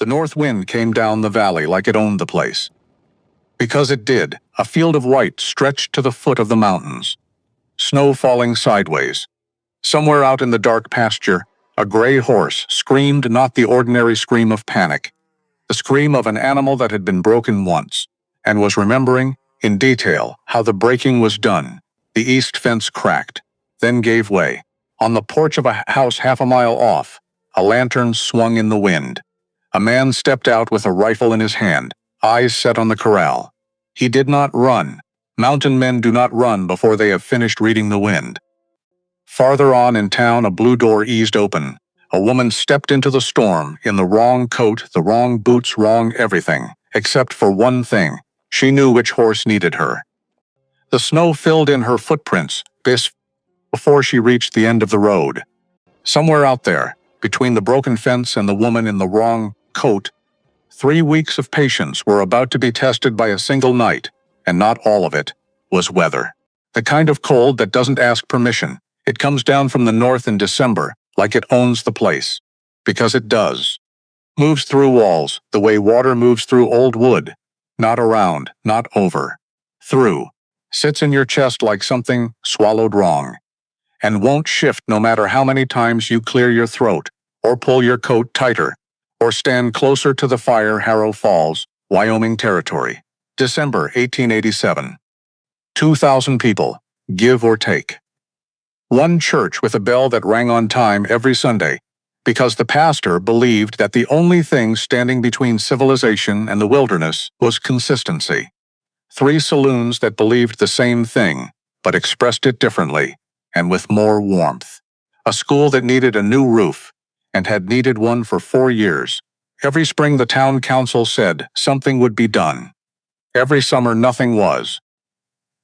The north wind came down the valley like it owned the place. Because it did, a field of white stretched to the foot of the mountains. Snow falling sideways. Somewhere out in the dark pasture, a gray horse screamed not the ordinary scream of panic, the scream of an animal that had been broken once, and was remembering, in detail, how the breaking was done. The east fence cracked, then gave way. On the porch of a house half a mile off, a lantern swung in the wind. A man stepped out with a rifle in his hand, eyes set on the corral. He did not run. Mountain men do not run before they have finished reading the wind. Farther on in town, a blue door eased open. A woman stepped into the storm in the wrong coat, the wrong boots, wrong everything, except for one thing. She knew which horse needed her. The snow filled in her footprints before she reached the end of the road. Somewhere out there, between the broken fence and the woman in the wrong coat, 3 weeks of patience were about to be tested by a single night, and not all of it was weather. The kind of cold that doesn't ask permission. It comes down from the north in December, like it owns the place. Because it does. Moves through walls, the way water moves through old wood. Not around, not over. Through. Sits in your chest like something swallowed wrong. And won't shift no matter how many times you clear your throat, or pull your coat tighter, or stand closer to the fire. Harrow Falls, Wyoming Territory. December 1887. 2,000 people, give or take. One church with a bell that rang on time every Sunday, because the pastor believed that the only thing standing between civilization and the wilderness was consistency. 3 saloons that believed the same thing, but expressed it differently, and with more warmth. A school that needed a new roof, and had needed one for 4 years. Every spring the town council said something would be done. Every summer nothing was.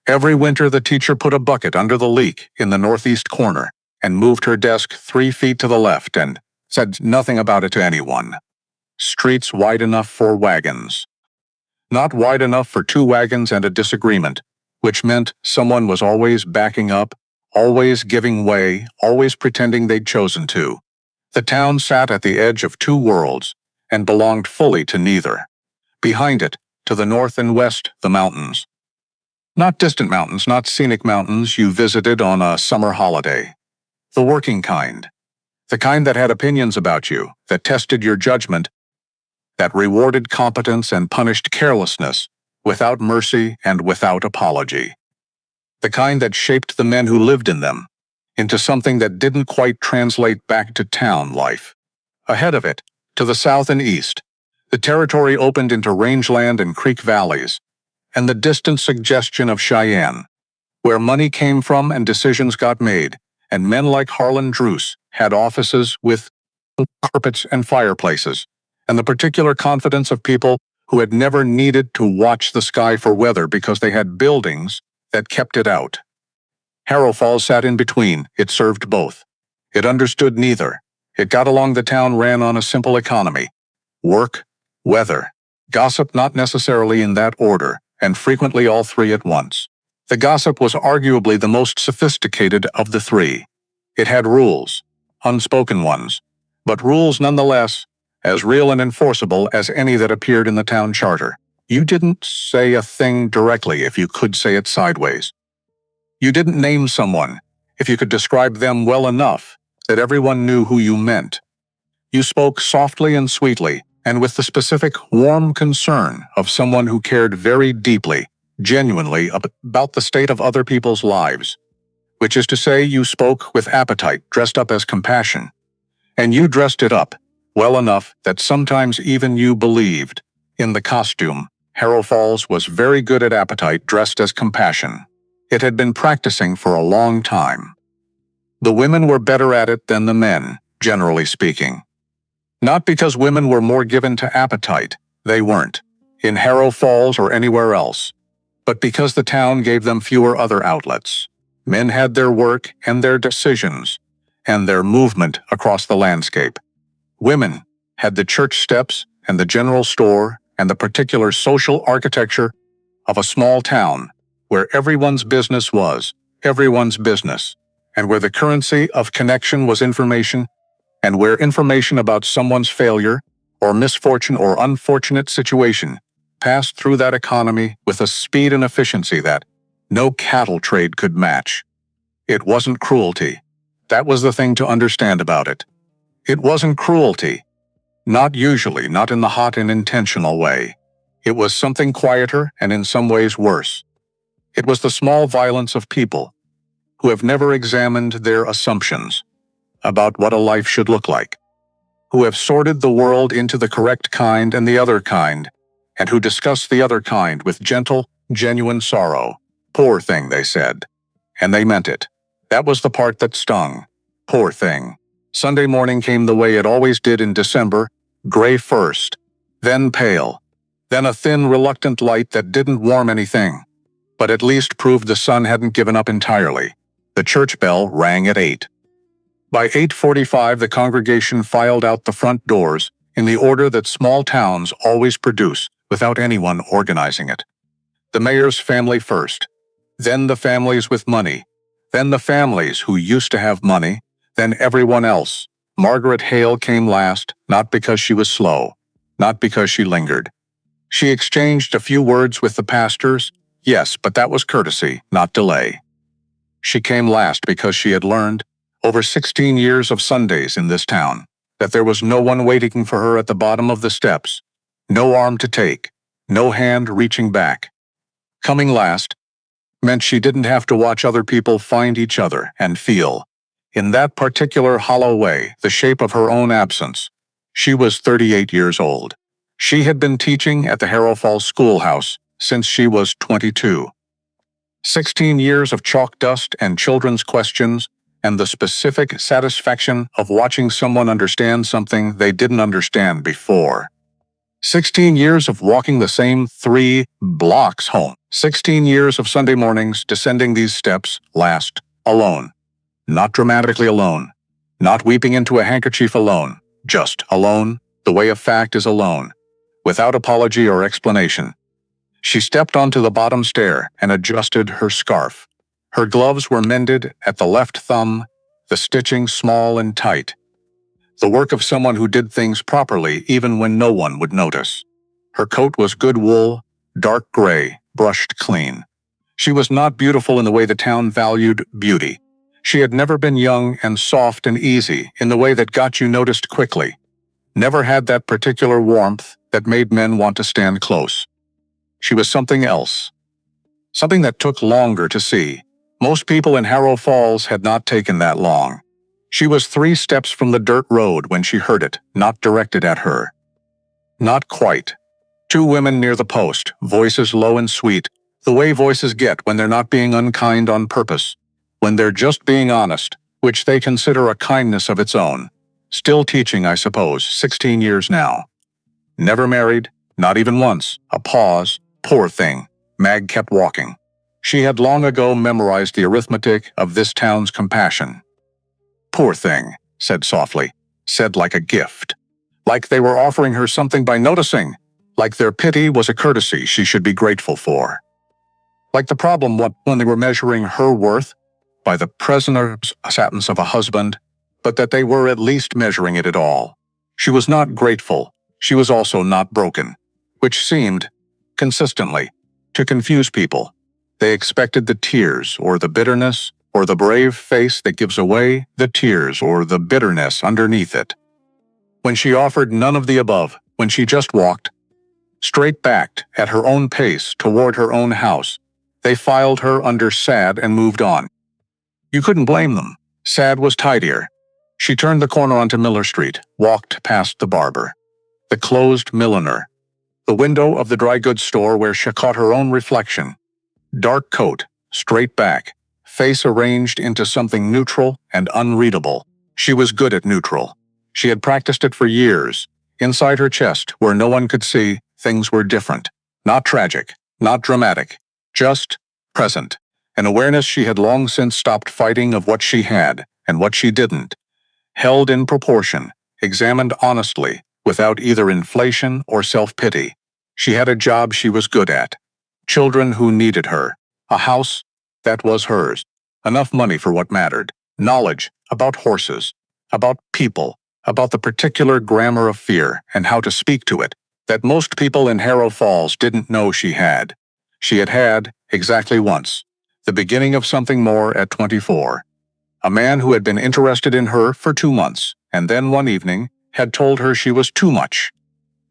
Every winter the teacher put a bucket under the leak in the northeast corner and moved her desk 3 feet to the left and said nothing about it to anyone. Streets wide enough for wagons. Not wide enough for 2 wagons and a disagreement, which meant someone was always backing up, always giving way, always pretending they'd chosen to. The town sat at the edge of 2 worlds and belonged fully to neither. Behind it, to the north and west, the mountains. Not distant mountains, not scenic mountains you visited on a summer holiday. The working kind. The kind that had opinions about you, that tested your judgment, that rewarded competence and punished carelessness, without mercy and without apology. The kind that shaped the men who lived in them, into something that didn't quite translate back to town life. Ahead of it, to the south and east, the territory opened into rangeland and creek valleys, and the distant suggestion of Cheyenne, where money came from and decisions got made, and men like Harlan Druce had offices with carpets and fireplaces, and the particular confidence of people who had never needed to watch the sky for weather because they had buildings that kept it out. Harrow Falls sat in between. It served both. It understood neither. It got along. The town ran on a simple economy. Work, weather, gossip, not necessarily in that order, and frequently all 3 at once. The gossip was arguably the most sophisticated of the 3. It had rules, unspoken ones, but rules nonetheless, as real and enforceable as any that appeared in the town charter. You didn't say a thing directly if you could say it sideways. You didn't name someone if you could describe them well enough that everyone knew who you meant. You spoke softly and sweetly, and with the specific, warm concern of someone who cared very deeply, genuinely about the state of other people's lives. Which is to say, you spoke with appetite dressed up as compassion. And you dressed it up well enough that sometimes even you believed in the costume. Harrow Falls was very good at appetite dressed as compassion. It had been practicing for a long time. The women were better at it than the men, generally speaking. Not because women were more given to appetite, they weren't, in Harrow Falls or anywhere else, but because the town gave them fewer other outlets. Men had their work and their decisions, and their movement across the landscape. Women had the church steps and the general store and the particular social architecture of a small town where everyone's business was everyone's business, and where the currency of connection was information, and where information about someone's failure or misfortune or unfortunate situation passed through that economy with a speed and efficiency that no cattle trade could match. It wasn't cruelty. That was the thing to understand about it. It wasn't cruelty. Not usually, not in the hot and intentional way. It was something quieter and in some ways worse. It was the small violence of people who have never examined their assumptions about what a life should look like, who have sorted the world into the correct kind and the other kind, and who discuss the other kind with gentle, genuine sorrow. Poor thing, they said. And they meant it. That was the part that stung. Poor thing. Sunday morning came the way it always did in December, gray first, then pale, then a thin, reluctant light that didn't warm anything, but at least proved the sun hadn't given up entirely. The church bell rang at 8. By 8:45, the congregation filed out the front doors in the order that small towns always produce without anyone organizing it. The mayor's family first, then the families with money, then the families who used to have money, then everyone else. Margaret Hale came last, not because she was slow, not because she lingered. She exchanged a few words with the pastors, yes, but that was courtesy, not delay. She came last because she had learned, over 16 years of Sundays in this town, that there was no one waiting for her at the bottom of the steps, no arm to take, no hand reaching back. Coming last meant she didn't have to watch other people find each other and feel, in that particular hollow way, the shape of her own absence. She was 38 years old. She had been teaching at the Harrow Falls schoolhouse since she was 22. 16 years of chalk dust and children's questions, and the specific satisfaction of watching someone understand something they didn't understand before. 16 years of walking the same 3 blocks home. 16 years of Sunday mornings descending these steps, last, alone. Not dramatically alone. Not weeping into a handkerchief alone. Just alone, the way a fact is alone. Without apology or explanation. She stepped onto the bottom stair and adjusted her scarf. Her gloves were mended at the left thumb, the stitching small and tight. The work of someone who did things properly even when no one would notice. Her coat was good wool, dark gray, brushed clean. She was not beautiful in the way the town valued beauty. She had never been young and soft and easy in the way that got you noticed quickly. Never had that particular warmth that made men want to stand close. She was something else. Something that took longer to see. Most people in Harrow Falls had not taken that long. She was 3 steps from the dirt road when she heard it, not directed at her. Not quite. 2 women near the post, voices low and sweet, the way voices get when they're not being unkind on purpose, when they're just being honest, which they consider a kindness of its own. Still teaching, I suppose, 16 years now. Never married, not even once. A pause. Poor thing. Mag kept walking. She had long ago memorized the arithmetic of this town's compassion. Poor thing, said softly, said like a gift. Like they were offering her something by noticing. Like their pity was a courtesy she should be grateful for. Like the problem when they were measuring her worth by the prisoner's absence of a husband, but that they were at least measuring it at all. She was not grateful. She was also not broken, which seemed, consistently, to confuse people. They expected the tears or the bitterness or the brave face that gives away the tears or the bitterness underneath it. When she offered none of the above, when she just walked, straight-backed at her own pace toward her own house, they filed her under sad and moved on. You couldn't blame them. Sad was tidier. She turned the corner onto Miller Street, walked past the barber, the closed milliner, the window of the dry goods store where she caught her own reflection. Dark coat, straight back, face arranged into something neutral and unreadable. She was good at neutral. She had practiced it for years. Inside her chest, where no one could see, things were different. Not tragic, not dramatic, just present. An awareness she had long since stopped fighting of what she had and what she didn't. Held in proportion, examined honestly, without either inflation or self-pity. She had a job she was good at. Children who needed her. A house that was hers. Enough money for what mattered. Knowledge about horses, about people, about the particular grammar of fear and how to speak to it that most people in Harrow Falls didn't know she had. She had had, exactly once, the beginning of something more at 24. A man who had been interested in her for 2 months, and then one evening had told her she was too much,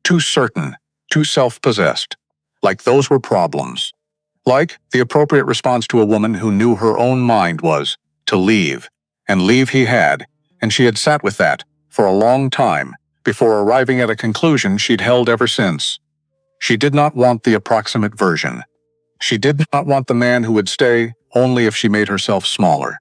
too certain, too self-possessed. Like those were problems. Like the appropriate response to a woman who knew her own mind was to leave, and leave he had, and she had sat with that for a long time before arriving at a conclusion she'd held ever since. She did not want the approximate version. She did not want the man who would stay only if she made herself smaller.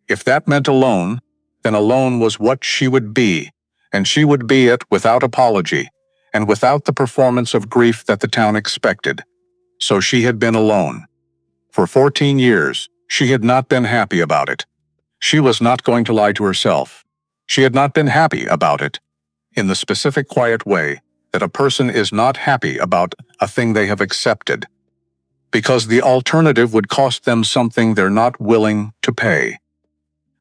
If that meant alone, then alone was what she would be, and she would be it without apology, and without the performance of grief that the town expected. So she had been alone. For 14 years, she had not been happy about it. She was not going to lie to herself. She had not been happy about it, in the specific quiet way that a person is not happy about a thing they have accepted, because the alternative would cost them something they're not willing to pay.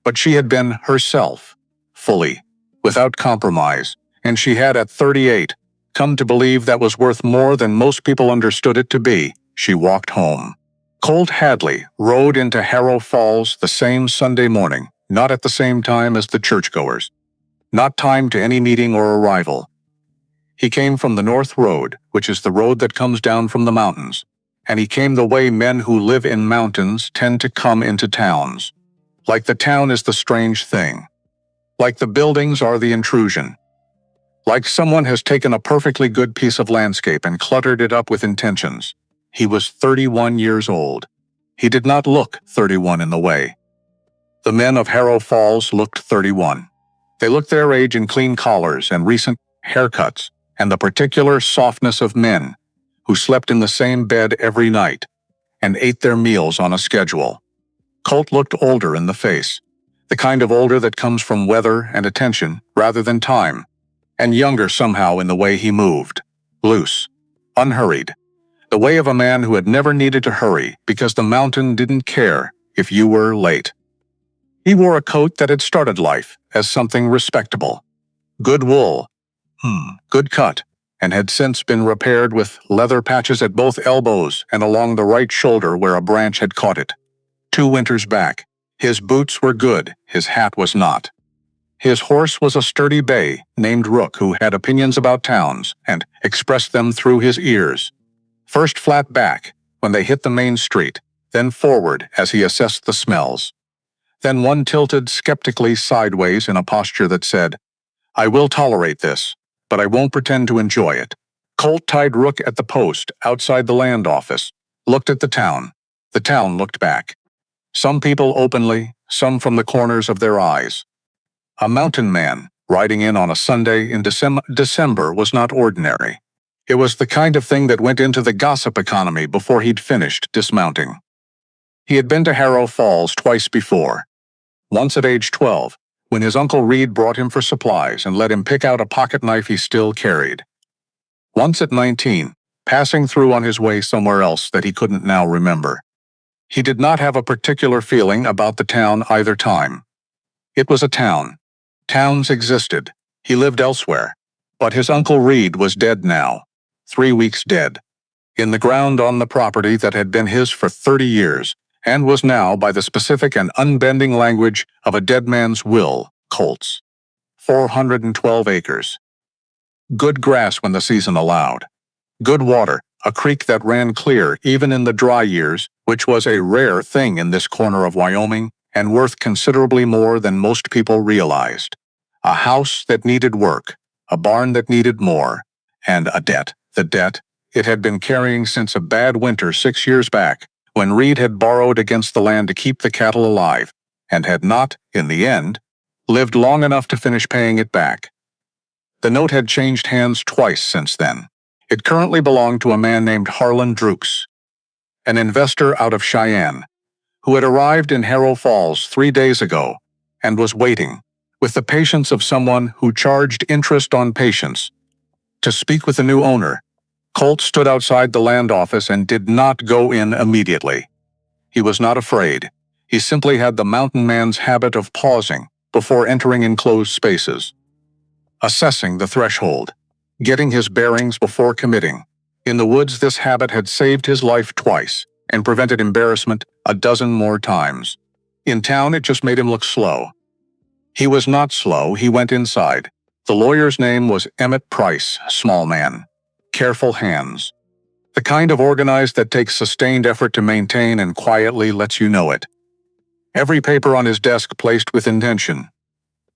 But she had been herself, fully, without compromise, and she had at 38 come to believe that was worth more than most people understood it to be. She walked home. Colt Hadley rode into Harrow Falls the same Sunday morning, not at the same time as the churchgoers, not timed to any meeting or arrival. He came from the North Road, which is the road that comes down from the mountains, and he came the way men who live in mountains tend to come into towns. Like the town is the strange thing. Like the buildings are the intrusion. Like someone has taken a perfectly good piece of landscape and cluttered it up with intentions. He was 31 years old. He did not look 31 in the way. The men of Harrow Falls looked 31. They looked their age in clean collars and recent haircuts, and the particular softness of men who slept in the same bed every night and ate their meals on a schedule. Colt looked older in the face, the kind of older that comes from weather and attention rather than time, and younger somehow in the way he moved, loose, unhurried, the way of a man who had never needed to hurry because the mountain didn't care if you were late. He wore a coat that had started life as something respectable. Good wool, good cut, and had since been repaired with leather patches at both elbows and along the right shoulder where a branch had caught it. 2 winters back, his boots were good, his hat was not. His horse was a sturdy bay named Rook who had opinions about towns and expressed them through his ears. First flat back when they hit the main street, then forward as he assessed the smells. Then one tilted skeptically sideways in a posture that said, "I will tolerate this, but I won't pretend to enjoy it." Colt tied Rook at the post outside the land office, looked at the town. The town looked back. Some people openly, some from the corners of their eyes. A mountain man riding in on a Sunday in December was not ordinary. It was the kind of thing that went into the gossip economy before he'd finished dismounting. He had been to Harrow Falls twice before. Once at age 12, when his Uncle Reed brought him for supplies and let him pick out a pocket knife he still carried. Once at 19, passing through on his way somewhere else that he couldn't now remember. He did not have a particular feeling about the town either time. It was a town. Towns existed. He lived elsewhere. But his Uncle Reed was dead now. 3 weeks dead. In the ground on the property that had been his for 30 years, and was now, by the specific and unbending language of a dead man's will, Colt's. 412 acres. Good grass when the season allowed. Good water, a creek that ran clear even in the dry years, which was a rare thing in this corner of Wyoming and worth considerably more than most people realized. A house that needed work, a barn that needed more, and a debt. The debt it had been carrying since a bad winter 6 years back, when Reed had borrowed against the land to keep the cattle alive, and had not, in the end, lived long enough to finish paying it back. The note had changed hands twice since then. It currently belonged to a man named Harlan Drooks, an investor out of Cheyenne, who had arrived in Harrow Falls 3 days ago and was waiting, with the patience of someone who charged interest on patience, to speak with the new owner. Colt stood outside the land office and did not go in immediately. He was not afraid. He simply had the mountain man's habit of pausing before entering enclosed spaces. assessing the threshold, getting his bearings before committing. In the woods, this habit had saved his life twice and prevented embarrassment a dozen more times. In town, it just made him look slow. He was not slow. He went inside. The lawyer's name was Emmett Price, small man. Careful hands. The kind of organized that takes sustained effort to maintain and quietly lets you know it. Every paper on his desk placed with intention.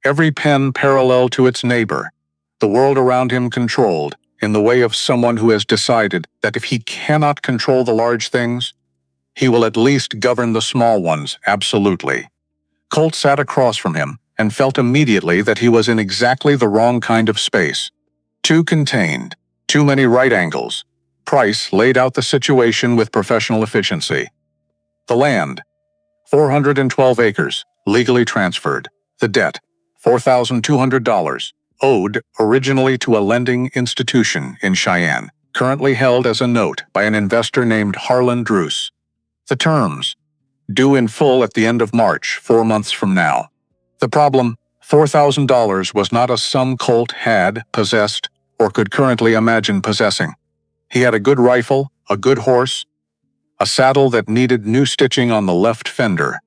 Every pen parallel to its neighbor. The world around him controlled, in the way of someone who has decided that if he cannot control the large things, he will at least govern the small ones absolutely. Colt sat across from him and felt immediately that he was in exactly the wrong kind of space. Too contained, too many right angles. Price laid out the situation with professional efficiency. The land, 412 acres, legally transferred. The debt, $4,200, owed originally to a lending institution in Cheyenne, currently held as a note by an investor named Harlan Druce. The terms, due in full at the end of March, 4 months from now. The problem, $4,000 was not a sum Colt had, possessed, or could currently imagine possessing. He had a good rifle, a good horse, a saddle that needed new stitching on the left fender,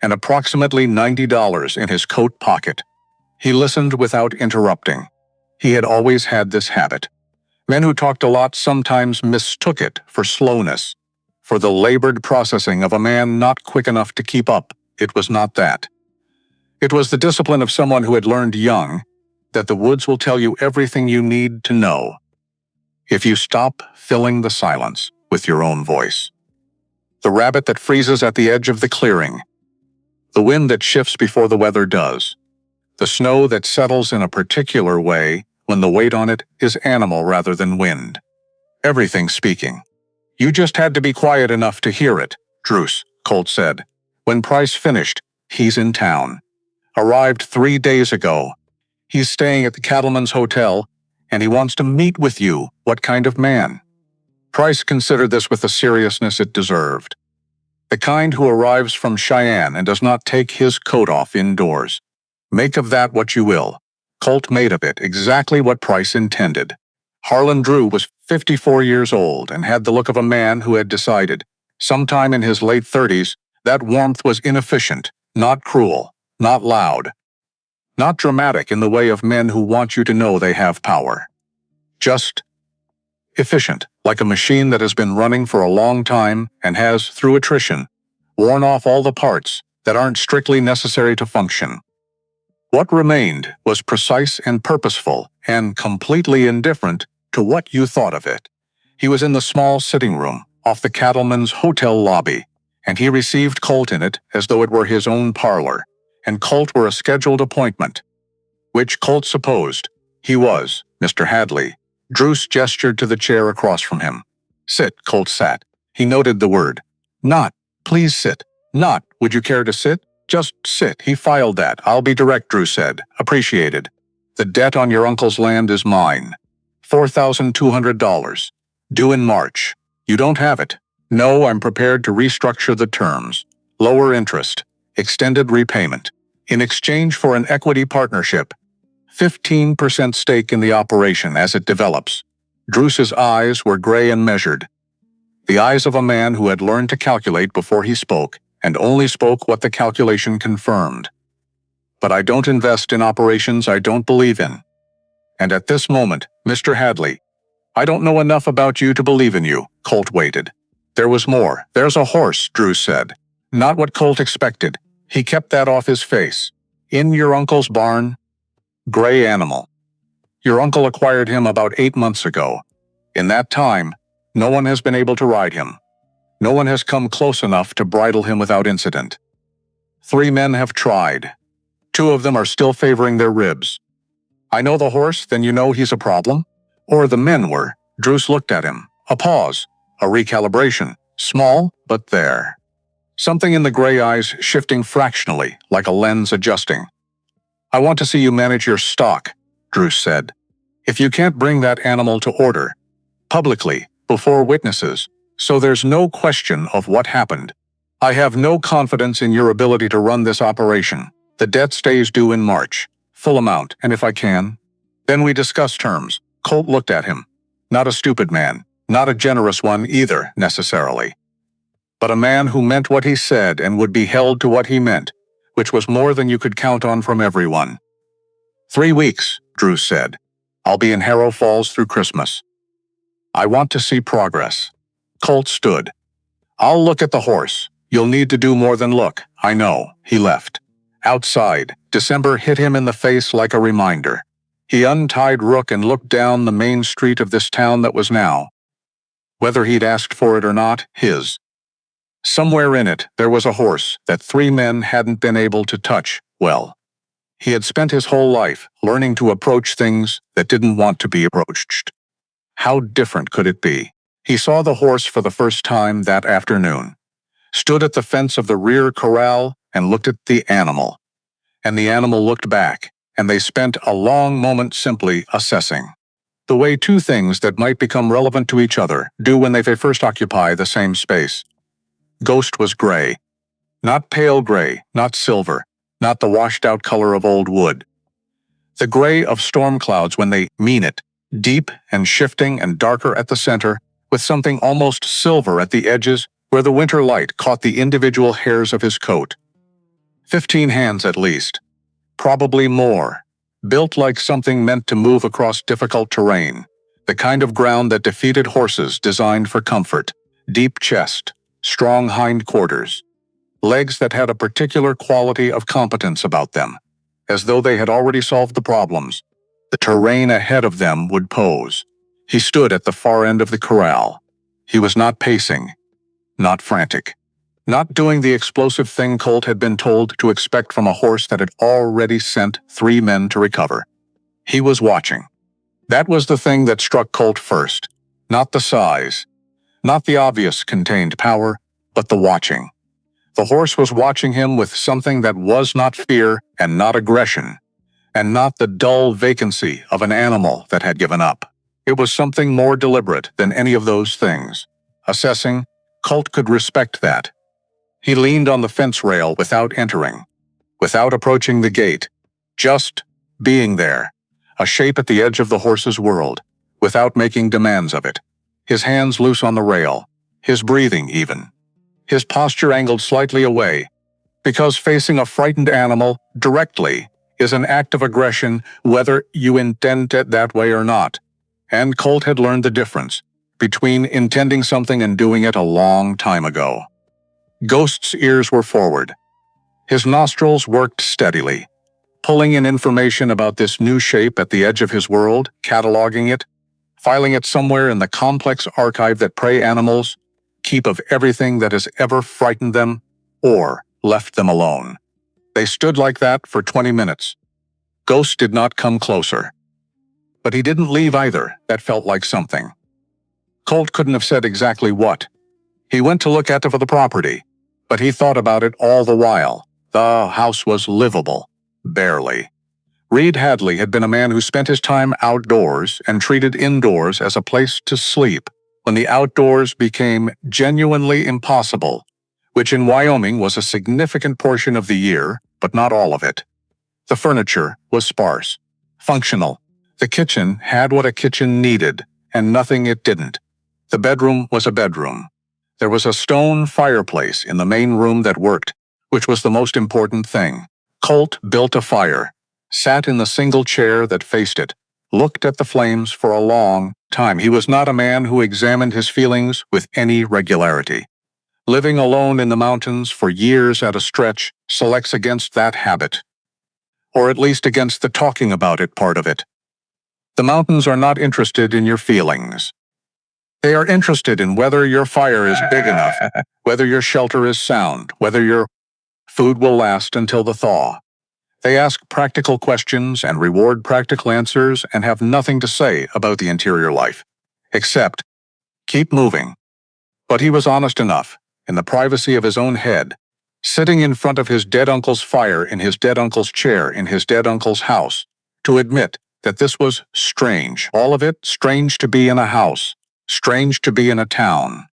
and approximately $90 in his coat pocket. He listened without interrupting. He had always had this habit. Men who talked a lot sometimes mistook it for slowness, for the labored processing of a man not quick enough to keep up. It was not that. It was the discipline of someone who had learned young that the woods will tell you everything you need to know if you stop filling the silence with your own voice. The rabbit that freezes at the edge of the clearing. The wind that shifts before the weather does. The snow that settles in a particular way when the weight on it is animal rather than wind. Everything speaking. You just had to be quiet enough to hear it, Druce, Colt said. When Price finished, he's in town. Arrived 3 days ago. He's staying at the Cattleman's Hotel, and he wants to meet with you. What kind of man? Price considered this with the seriousness it deserved. The kind who arrives from Cheyenne and does not take his coat off indoors. Make of that what you will. Colt made of it exactly what Price intended. Harlan Drew was 54 years old and had the look of a man who had decided, sometime in his late 30s, that warmth was inefficient, not cruel, not loud, not dramatic in the way of men who want you to know they have power. Just efficient, like a machine that has been running for a long time and has, through attrition, worn off all the parts that aren't strictly necessary to function. What remained was precise and purposeful and completely indifferent to what you thought of it. He was in the small sitting room off the Cattleman's Hotel lobby, and he received Colt in it as though it were his own parlor, and Colt were a scheduled appointment, which Colt supposed he was. Mr. Hadley. Druce gestured to the chair across from him. Sit, Colt sat. He noted the word. Not. Please sit. Not. Would you care to sit? Just sit. He filed that. I'll be direct, Druce said. Appreciated. The debt on your uncle's land is mine. $4,200. Due in March. You don't have it. No, I'm prepared to restructure the terms. Lower interest. Extended repayment. In exchange for an equity partnership. 15% stake in the operation as it develops. Druce's eyes were gray and measured. The eyes of a man who had learned to calculate before he spoke, and only spoke what the calculation confirmed. But I don't invest in operations I don't believe in. And at this moment, Mr. Hadley, I don't know enough about you to believe in you. Colt waited. There was more. There's a horse, Druce said. Not what Colt expected. He kept that off his face. In your uncle's barn? Gray animal. Your uncle acquired him about 8 months ago. In that time, no one has been able to ride him. No one has come close enough to bridle him without incident. 3 men have tried. 2 of them are still favoring their ribs. I know the horse, then you know he's a problem? Or the men were. Druce looked at him. A pause. A recalibration. Small, but there. Something in the gray eyes shifting fractionally, like a lens adjusting. I want to see you manage your stock, Druce said. If you can't bring that animal to order, publicly, before witnesses, so there's no question of what happened. I have no confidence in your ability to run this operation. The debt stays due in March, full amount, and if I can, Then we discussed terms. Colt looked at him. Not a stupid man, not a generous one either, necessarily. But a man who meant what he said and would be held to what he meant, which was more than you could count on from everyone. 3 weeks, Drew said. I'll be in Harrow Falls through Christmas. I want to see progress. Colt stood. I'll look at the horse. You'll need to do more than look, I know. He left. Outside, December hit him in the face like a reminder. He untied Rook and looked down the main street of this town that was now, whether he'd asked for it or not, his. Somewhere in it, there was a horse that 3 men hadn't been able to touch well. He had spent his whole life learning to approach things that didn't want to be approached. How different could it be? He saw the horse for the first time that afternoon, stood at the fence of the rear corral and looked at the animal. And the animal looked back, and they spent a long moment simply assessing. The way 2 things that might become relevant to each other do when they first occupy the same space. Ghost was gray. Not pale gray, not silver, not the washed-out color of old wood. The gray of storm clouds when they mean it, deep and shifting and darker at the center, with something almost silver at the edges where the winter light caught the individual hairs of his coat. 15 hands at least. Probably more. Built like something meant to move across difficult terrain, the kind of ground that defeated horses designed for comfort. Deep chest, strong hindquarters, legs that had a particular quality of competence about them, as though they had already solved the problems the terrain ahead of them would pose. He stood at the far end of the corral. He was not pacing, not frantic, not doing the explosive thing Colt had been told to expect from a horse that had already sent 3 men to recover. He was watching. That was the thing that struck Colt first, not the size, not the obvious contained power, but the watching. The horse was watching him with something that was not fear and not aggression, and not the dull vacancy of an animal that had given up. It was something more deliberate than any of those things. Assessing, Colt could respect that. He leaned on the fence rail without entering, without approaching the gate, just being there, a shape at the edge of the horse's world, without making demands of it. His hands loose on the rail, his breathing even. His posture angled slightly away, because facing a frightened animal directly is an act of aggression whether you intend it that way or not. And Colt had learned the difference between intending something and doing it a long time ago. Ghost's ears were forward. His nostrils worked steadily, pulling in information about this new shape at the edge of his world, cataloging it, filing it somewhere in the complex archive that prey animals keep of everything that has ever frightened them or left them alone. They stood like that for 20 minutes. Ghost did not come closer. But he didn't leave either. That felt like something. Colt couldn't have said exactly what. He went to look at the property, but he thought about it all the while. The house was livable. Barely. Reed Hadley had been a man who spent his time outdoors and treated indoors as a place to sleep when the outdoors became genuinely impossible, which in Wyoming was a significant portion of the year, but not all of it. The furniture was sparse, functional. The kitchen had what a kitchen needed, and nothing it didn't. The bedroom was a bedroom. There was a stone fireplace in the main room that worked, which was the most important thing. Colt built a fire, sat in the single chair that faced it, looked at the flames for a long time. He was not a man who examined his feelings with any regularity. Living alone in the mountains for years at a stretch selects against that habit, or at least against the talking about it part of it. The mountains are not interested in your feelings. They are interested in whether your fire is big enough, whether your shelter is sound, whether your food will last until the thaw. They ask practical questions and reward practical answers and have nothing to say about the interior life, except keep moving. But he was honest enough, in the privacy of his own head, sitting in front of his dead uncle's fire in his dead uncle's chair in his dead uncle's house, to admit that this was strange, all of it strange to be in a house, strange to be in a town,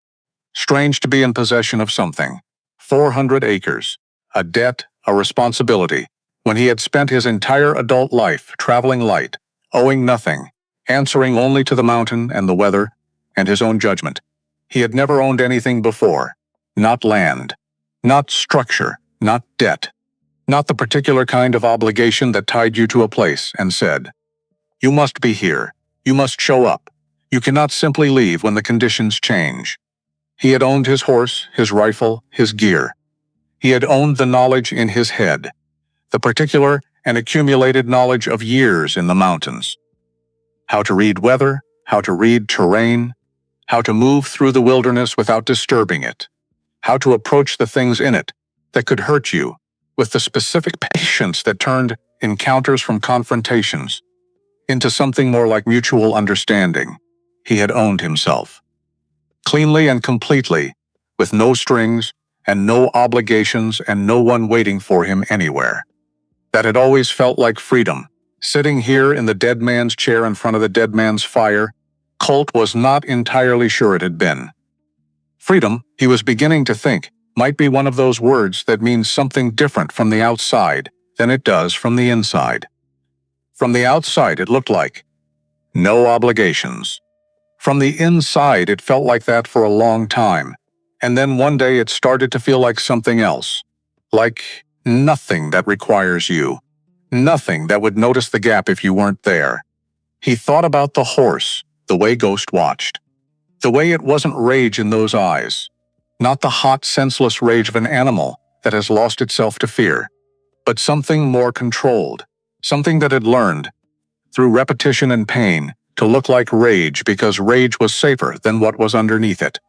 strange to be in possession of something. 400 acres, a debt, a responsibility, when he had spent his entire adult life traveling light, owing nothing, answering only to the mountain and the weather and his own judgment. He had never owned anything before, not land, not structure, not debt, not the particular kind of obligation that tied you to a place and said, "You must be here, you must show up, you cannot simply leave when the conditions change." He had owned his horse, his rifle, his gear. He had owned the knowledge in his head, the particular and accumulated knowledge of years in the mountains. How to read weather, how to read terrain, how to move through the wilderness without disturbing it, how to approach the things in it that could hurt you with the specific patience that turned encounters from confrontations into something more like mutual understanding. He had owned himself. Cleanly and completely, with no strings and no obligations and no one waiting for him anywhere. That had always felt like freedom. Sitting here in the dead man's chair in front of the dead man's fire, Colt was not entirely sure it had been. Freedom, he was beginning to think, might be one of those words that means something different from the outside than it does from the inside. From the outside, it looked like no obligations. From the inside, it felt like that for a long time, and then one day it started to feel like something else. Like nothing that requires you. Nothing that would notice the gap if you weren't there. He thought about the horse, the way Ghost watched. The way it wasn't rage in those eyes. Not the hot, senseless rage of an animal that has lost itself to fear, but something more controlled. Something that had learned, through repetition and pain, to look like rage because rage was safer than what was underneath it.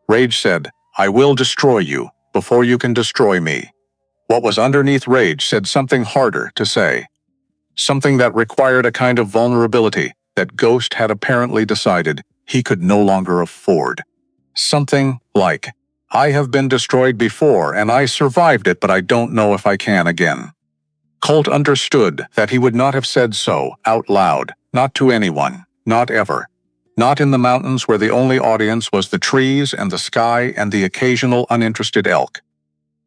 Rage said, "I will destroy you before you can destroy me." What was underneath rage said something harder to say. Something that required a kind of vulnerability that Ghost had apparently decided he could no longer afford. Something like, "I have been destroyed before and I survived it, but I don't know if I can again." Colt understood that he would not have said so out loud, not to anyone, not ever. Not in the mountains where the only audience was the trees and the sky and the occasional uninterested elk.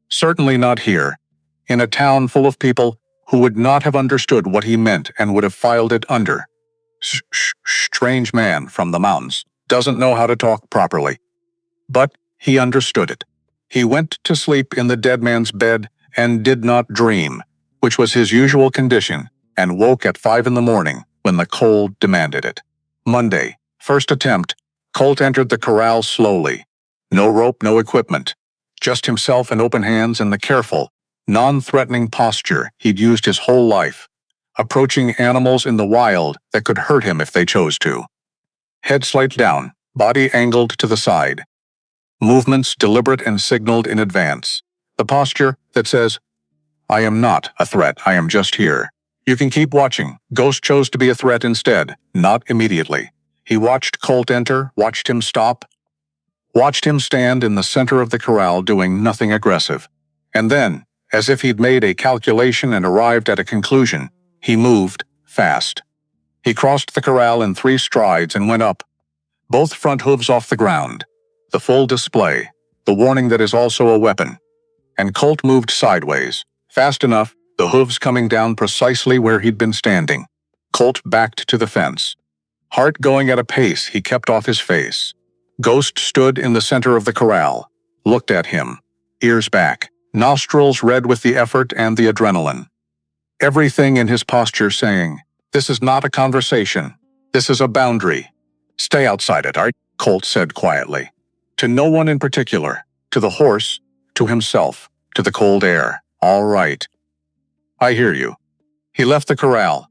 Certainly not here, in a town full of people who would not have understood what he meant and would have filed it under. Strange man from the mountains, doesn't know how to talk properly. But he understood it. He went to sleep in the dead man's bed and did not dream, which was his usual condition, and woke at 5 in the morning when the cold demanded it. Monday, first attempt, Colt entered the corral slowly. No rope, no equipment. Just himself and open hands and the careful, non-threatening posture he'd used his whole life, approaching animals in the wild that could hurt him if they chose to. Head slightly down, body angled to the side. Movements deliberate and signaled in advance. The posture that says, "I am not a threat, I am just here. You can keep watching." Ghost chose to be a threat instead, not immediately. He watched Colt enter, watched him stop, watched him stand in the center of the corral doing nothing aggressive. And then, as if he'd made a calculation and arrived at a conclusion, he moved fast. He crossed the corral in 3 strides and went up, both front hooves off the ground. The full display, the warning that is also a weapon. And Colt moved sideways, fast enough, the hooves coming down precisely where he'd been standing. Colt backed to the fence. Heart going at a pace he kept off his face. Ghost stood in the center of the corral, looked at him, ears back, nostrils red with the effort and the adrenaline. Everything in his posture saying, "This is not a conversation. This is a boundary. Stay outside it, Art," Colt said quietly. To no one in particular, to the horse, to himself, to the cold air. "All right. I hear you." He left the corral.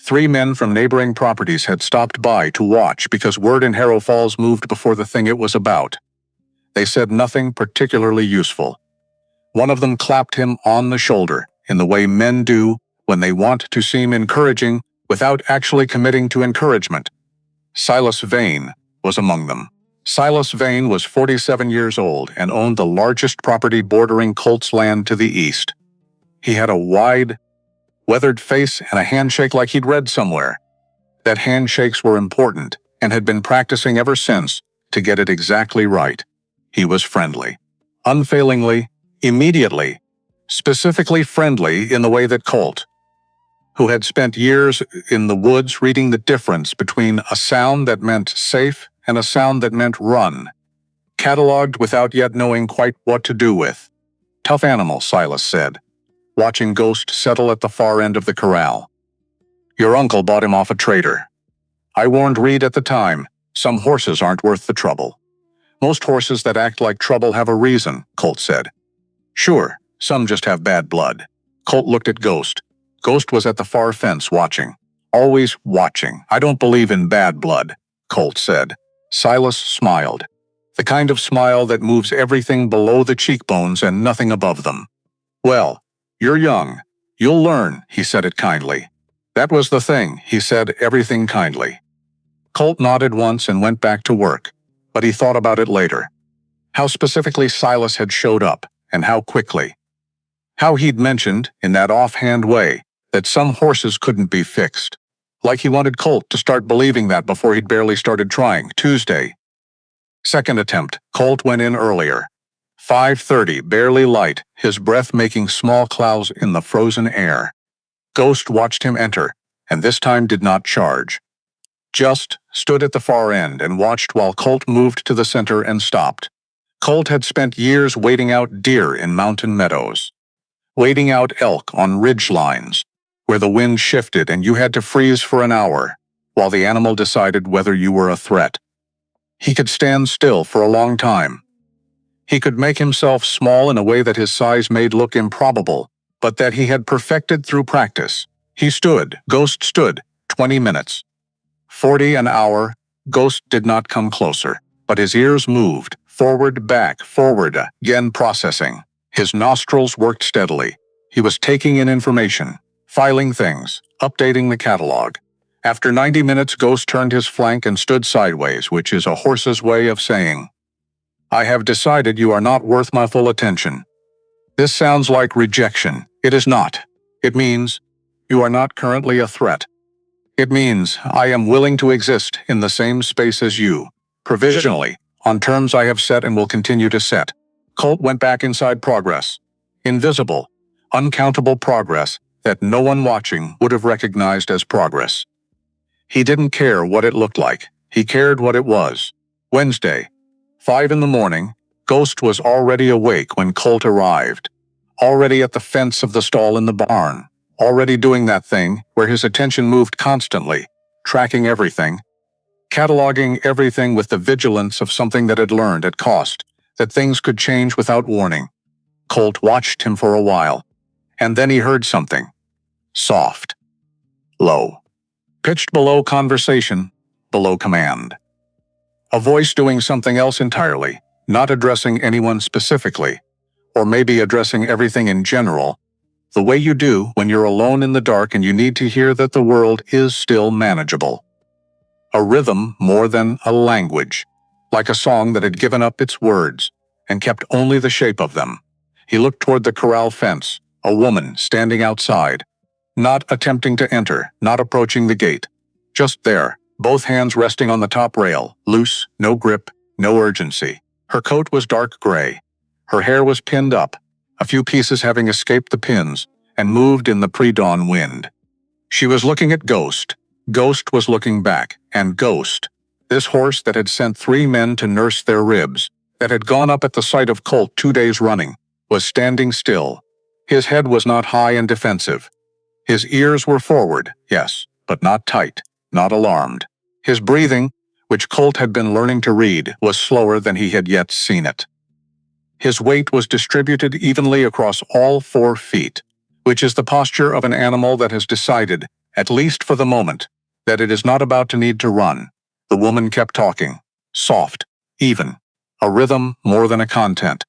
3 men from neighboring properties had stopped by to watch because word in Harrow Falls moved before the thing it was about. They said nothing particularly useful. One of them clapped him on the shoulder in the way men do when they want to seem encouraging without actually committing to encouragement. Silas Vane was among them. Silas Vane was 47 years old and owned the largest property bordering Colt's land to the east. He had a wide, weathered face and a handshake like he'd read somewhere that handshakes were important and had been practicing ever since to get it exactly right. He was friendly. Unfailingly, immediately, specifically friendly in the way that Colt, who had spent years in the woods reading the difference between a sound that meant safe and a sound that meant run, cataloged without yet knowing quite what to do with. "Tough animal," Silas said, watching Ghost settle at the far end of the corral. "Your uncle bought him off a trader. I warned Reed at the time, some horses aren't worth the trouble." "Most horses that act like trouble have a reason," Colt said. "Sure, some just have bad blood." Colt looked at Ghost. Ghost was at the far fence watching. "Always watching. I don't believe in bad blood," Colt said. Silas smiled. The kind of smile that moves everything below the cheekbones and nothing above them. "Well, you're young. You'll learn," he said it kindly. That was the thing, he said everything kindly. Colt nodded once and went back to work, but he thought about it later. How specifically Silas had showed up, and how quickly. How he'd mentioned, in that offhand way, that some horses couldn't be fixed. Like he wanted Colt to start believing that before he'd barely started trying. Tuesday. Second attempt, Colt went in earlier. 5:30, barely light, his breath making small clouds in the frozen air. Ghost watched him enter, and this time did not charge. Just stood at the far end and watched while Colt moved to the center and stopped. Colt had spent years waiting out deer in mountain meadows, waiting out elk on ridge lines, where the wind shifted and you had to freeze for an hour, while the animal decided whether you were a threat. He could stand still for a long time. He could make himself small in a way that his size made look improbable, but that he had perfected through practice. Ghost stood, 20 minutes. 40 an hour, Ghost did not come closer, but his ears moved, forward, back, forward, again processing. His nostrils worked steadily. He was taking in information, filing things, updating the catalog. After 90 minutes, Ghost turned his flank and stood sideways, which is a horse's way of saying, "I have decided you are not worth my full attention." This sounds like rejection. It is not. It means, you are not currently a threat. It means, I am willing to exist in the same space as you, provisionally, on terms I have set and will continue to set. Colt went back inside progress. Invisible, uncountable progress that no one watching would have recognized as progress. He didn't care what it looked like. He cared what it was. Wednesday, 5 in the morning, Ghost was already awake when Colt arrived. Already at the fence of the stall in the barn. Already doing that thing where his attention moved constantly, tracking everything, cataloging everything with the vigilance of something that had learned at cost, that things could change without warning. Colt watched him for a while, and then he heard something. Soft. Low. Pitched below conversation, below command. A voice doing something else entirely, not addressing anyone specifically, or maybe addressing everything in general, the way you do when you're alone in the dark and you need to hear that the world is still manageable. A rhythm more than a language, like a song that had given up its words and kept only the shape of them. He looked toward the corral fence, a woman standing outside, not attempting to enter, not approaching the gate. Just there, both hands resting on the top rail, loose, no grip, no urgency. Her coat was dark gray. Her hair was pinned up, a few pieces having escaped the pins and moved in the pre-dawn wind. She was looking at Ghost. Ghost was looking back, and Ghost, this horse that had sent 3 men to nurse their ribs, that had gone up at the sight of Colt 2 days running, was standing still. His head was not high and defensive. His ears were forward, yes, but not tight, not alarmed. His breathing, which Colt had been learning to read, was slower than he had yet seen it. His weight was distributed evenly across all 4 feet, which is the posture of an animal that has decided, at least for the moment, that it is not about to need to run. The woman kept talking, soft, even, a rhythm more than a content.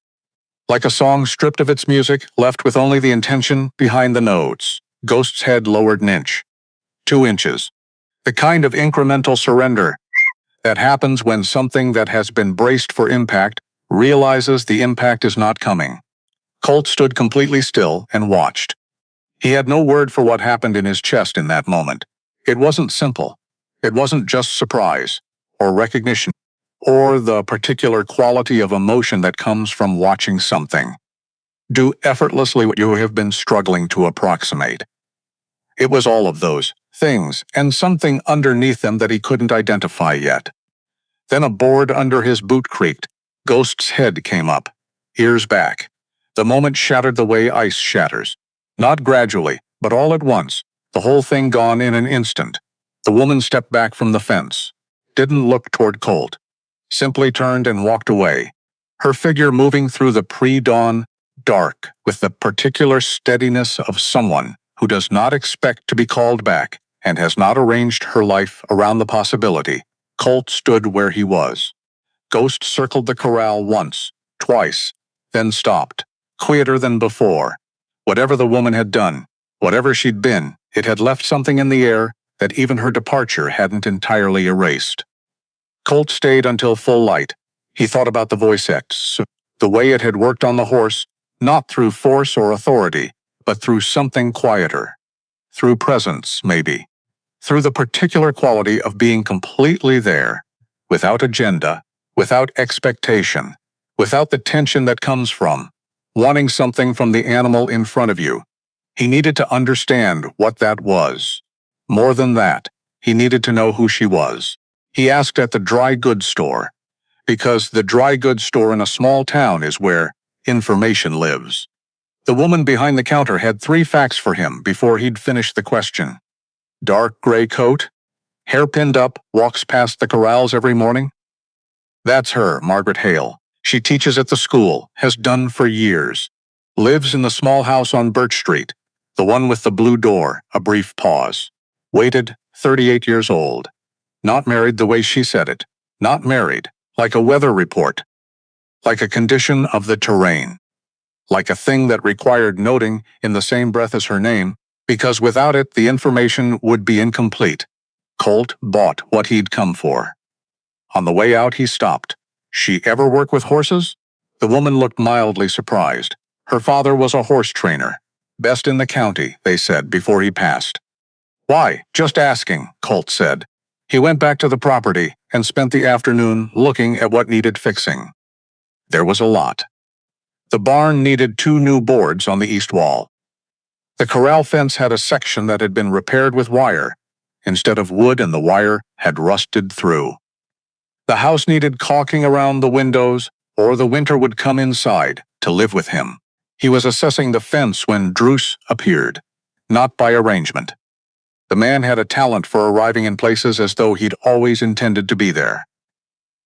Like a song stripped of its music, left with only the intention behind the notes. Ghost's head lowered an inch. 2 inches. The kind of incremental surrender that happens when something that has been braced for impact realizes the impact is not coming. Colt stood completely still and watched. He had no word for what happened in his chest in that moment. It wasn't simple. It wasn't just surprise, or recognition, or the particular quality of emotion that comes from watching something do effortlessly what you have been struggling to approximate. It was all of those things, and something underneath them that he couldn't identify yet. Then a board under his boot creaked. Ghost's head came up, ears back. The moment shattered the way ice shatters. Not gradually, but all at once, the whole thing gone in an instant. The woman stepped back from the fence, didn't look toward Colt, simply turned and walked away, her figure moving through the pre-dawn dark with the particular steadiness of someone who does not expect to be called back and has not arranged her life around the possibility. Colt stood where he was. Ghost circled the corral once, twice, then stopped, quieter than before. Whatever the woman had done, whatever she'd been, it had left something in the air that even her departure hadn't entirely erased. Colt stayed until full light. He thought about the voice X, the way it had worked on the horse, not through force or authority, but through something quieter. Through presence, maybe. Through the particular quality of being completely there, without agenda, without expectation, without the tension that comes from wanting something from the animal in front of you. He needed to understand what that was. More than that, he needed to know who she was. He asked at the dry goods store, because the dry goods store in a small town is where information lives. The woman behind the counter had 3 facts for him before he'd finished the question. Dark gray coat, hair pinned up, walks past the corrals every morning. That's her, Margaret Hale. She teaches at the school, has done for years. Lives in the small house on Birch Street, the one with the blue door. A brief pause. Waited, 38 years old. Not married the way she said it. Not married, like a weather report. Like a condition of the terrain. Like a thing that required noting in the same breath as her name, because without it the information would be incomplete. Colt bought what he'd come for. On the way out he stopped. She ever work with horses? The woman looked mildly surprised. Her father was a horse trainer. Best in the county, they said before he passed. Why? Just asking, Colt said. He went back to the property and spent the afternoon looking at what needed fixing. There was a lot. The barn needed 2 new boards on the east wall. The corral fence had a section that had been repaired with wire, instead of wood, and the wire had rusted through. The house needed caulking around the windows, or the winter would come inside to live with him. He was assessing the fence when Druce appeared, not by arrangement. The man had a talent for arriving in places as though he'd always intended to be there.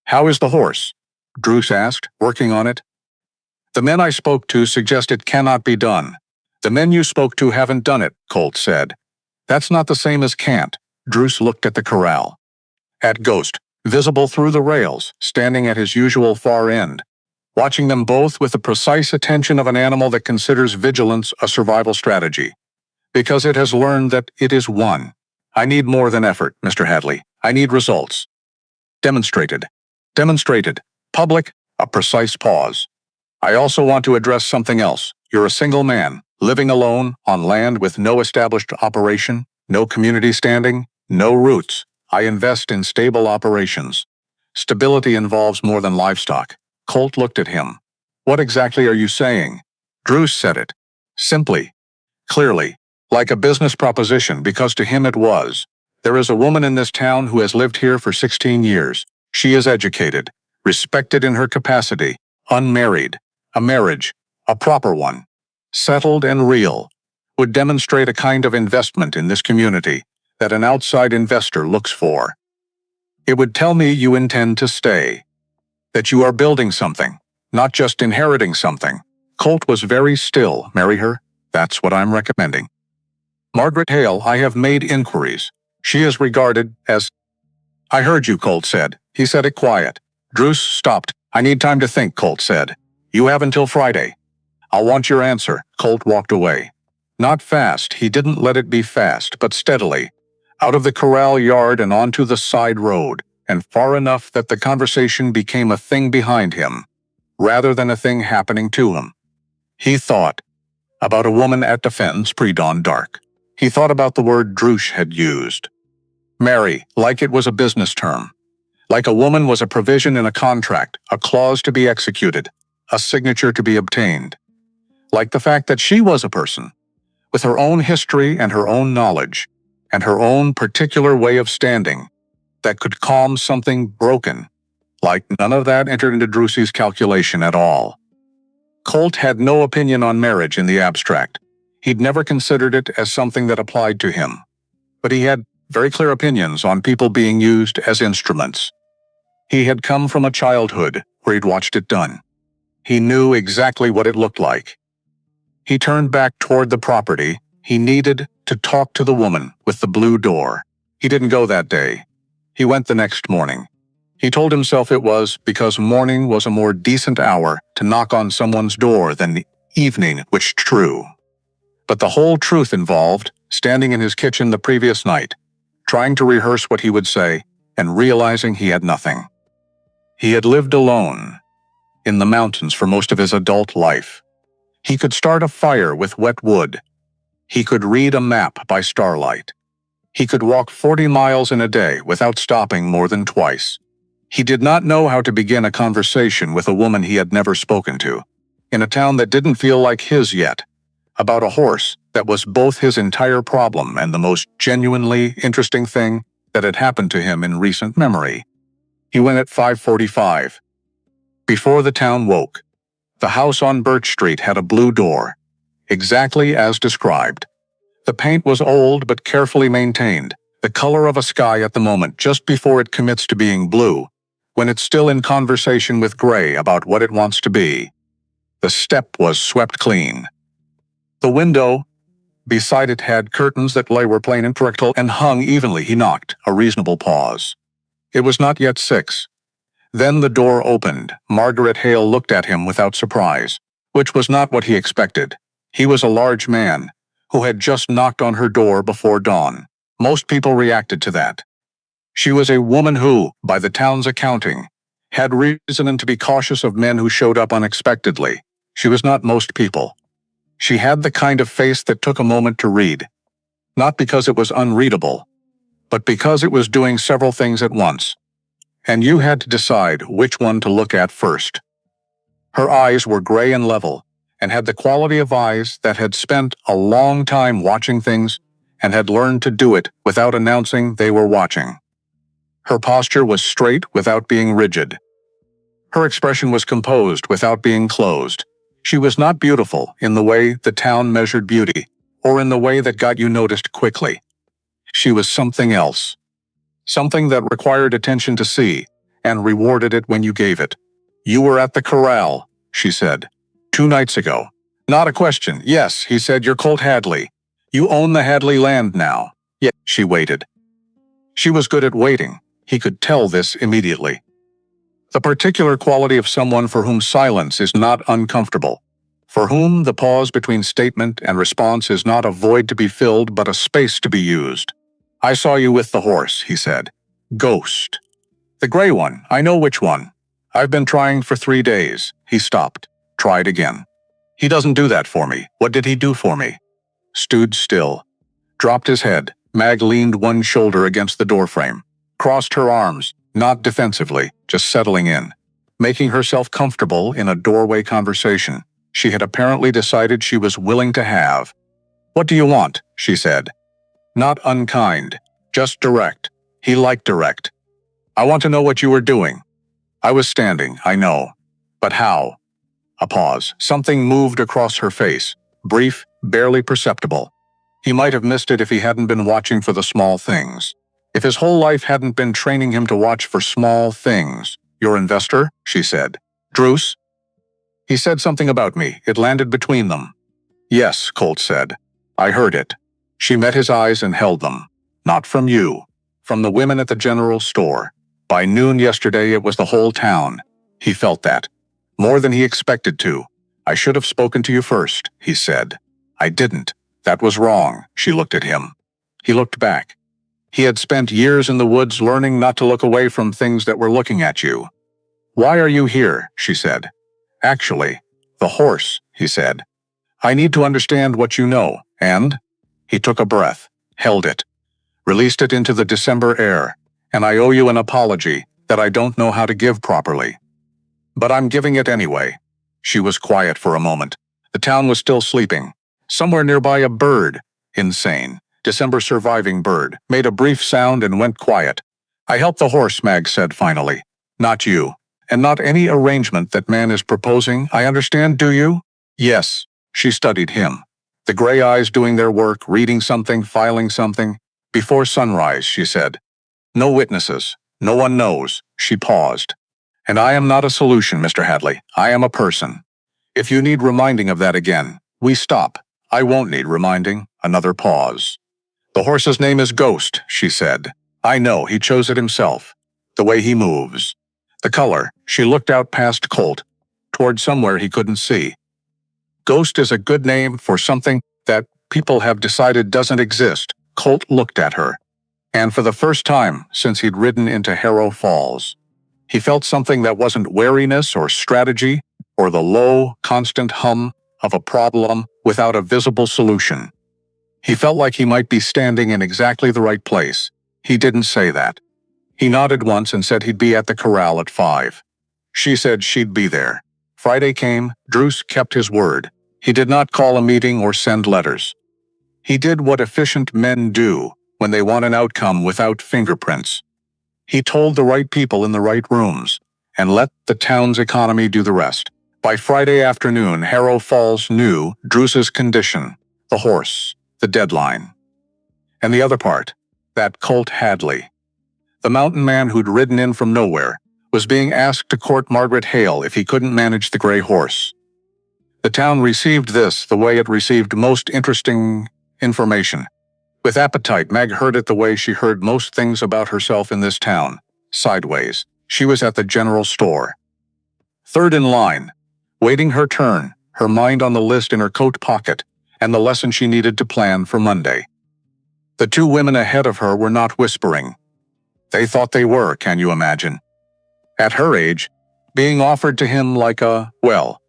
How is the horse? Druce asked, working on it. The men I spoke to suggest it cannot be done. The men you spoke to haven't done it, Colt said. That's not the same as can't. Druce looked at the corral. At Ghost, visible through the rails, standing at his usual far end, watching them both with the precise attention of an animal that considers vigilance a survival strategy. Because it has learned that it is one. I need more than effort, Mr. Hadley. I need results. Demonstrated. Demonstrated. Public, a precise pause. I also want to address something else. You're a single man, living alone, on land with no established operation, no community standing, no roots. I invest in stable operations. Stability involves more than livestock. Colt looked at him. What exactly are you saying? Druce said it. Simply. Clearly. Like a business proposition, because to him it was. There is a woman in this town who has lived here for 16 years. She is educated, respected in her capacity, unmarried, a marriage, a proper one, settled and real, would demonstrate a kind of investment in this community that an outside investor looks for. It would tell me you intend to stay, that you are building something, not just inheriting something. Colt was very still. Marry her? That's what I'm recommending. Margaret Hale, I have made inquiries. She is regarded as... I heard you, Colt said. He said it quiet. Druce stopped. I need time to think, Colt said. You have until Friday. I'll want your answer. Colt walked away. Not fast, he didn't let it be fast, but steadily. Out of the corral yard and onto the side road, and far enough that the conversation became a thing behind him, rather than a thing happening to him. He thought about a woman at the fens pre-dawn dark. He thought about the word Druce had used. Marry, like it was a business term. Like a woman was a provision in a contract, a clause to be executed, a signature to be obtained. Like the fact that she was a person, with her own history and her own knowledge, and her own particular way of standing, that could calm something broken. Like none of that entered into Drusey's calculation at all. Colt had no opinion on marriage in the abstract. He'd never considered it as something that applied to him. But he had very clear opinions on people being used as instruments. He had come from a childhood where he'd watched it done. He knew exactly what it looked like. He turned back toward the property. He needed to talk to the woman with the blue door. He didn't go that day. He went the next morning. He told himself it was because morning was a more decent hour to knock on someone's door than the evening, which true. But the whole truth involved standing in his kitchen the previous night, trying to rehearse what he would say, and realizing he had nothing. He had lived alone in the mountains for most of his adult life. He could start a fire with wet wood. He could read a map by starlight. He could walk 40 miles in a day without stopping more than twice. He did not know how to begin a conversation with a woman he had never spoken to, in a town that didn't feel like his yet, about a horse that was both his entire problem and the most genuinely interesting thing that had happened to him in recent memory. He went at 5:45. Before the town woke, the house on Birch Street had a blue door, exactly as described. The paint was old but carefully maintained, the color of a sky at the moment just before it commits to being blue, when it's still in conversation with gray about what it wants to be. The step was swept clean. The window beside it had curtains that were plain and correctable and hung evenly. He knocked, a reasonable pause. It was not yet 6. Then the door opened. Margaret Hale looked at him without surprise, which was not what he expected. He was a large man who had just knocked on her door before dawn. Most people reacted to that. She was a woman who, by the town's accounting, had reason to be cautious of men who showed up unexpectedly. She was not most people. She had the kind of face that took a moment to read, not because it was unreadable, but because it was doing several things at once, and you had to decide which one to look at first. Her eyes were gray and level, and had the quality of eyes that had spent a long time watching things and had learned to do it without announcing they were watching. Her posture was straight without being rigid. Her expression was composed without being closed. She was not beautiful in the way the town measured beauty, or in the way that got you noticed quickly. She was something else. Something that required attention to see, and rewarded it when you gave it. "You were at the corral," she said, 2 nights ago. "Not a question. Yes," he said, "you're Colt Hadley. You own the Hadley land now." Yet she waited. She was good at waiting. He could tell this immediately. The particular quality of someone for whom silence is not uncomfortable, for whom the pause between statement and response is not a void to be filled but a space to be used. "I saw you with the horse," he said. "Ghost." "The gray one. I know which one. I've been trying for 3 days." He stopped. Tried again. "He doesn't do that for me. What did he do for me?" Stood still. Dropped his head. Mag leaned one shoulder against the doorframe. Crossed her arms. Not defensively, just settling in, making herself comfortable in a doorway conversation she had apparently decided she was willing to have. "What do you want?" she said. Not unkind, just direct. He liked direct. "I want to know what you were doing." "I was standing, I know. But how?" A pause. Something moved across her face, brief, barely perceptible. He might have missed it if he hadn't been watching for the small things. If his whole life hadn't been training him to watch for small things. "Your investor?" she said. "Druce?" He said something about me. It landed between them. "Yes," Colt said. "I heard it." She met his eyes and held them. "Not from you. From the women at the general store. By noon yesterday it was the whole town." He felt that. More than he expected to. "I should have spoken to you first," he said. "I didn't. That was wrong." She looked at him. He looked back. He had spent years in the woods learning not to look away from things that were looking at you. "Why are you here?" she said. "Actually, the horse," he said. "I need to understand what you know, and—" He took a breath, held it, released it into the December air, "and I owe you an apology that I don't know how to give properly. But I'm giving it anyway." She was quiet for a moment. The town was still sleeping. Somewhere nearby a bird, insane, December surviving bird, made a brief sound and went quiet. I helped the horse, Mag said finally. Not you. And not any arrangement that man is proposing, I understand, do you? Yes. She studied him. The gray eyes doing their work, reading something, filing something. Before sunrise, she said. No witnesses. No one knows. She paused. And I am not a solution, Mr. Hadley. I am a person. If you need reminding of that again, we stop. I won't need reminding. Another pause. The horse's name is Ghost, she said. I know, he chose it himself. The way he moves. The color. She looked out past Colt, toward somewhere he couldn't see. Ghost is a good name for something that people have decided doesn't exist. Colt looked at her. And for the first time since he'd ridden into Harrow Falls, he felt something that wasn't wariness or strategy or the low, constant hum of a problem without a visible solution. He felt like he might be standing in exactly the right place. He didn't say that. He nodded once and said he'd be at the corral at 5. She said she'd be there. Friday came. Druce kept his word. He did not call a meeting or send letters. He did what efficient men do when they want an outcome without fingerprints. He told the right people in the right rooms and let the town's economy do the rest. By Friday afternoon, Harrow Falls knew Druce's condition, the horse, the deadline. And the other part, that Colt Hadley. The mountain man who'd ridden in from nowhere was being asked to court Margaret Hale if he couldn't manage the gray horse. The town received this the way it received most interesting information. With appetite, Meg heard it the way she heard most things about herself in this town, sideways. She was at the general store. Third in line, waiting her turn, her mind on the list in her coat pocket, and the lesson she needed to plan for Monday. The two women ahead of her were not whispering. They thought they were, can you imagine? At her age, being offered to him like a, well,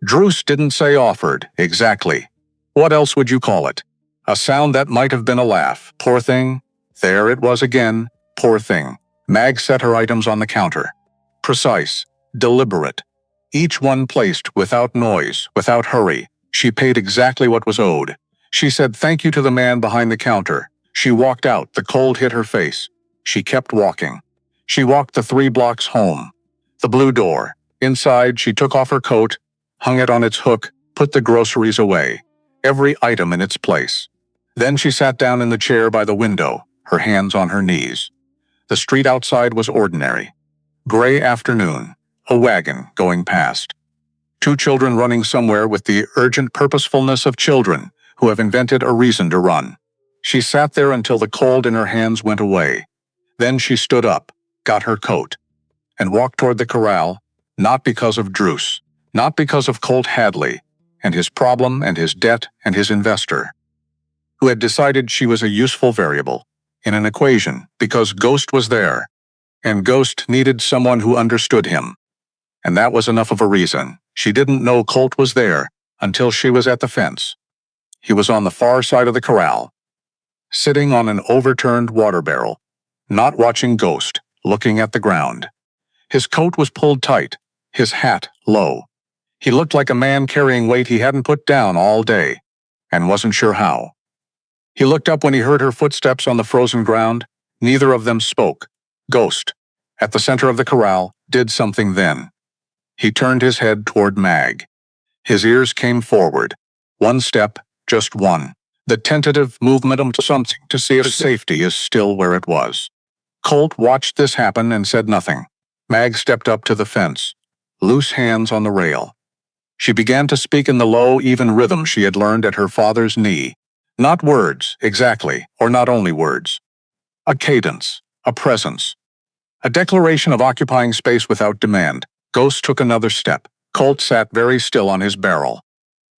Druce didn't say offered, exactly. What else would you call it? A sound that might have been a laugh. Poor thing. There it was again. Poor thing. Mag set her items on the counter. Precise. Deliberate. Each one placed without noise, without hurry. She paid exactly what was owed. She said thank you to the man behind the counter. She walked out. The cold hit her face. She kept walking. She walked the 3 blocks home. The blue door. Inside, she took off her coat, hung it on its hook, put the groceries away. Every item in its place. Then she sat down in the chair by the window, her hands on her knees. The street outside was ordinary. Gray afternoon, a wagon going past. 2 children running somewhere with the urgent purposefulness of children who have invented a reason to run. She sat there until the cold in her hands went away. Then she stood up, got her coat, and walked toward the corral, not because of Druce, not because of Colt Hadley, and his problem and his debt and his investor, who had decided she was a useful variable in an equation because Ghost was there, and Ghost needed someone who understood him. And that was enough of a reason. She didn't know Colt was there until she was at the fence. He was on the far side of the corral, sitting on an overturned water barrel, not watching Ghost, looking at the ground. His coat was pulled tight, his hat low. He looked like a man carrying weight he hadn't put down all day, and wasn't sure how. He looked up when he heard her footsteps on the frozen ground. Neither of them spoke. Ghost, at the center of the corral, did something then. He turned his head toward Mag. His ears came forward. 1 step, just one. The tentative movement of something to see if safety is still where it was. Colt watched this happen and said nothing. Mag stepped up to the fence, loose hands on the rail. She began to speak in the low, even rhythm she had learned at her father's knee. Not words, exactly, or not only words. A cadence, a presence. A declaration of occupying space without demand. Ghost took another step. Colt sat very still on his barrel.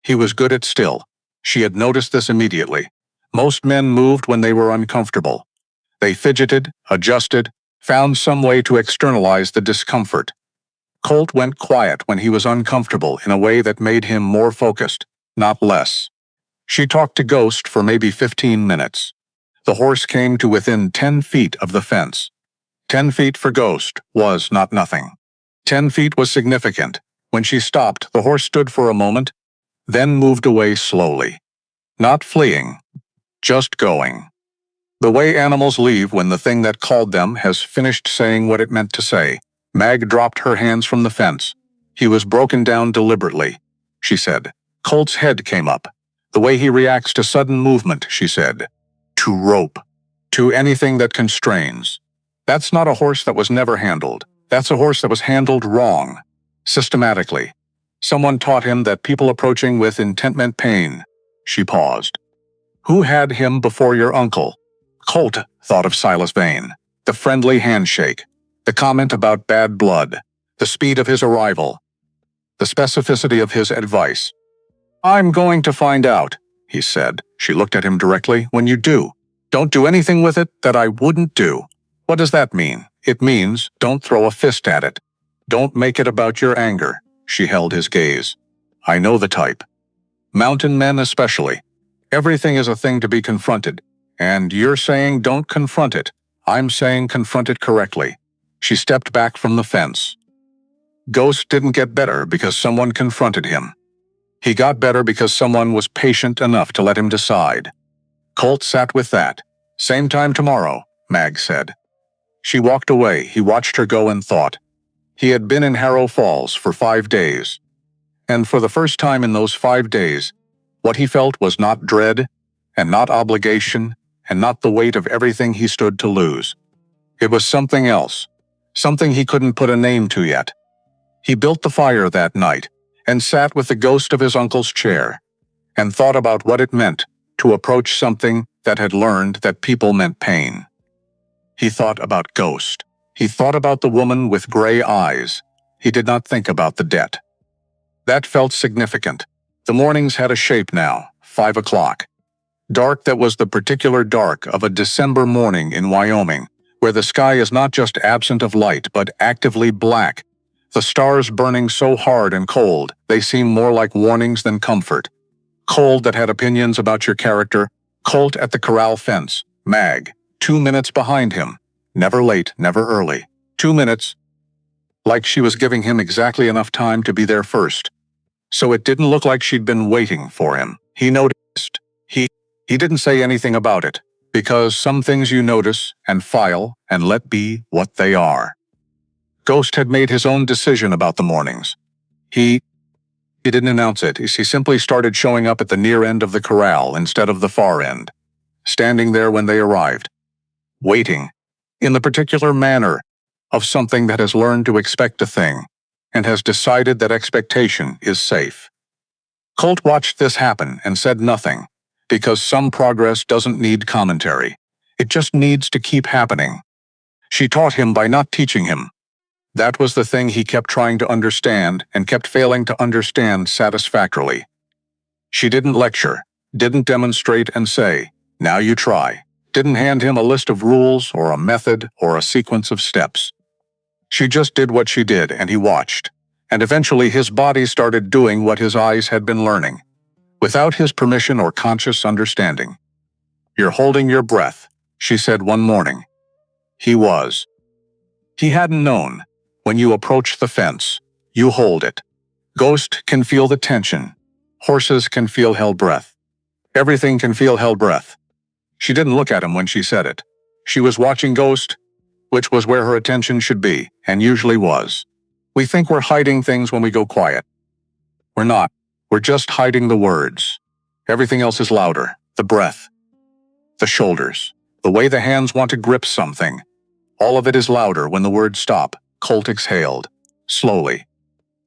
He was good at still. She had noticed this immediately. Most men moved when they were uncomfortable. They fidgeted, adjusted, found some way to externalize the discomfort. Colt went quiet when he was uncomfortable in a way that made him more focused, not less. She talked to Ghost for maybe 15 minutes. The horse came to within 10 feet of the fence. 10 feet for Ghost was not nothing. 10 feet was significant. When she stopped, the horse stood for a moment, then moved away slowly. Not fleeing, just going. The way animals leave when the thing that called them has finished saying what it meant to say. Mag dropped her hands from the fence. He was broken down deliberately, she said. Colt's head came up. The way he reacts to sudden movement, she said. To rope. To anything that constrains. That's not a horse that was never handled. That's a horse that was handled wrong. Systematically. Someone taught him that people approaching with intent meant pain. She paused. Who had him before your uncle? Colt thought of Silas Vane. The friendly handshake. The comment about bad blood. The speed of his arrival. The specificity of his advice. I'm going to find out, he said. She looked at him directly. When you do, don't do anything with it that I wouldn't do. What does that mean? It means don't throw a fist at it. Don't make it about your anger. She held his gaze. I know the type. Mountain men especially. Everything is a thing to be confronted. And you're saying don't confront it. I'm saying confront it correctly. She stepped back from the fence. Ghost didn't get better because someone confronted him. He got better because someone was patient enough to let him decide. Colt sat with that. Same time tomorrow, Mag said. She walked away. He watched her go and thought. He had been in Harrow Falls for 5 days. And for the first time in those 5 days, what he felt was not dread, and not obligation, and not the weight of everything he stood to lose. It was something else, something he couldn't put a name to yet. He built the fire that night, and sat with the ghost of his uncle's chair, and thought about what it meant to approach something that had learned that people meant pain. He thought about Ghost. He thought about the woman with gray eyes. He did not think about the debt. That felt significant. The mornings had a shape now, 5 o'clock. Dark that was the particular dark of a December morning in Wyoming, where the sky is not just absent of light but actively black. The stars burning so hard and cold, they seem more like warnings than comfort. Cold that had opinions about your character. Colt at the corral fence. Mag, 2 minutes behind him. Never late, never early. 2 minutes. Like she was giving him exactly enough time to be there first. So it didn't look like she'd been waiting for him. He noticed. He didn't say anything about it, because some things you notice and file and let be what they are. Ghost had made his own decision about the mornings. He didn't announce it. He simply started showing up at the near end of the corral instead of the far end, standing there when they arrived, waiting, in the particular manner of something that has learned to expect a thing and has decided that expectation is safe. Colt watched this happen and said nothing, because some progress doesn't need commentary. It just needs to keep happening. She taught him by not teaching him. That was the thing he kept trying to understand and kept failing to understand satisfactorily. She didn't lecture, didn't demonstrate and say, now you try. Didn't hand him a list of rules or a method or a sequence of steps. She just did what she did and he watched. And eventually his body started doing what his eyes had been learning, without his permission or conscious understanding. You're holding your breath, she said one morning. He was. He hadn't known. When you approach the fence, you hold it. Ghost can feel the tension. Horses can feel held breath. Everything can feel held breath. She didn't look at him when she said it. She was watching Ghost, which was where her attention should be, and usually was. We think we're hiding things when we go quiet. We're not. We're just hiding the words. Everything else is louder. The breath. The shoulders. The way the hands want to grip something. All of it is louder when the words stop. Colt exhaled. Slowly.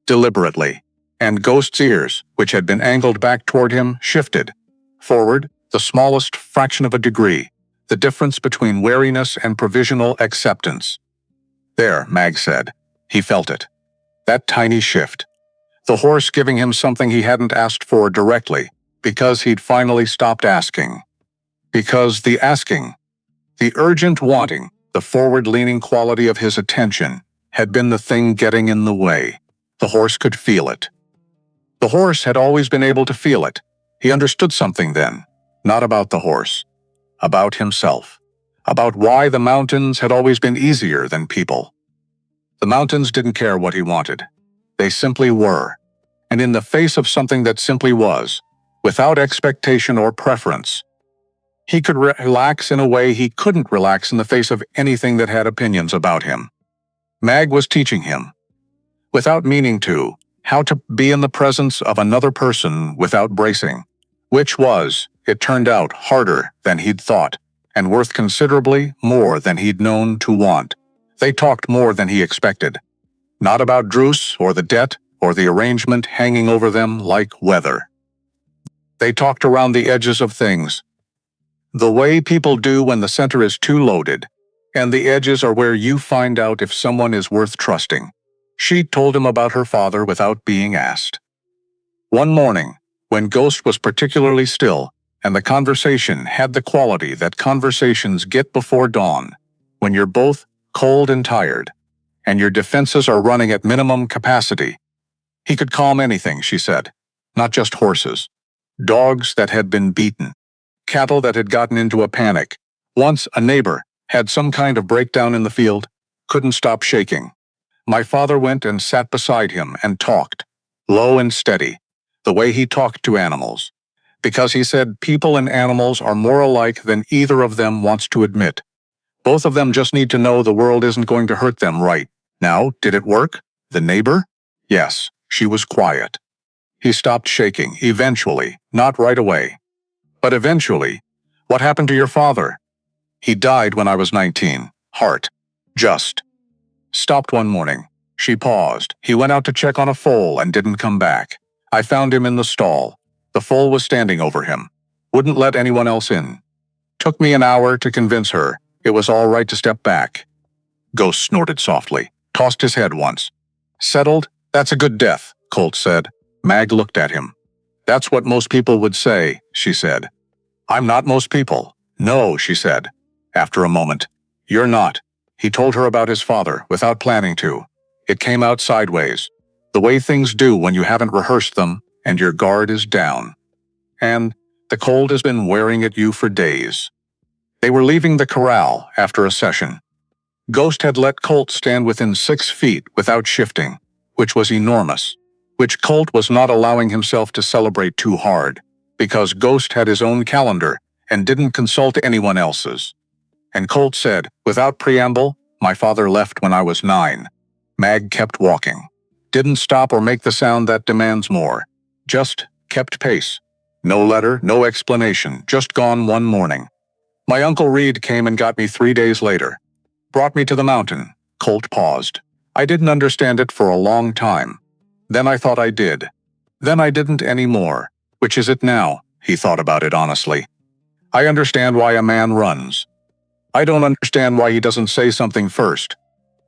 Deliberately. And Ghost's ears, which had been angled back toward him, shifted. Forward, the smallest fraction of a degree. The difference between wariness and provisional acceptance. There, Mag said. He felt it. That tiny shift. The horse giving him something he hadn't asked for directly, because he'd finally stopped asking. Because the asking, the urgent wanting, the forward-leaning quality of his attention, had been the thing getting in the way. The horse could feel it. The horse had always been able to feel it. He understood something then, not about the horse, about himself, about why the mountains had always been easier than people. The mountains didn't care what he wanted. They simply were. And in the face of something that simply was, without expectation or preference. He could relax in a way he couldn't relax in the face of anything that had opinions about him. Mag was teaching him, without meaning to, how to be in the presence of another person without bracing, which was, it turned out, harder than he'd thought, and worth considerably more than he'd known to want. They talked more than he expected. Not about Druce or the debt or the arrangement hanging over them like weather. They talked around the edges of things, the way people do when the center is too loaded, and the edges are where you find out if someone is worth trusting. She told him about her father without being asked. One morning, when Ghost was particularly still, and the conversation had the quality that conversations get before dawn, when you're both cold and tired, and your defenses are running at minimum capacity. He could calm anything, she said, not just horses. Dogs that had been beaten, cattle that had gotten into a panic. Once a neighbor had some kind of breakdown in the field, couldn't stop shaking. My father went and sat beside him and talked, low and steady, the way he talked to animals, because he said people and animals are more alike than either of them wants to admit. Both of them just need to know the world isn't going to hurt them right. Now, did it work? The neighbor? Yes, she was quiet. He stopped shaking, eventually, not right away. But eventually, what happened to your father? He died when I was 19. Heart. Just. Stopped one morning. She paused. He went out to check on a foal and didn't come back. I found him in the stall. The foal was standing over him. Wouldn't let anyone else in. Took me an hour to convince her it was all right to step back. Ghost snorted softly, tossed his head once. Settled? That's a good death, Colt said. Mag looked at him. That's what most people would say, she said. I'm not most people. No, she said. After a moment. You're not. He told her about his father, without planning to. It came out sideways. The way things do when you haven't rehearsed them, and your guard is down. And the cold has been wearing at you for days. They were leaving the corral after a session. Ghost had let Colt stand within 6 feet without shifting, which was enormous, which Colt was not allowing himself to celebrate too hard, because Ghost had his own calendar and didn't consult anyone else's. And Colt said, without preamble, my father left when I was 9. Mag kept walking. Didn't stop or make the sound that demands more. Just kept pace. No letter, no explanation, just gone one morning. My Uncle Reed came and got me 3 days later. Brought me to the mountain. Colt paused. I didn't understand it for a long time. Then I thought I did. Then I didn't anymore. Which is it now? He thought about it honestly. I understand why a man runs. I don't understand why he doesn't say something first.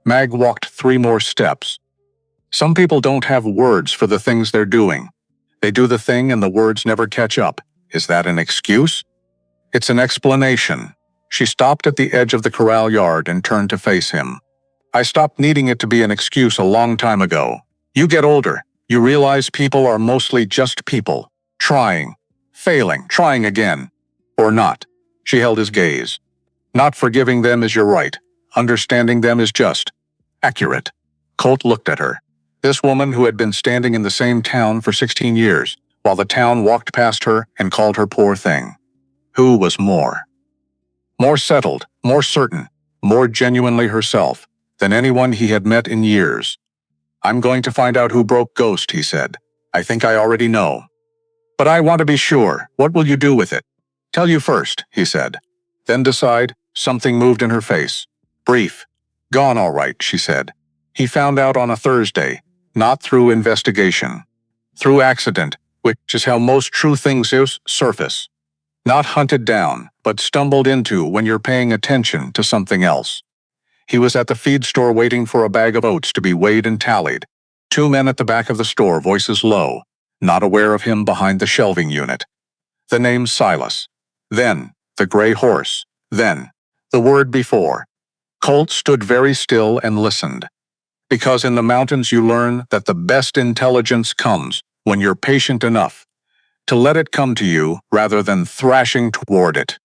Mag walked 3 more steps. Some people don't have words for the things they're doing. They do the thing and the words never catch up. Is that an excuse? It's an explanation. She stopped at the edge of the corral yard and turned to face him. I stopped needing it to be an excuse a long time ago. You get older, you realize people are mostly just people. Trying, failing, trying again. Or not. She held his gaze. Not forgiving them is your right. Understanding them is just. Accurate. Colt looked at her. This woman who had been standing in the same town for 16 years, while the town walked past her and called her poor thing. Who was more? More settled, more certain, more genuinely herself than anyone he had met in years. I'm going to find out who broke Ghost, he said. I think I already know. But I want to be sure. What will you do with it? Tell you first, he said. Then decide. Something moved in her face. Brief. Gone all right, she said. He found out on a Thursday, not through investigation. Through accident, which is how most true things surface. Not hunted down, but stumbled into when you're paying attention to something else. He was at the feed store waiting for a bag of oats to be weighed and tallied. 2 men at the back of the store, voices low, not aware of him behind the shelving unit. The name Silas. Then, the gray horse. Then, the word before. Colt stood very still and listened. Because in the mountains you learn that the best intelligence comes when you're patient enough to let it come to you rather than thrashing toward it.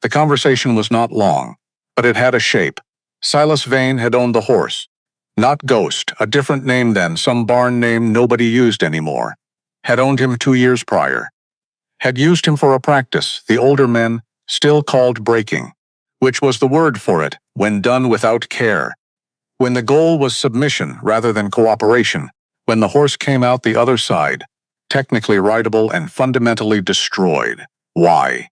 The conversation was not long, but it had a shape. Silas Vane had owned the horse. Not Ghost, a different name then, some barn name nobody used anymore. Had owned him 2 years prior. had used him for a practice the older men still called breaking, which was the word for it when done without care. When the goal was submission rather than cooperation, when the horse came out the other side, technically rideable and fundamentally destroyed. Why?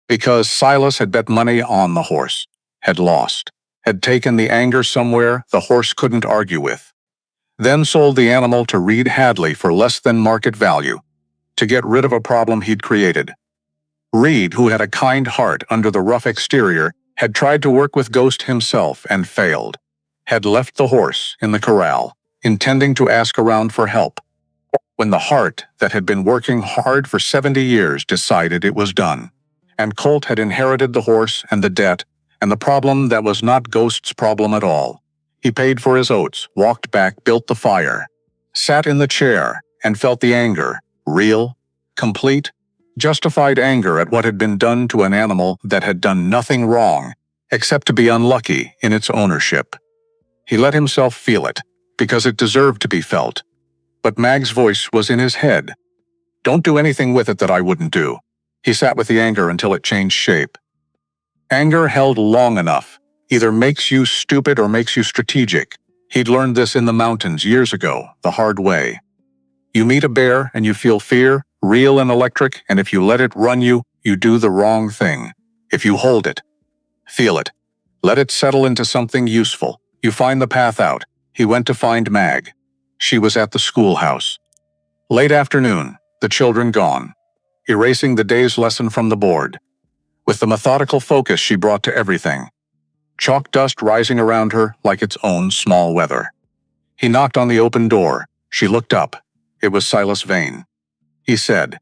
Because Silas had bet money on the horse, had lost, had taken the anger somewhere the horse couldn't argue with, then sold the animal to Reed Hadley for less than market value, to get rid of a problem he'd created. Reed, who had a kind heart under the rough exterior, had tried to work with Ghost himself and failed, had left the horse in the corral, intending to ask around for help, when the heart that had been working hard for 70 years decided it was done. And Colt had inherited the horse and the debt and the problem that was not Ghost's problem at all. He paid for his oats, walked back, built the fire, sat in the chair, and felt the anger, real, complete, justified anger at what had been done to an animal that had done nothing wrong except to be unlucky in its ownership. He let himself feel it, because it deserved to be felt. But Mag's voice was in his head. Don't do anything with it that I wouldn't do. He sat with the anger until it changed shape. Anger held long enough either makes you stupid or makes you strategic. He'd learned this in the mountains years ago, the hard way. You meet a bear and you feel fear, real and electric, and if you let it run you, you do the wrong thing. If you hold it, feel it, let it settle into something useful, you find the path out. He went to find Mag. She was at the schoolhouse. Late afternoon, the children gone, erasing the day's lesson from the board, with the methodical focus she brought to everything. Chalk dust rising around her like its own small weather. He knocked on the open door. She looked up. It was Silas Vane. He said.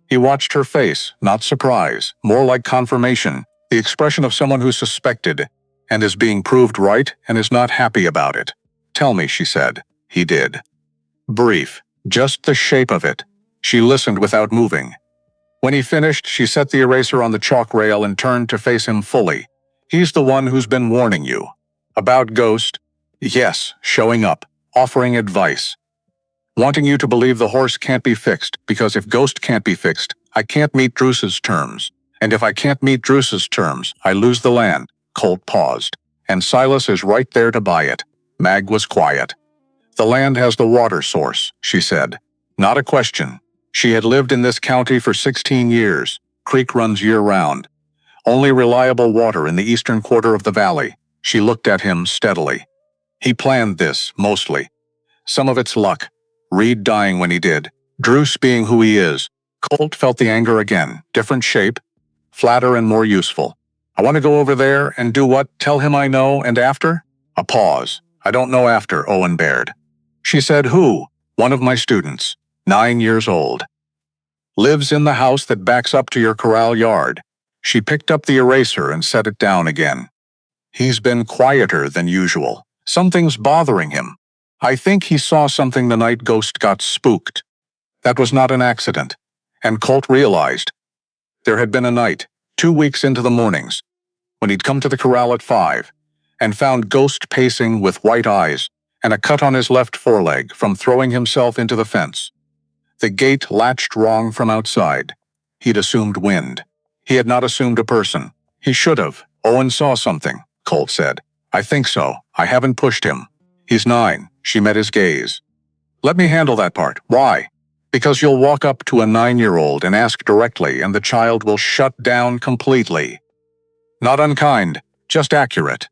He watched her face, not surprise, more like confirmation, the expression of someone who suspected and is being proved right and is not happy about it. Tell me, she said. He did. Brief, just the shape of it. She listened without moving. When he finished, she set the eraser on the chalk rail and turned to face him fully. He's the one who's been warning you. About Ghost? Yes, showing up, offering advice. Wanting you to believe the horse can't be fixed, because if Ghost can't be fixed, I can't meet Druce's terms. And if I can't meet Druce's terms, I lose the land. Colt paused. And Silas is right there to buy it. Mag was quiet. The land has the water source, she said. Not a question. She had lived in this county for 16 years. Creek runs year-round. Only reliable water in the eastern quarter of the valley. She looked at him steadily. He planned this, mostly. Some of it's luck. Reed dying when he did. Druce being who he is. Colt felt the anger again. Different shape. Flatter and more useful. I want to go over there and do what? Tell him I know, and after? A pause. I don't know after, Owen Baird. She said, who? One of my students. 9 years old. Lives in the house that backs up to your corral yard. She picked up the eraser and set it down again. He's been quieter than usual. Something's bothering him. I think he saw something the night Ghost got spooked. That was not an accident. And Colt realized. There had been a night, 2 weeks into the mornings, when he'd come to the corral at 5, and found Ghost pacing with white eyes and a cut on his left foreleg from throwing himself into the fence. The gate latched wrong from outside. He'd assumed wind. He had not assumed a person. He should have. Owen saw something, Colt said. I think so. I haven't pushed him. He's 9. She met his gaze. Let me handle that part. Why? Because you'll walk up to a 9-year-old and ask directly, and the child will shut down completely. Not unkind, just accurate.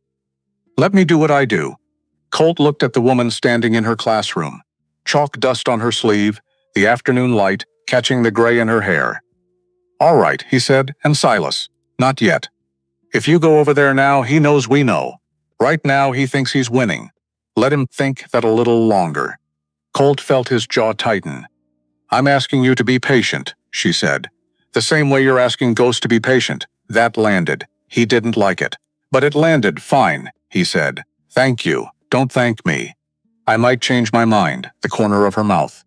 Let me do what I do. Colt looked at the woman standing in her classroom. Chalk dust on her sleeve, the afternoon light catching the gray in her hair. All right, he said, and Silas. Not yet. If you go over there now, he knows we know. Right now, he thinks he's winning. Let him think that a little longer. Colt felt his jaw tighten. I'm asking you to be patient, she said. The same way you're asking Ghost to be patient. That landed. He didn't like it. But it landed fine, he said. Thank you. Don't thank me. I might change my mind, the corner of her mouth.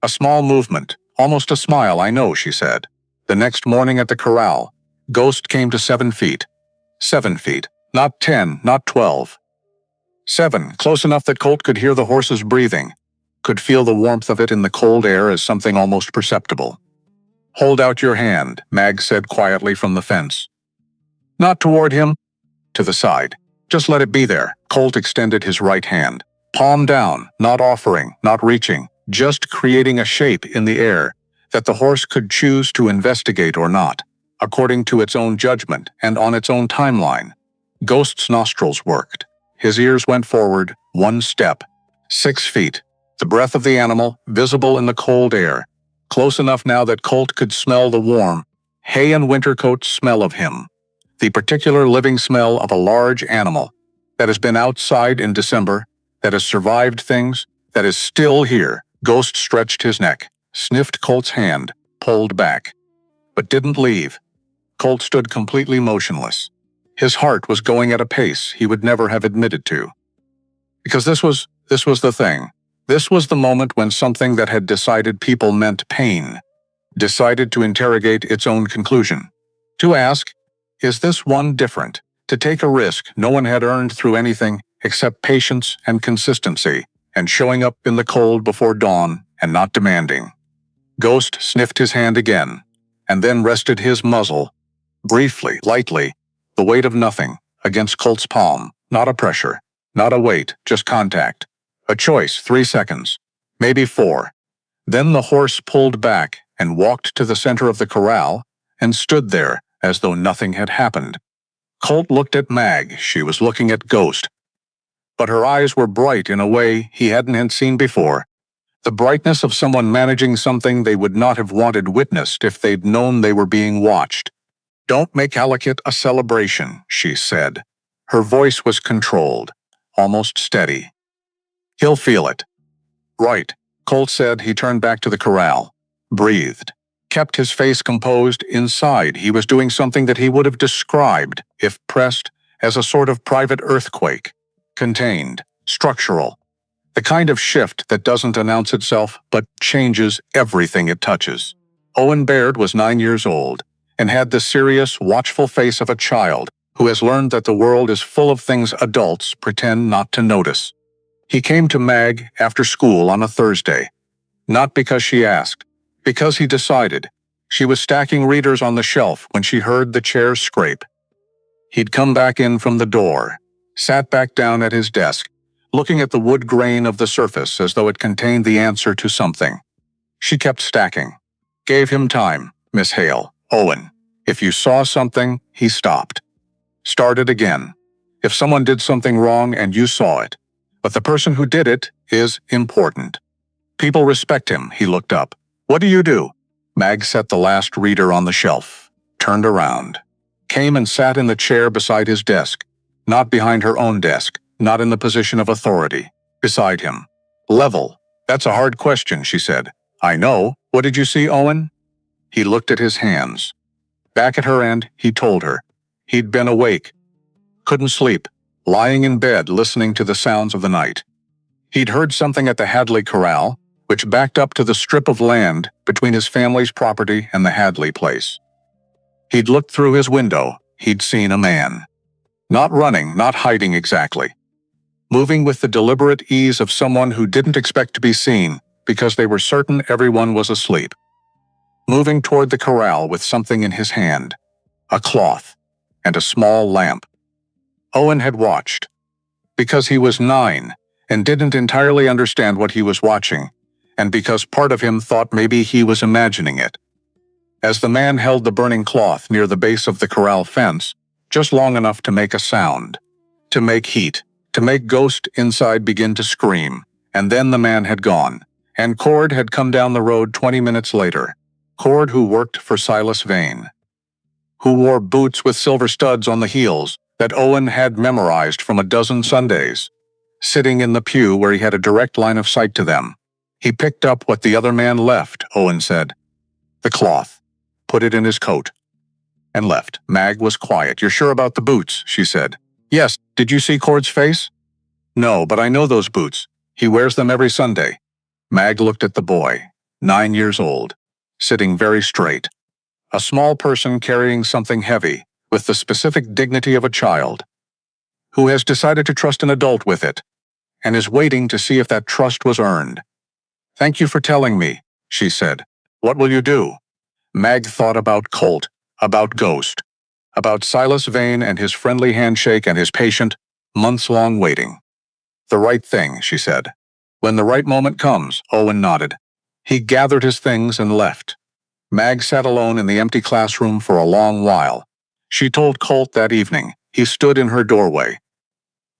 A small movement, almost a smile, I know, she said. The next morning at the corral, Ghost came to 7 feet. 7 feet. Not 10, not 12. 7, close enough that Colt could hear the horse's breathing, could feel the warmth of it in the cold air as something almost perceptible. Hold out your hand, Mag said quietly from the fence. Not toward him, to the side. Just let it be there. Colt extended his right hand. Palm down, not offering, not reaching, just creating a shape in the air that the horse could choose to investigate or not, according to its own judgment and on its own timeline. Ghost's nostrils worked. His ears went forward, 1 step, 6 feet. The breath of the animal, visible in the cold air, close enough now that Colt could smell the warm, hay and winter coat smell of him. The particular living smell of a large animal that has been outside in December, that has survived things, that is still here. Ghost stretched his neck, sniffed Colt's hand, pulled back, but didn't leave. Colt stood completely motionless. His heart was going at a pace he would never have admitted to. Because this was the thing. This was the moment when something that had decided people meant pain decided to interrogate its own conclusion. To ask, is this one different? To take a risk no one had earned through anything except patience and consistency, and showing up in the cold before dawn and not demanding. Ghost sniffed his hand again, and then rested his muzzle, briefly, lightly, the weight of nothing, against Colt's palm, not a pressure, not a weight, just contact. A choice, 3 seconds, maybe 4. Then the horse pulled back and walked to the center of the corral and stood there as though nothing had happened. Colt looked at Mag. She was looking at Ghost. But her eyes were bright in a way he hadn't seen before. The brightness of someone managing something they would not have wanted witnessed if they'd known they were being watched. Don't make Halakit a celebration, she said. Her voice was controlled, almost steady. He'll feel it. Right, Colt said. He turned back to the corral, breathed, kept his face composed. Inside, he was doing something that he would have described, if pressed, as a sort of private earthquake. Contained, structural. The kind of shift that doesn't announce itself, but changes everything it touches. Owen Baird was 9 years old, and had the serious, watchful face of a child who has learned that the world is full of things adults pretend not to notice. He came to Mag after school on a Thursday, not because she asked, because he decided. She was stacking readers on the shelf when she heard the chair scrape. He'd come back in from the door, sat back down at his desk, looking at the wood grain of the surface as though it contained the answer to something. She kept stacking. Gave him time, Miss Hale. Owen. If you saw something, he stopped. Started again. If someone did something wrong and you saw it, but the person who did it is important. People respect him. He looked up. What do you do? Mag set the last reader on the shelf, turned around, came and sat in the chair beside his desk, not behind her own desk, not in the position of authority, beside him. Level. That's a hard question, she said. I know. What did you see, Owen? He looked at his hands. Back at her end, he told her. He'd been awake. Couldn't sleep. Lying in bed listening to the sounds of the night. He'd heard something at the Hadley Corral, which backed up to the strip of land between his family's property and the Hadley place. He'd looked through his window. He'd seen a man. Not running, not hiding exactly. Moving with the deliberate ease of someone who didn't expect to be seen because they were certain everyone was asleep. Moving toward the corral with something in his hand, a cloth, and a small lamp. Owen had watched. Because he was 9 and didn't entirely understand what he was watching, and because part of him thought maybe he was imagining it. As the man held the burning cloth near the base of the corral fence, just long enough to make a sound, to make heat, to make Ghost inside begin to scream, and then the man had gone, and Cord had come down the road 20 minutes later. Cord, who worked for Silas Vane, who wore boots with silver studs on the heels that Owen had memorized from a dozen Sundays, sitting in the pew where he had a direct line of sight to them. He picked up what the other man left, Owen said. The cloth, put it in his coat, and left. Mag was quiet. You're sure about the boots, she said. Yes, did you see Cord's face? No, but I know those boots. He wears them every Sunday. Mag looked at the boy, 9 years old, sitting very straight. A small person carrying something heavy, with the specific dignity of a child, who has decided to trust an adult with it, and is waiting to see if that trust was earned. Thank you for telling me, she said. What will you do? Mag thought about Colt, about Ghost, about Silas Vane and his friendly handshake and his patient, months-long waiting. The right thing, she said. When the right moment comes, Owen nodded. He gathered his things and left. Mag sat alone in the empty classroom for a long while. She told Colt that evening. He stood in her doorway.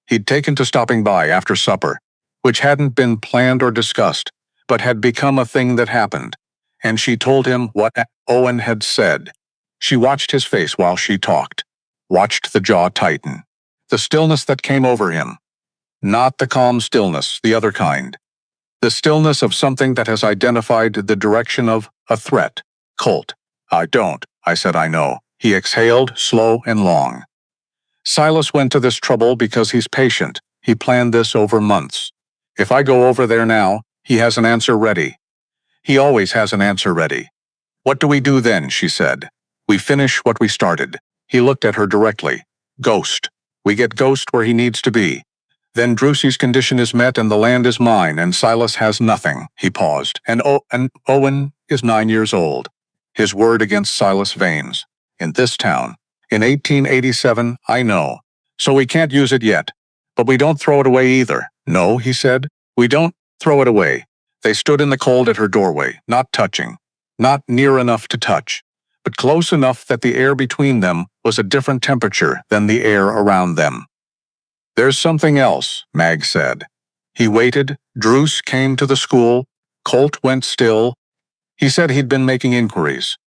He'd taken to stopping by after supper, which hadn't been planned or discussed, but had become a thing that happened. And she told him what Owen had said. She watched his face while she talked, watched the jaw tighten, the stillness that came over him. Not the calm stillness, the other kind. The stillness of something that has identified the direction of a threat. Colt. I don't, I said I know. He exhaled, slow and long. Silas went to this trouble because he's patient. He planned this over months. If I go over there now, he has an answer ready. He always has an answer ready. What do we do then, she said. We finish what we started. He looked at her directly. Ghost. We get Ghost where he needs to be. Then Drusey's condition is met and the land is mine and Silas has nothing. He paused. And Owen is 9 years old. His word against Silas Vane's. In this town. In 1887, I know. So we can't use it yet. But we don't throw it away either. No, he said. We don't throw it away. They stood in the cold at her doorway, not touching. Not near enough to touch, but close enough that the air between them was a different temperature than the air around them. There's something else, Mag said. He waited. Druce came to the school. Colt went still. He said he'd been making inquiries.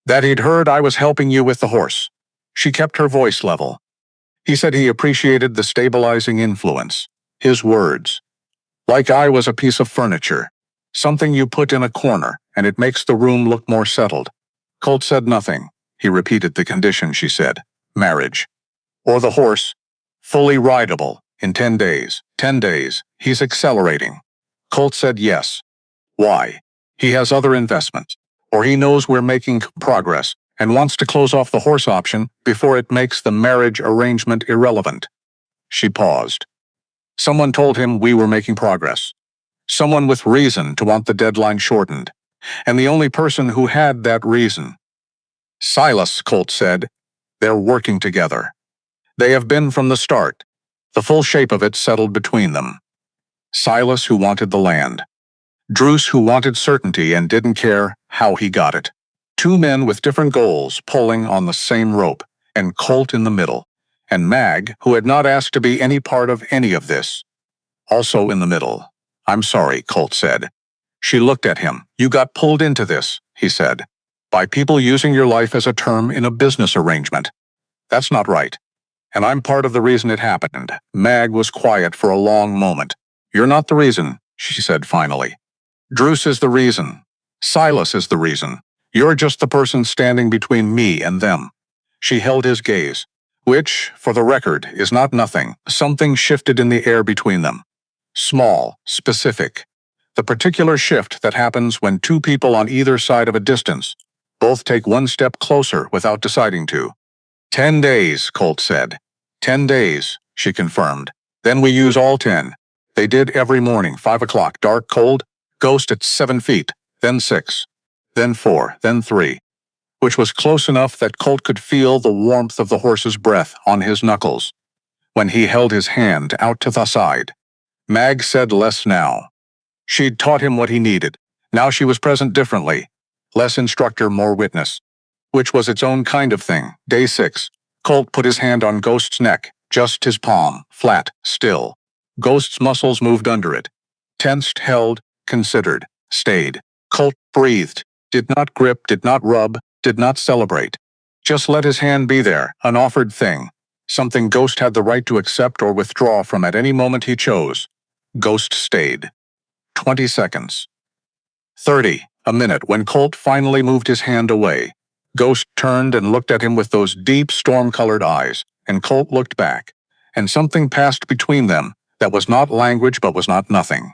That he'd heard I was helping you with the horse. She kept her voice level. He said he appreciated the stabilizing influence. His words. Like I was a piece of furniture. Something you put in a corner, and it makes the room look more settled. Colt said nothing. He repeated the condition, she said. Marriage. Or the horse. Fully rideable. In 10 days. 10 days. He's accelerating. Colt said yes. Why? He has other investments. Or he knows we're making progress, and wants to close off the horse option before it makes the marriage arrangement irrelevant. She paused. Someone told him we were making progress. Someone with reason to want the deadline shortened. And the only person who had that reason. Silas, Colt said. They're working together. They have been from the start. The full shape of it settled between them. Silas who wanted the land. Druce who wanted certainty and didn't care how he got it. Two men with different goals pulling on the same rope, and Colt in the middle. And Mag, who had not asked to be any part of any of this. Also in the middle. I'm sorry, Colt said. She looked at him. You got pulled into this, he said. By people using your life as a term in a business arrangement. That's not right. And I'm part of the reason it happened. Mag was quiet for a long moment. You're not the reason, she said finally. Druce is the reason. Silas is the reason. You're just the person standing between me and them. She held his gaze, which, for the record, is not nothing. Something shifted in the air between them. Small, specific. The particular shift that happens when two people on either side of a distance both take one step closer without deciding to. 10 days, Colt said. 10 days, she confirmed. Then we use all 10. They did every morning, 5 o'clock, dark, cold, Ghost at 7 feet, then 6, then 4, then 3, which was close enough that Colt could feel the warmth of the horse's breath on his knuckles when he held his hand out to the side. Mag said less now. She'd taught him what he needed. Now she was present differently. Less instructor, more witness. Which was its own kind of thing. Day 6. Colt put his hand on Ghost's neck, just his palm, flat, still. Ghost's muscles moved under it. Tensed, held, considered, stayed. Colt breathed, did not grip, did not rub, did not celebrate. Just let his hand be there, an offered thing. Something Ghost had the right to accept or withdraw from at any moment he chose. Ghost stayed. 20 seconds. 30, a minute, when Colt finally moved his hand away. Ghost turned and looked at him with those deep, storm-colored eyes, and Colt looked back, and something passed between them that was not language but was not nothing.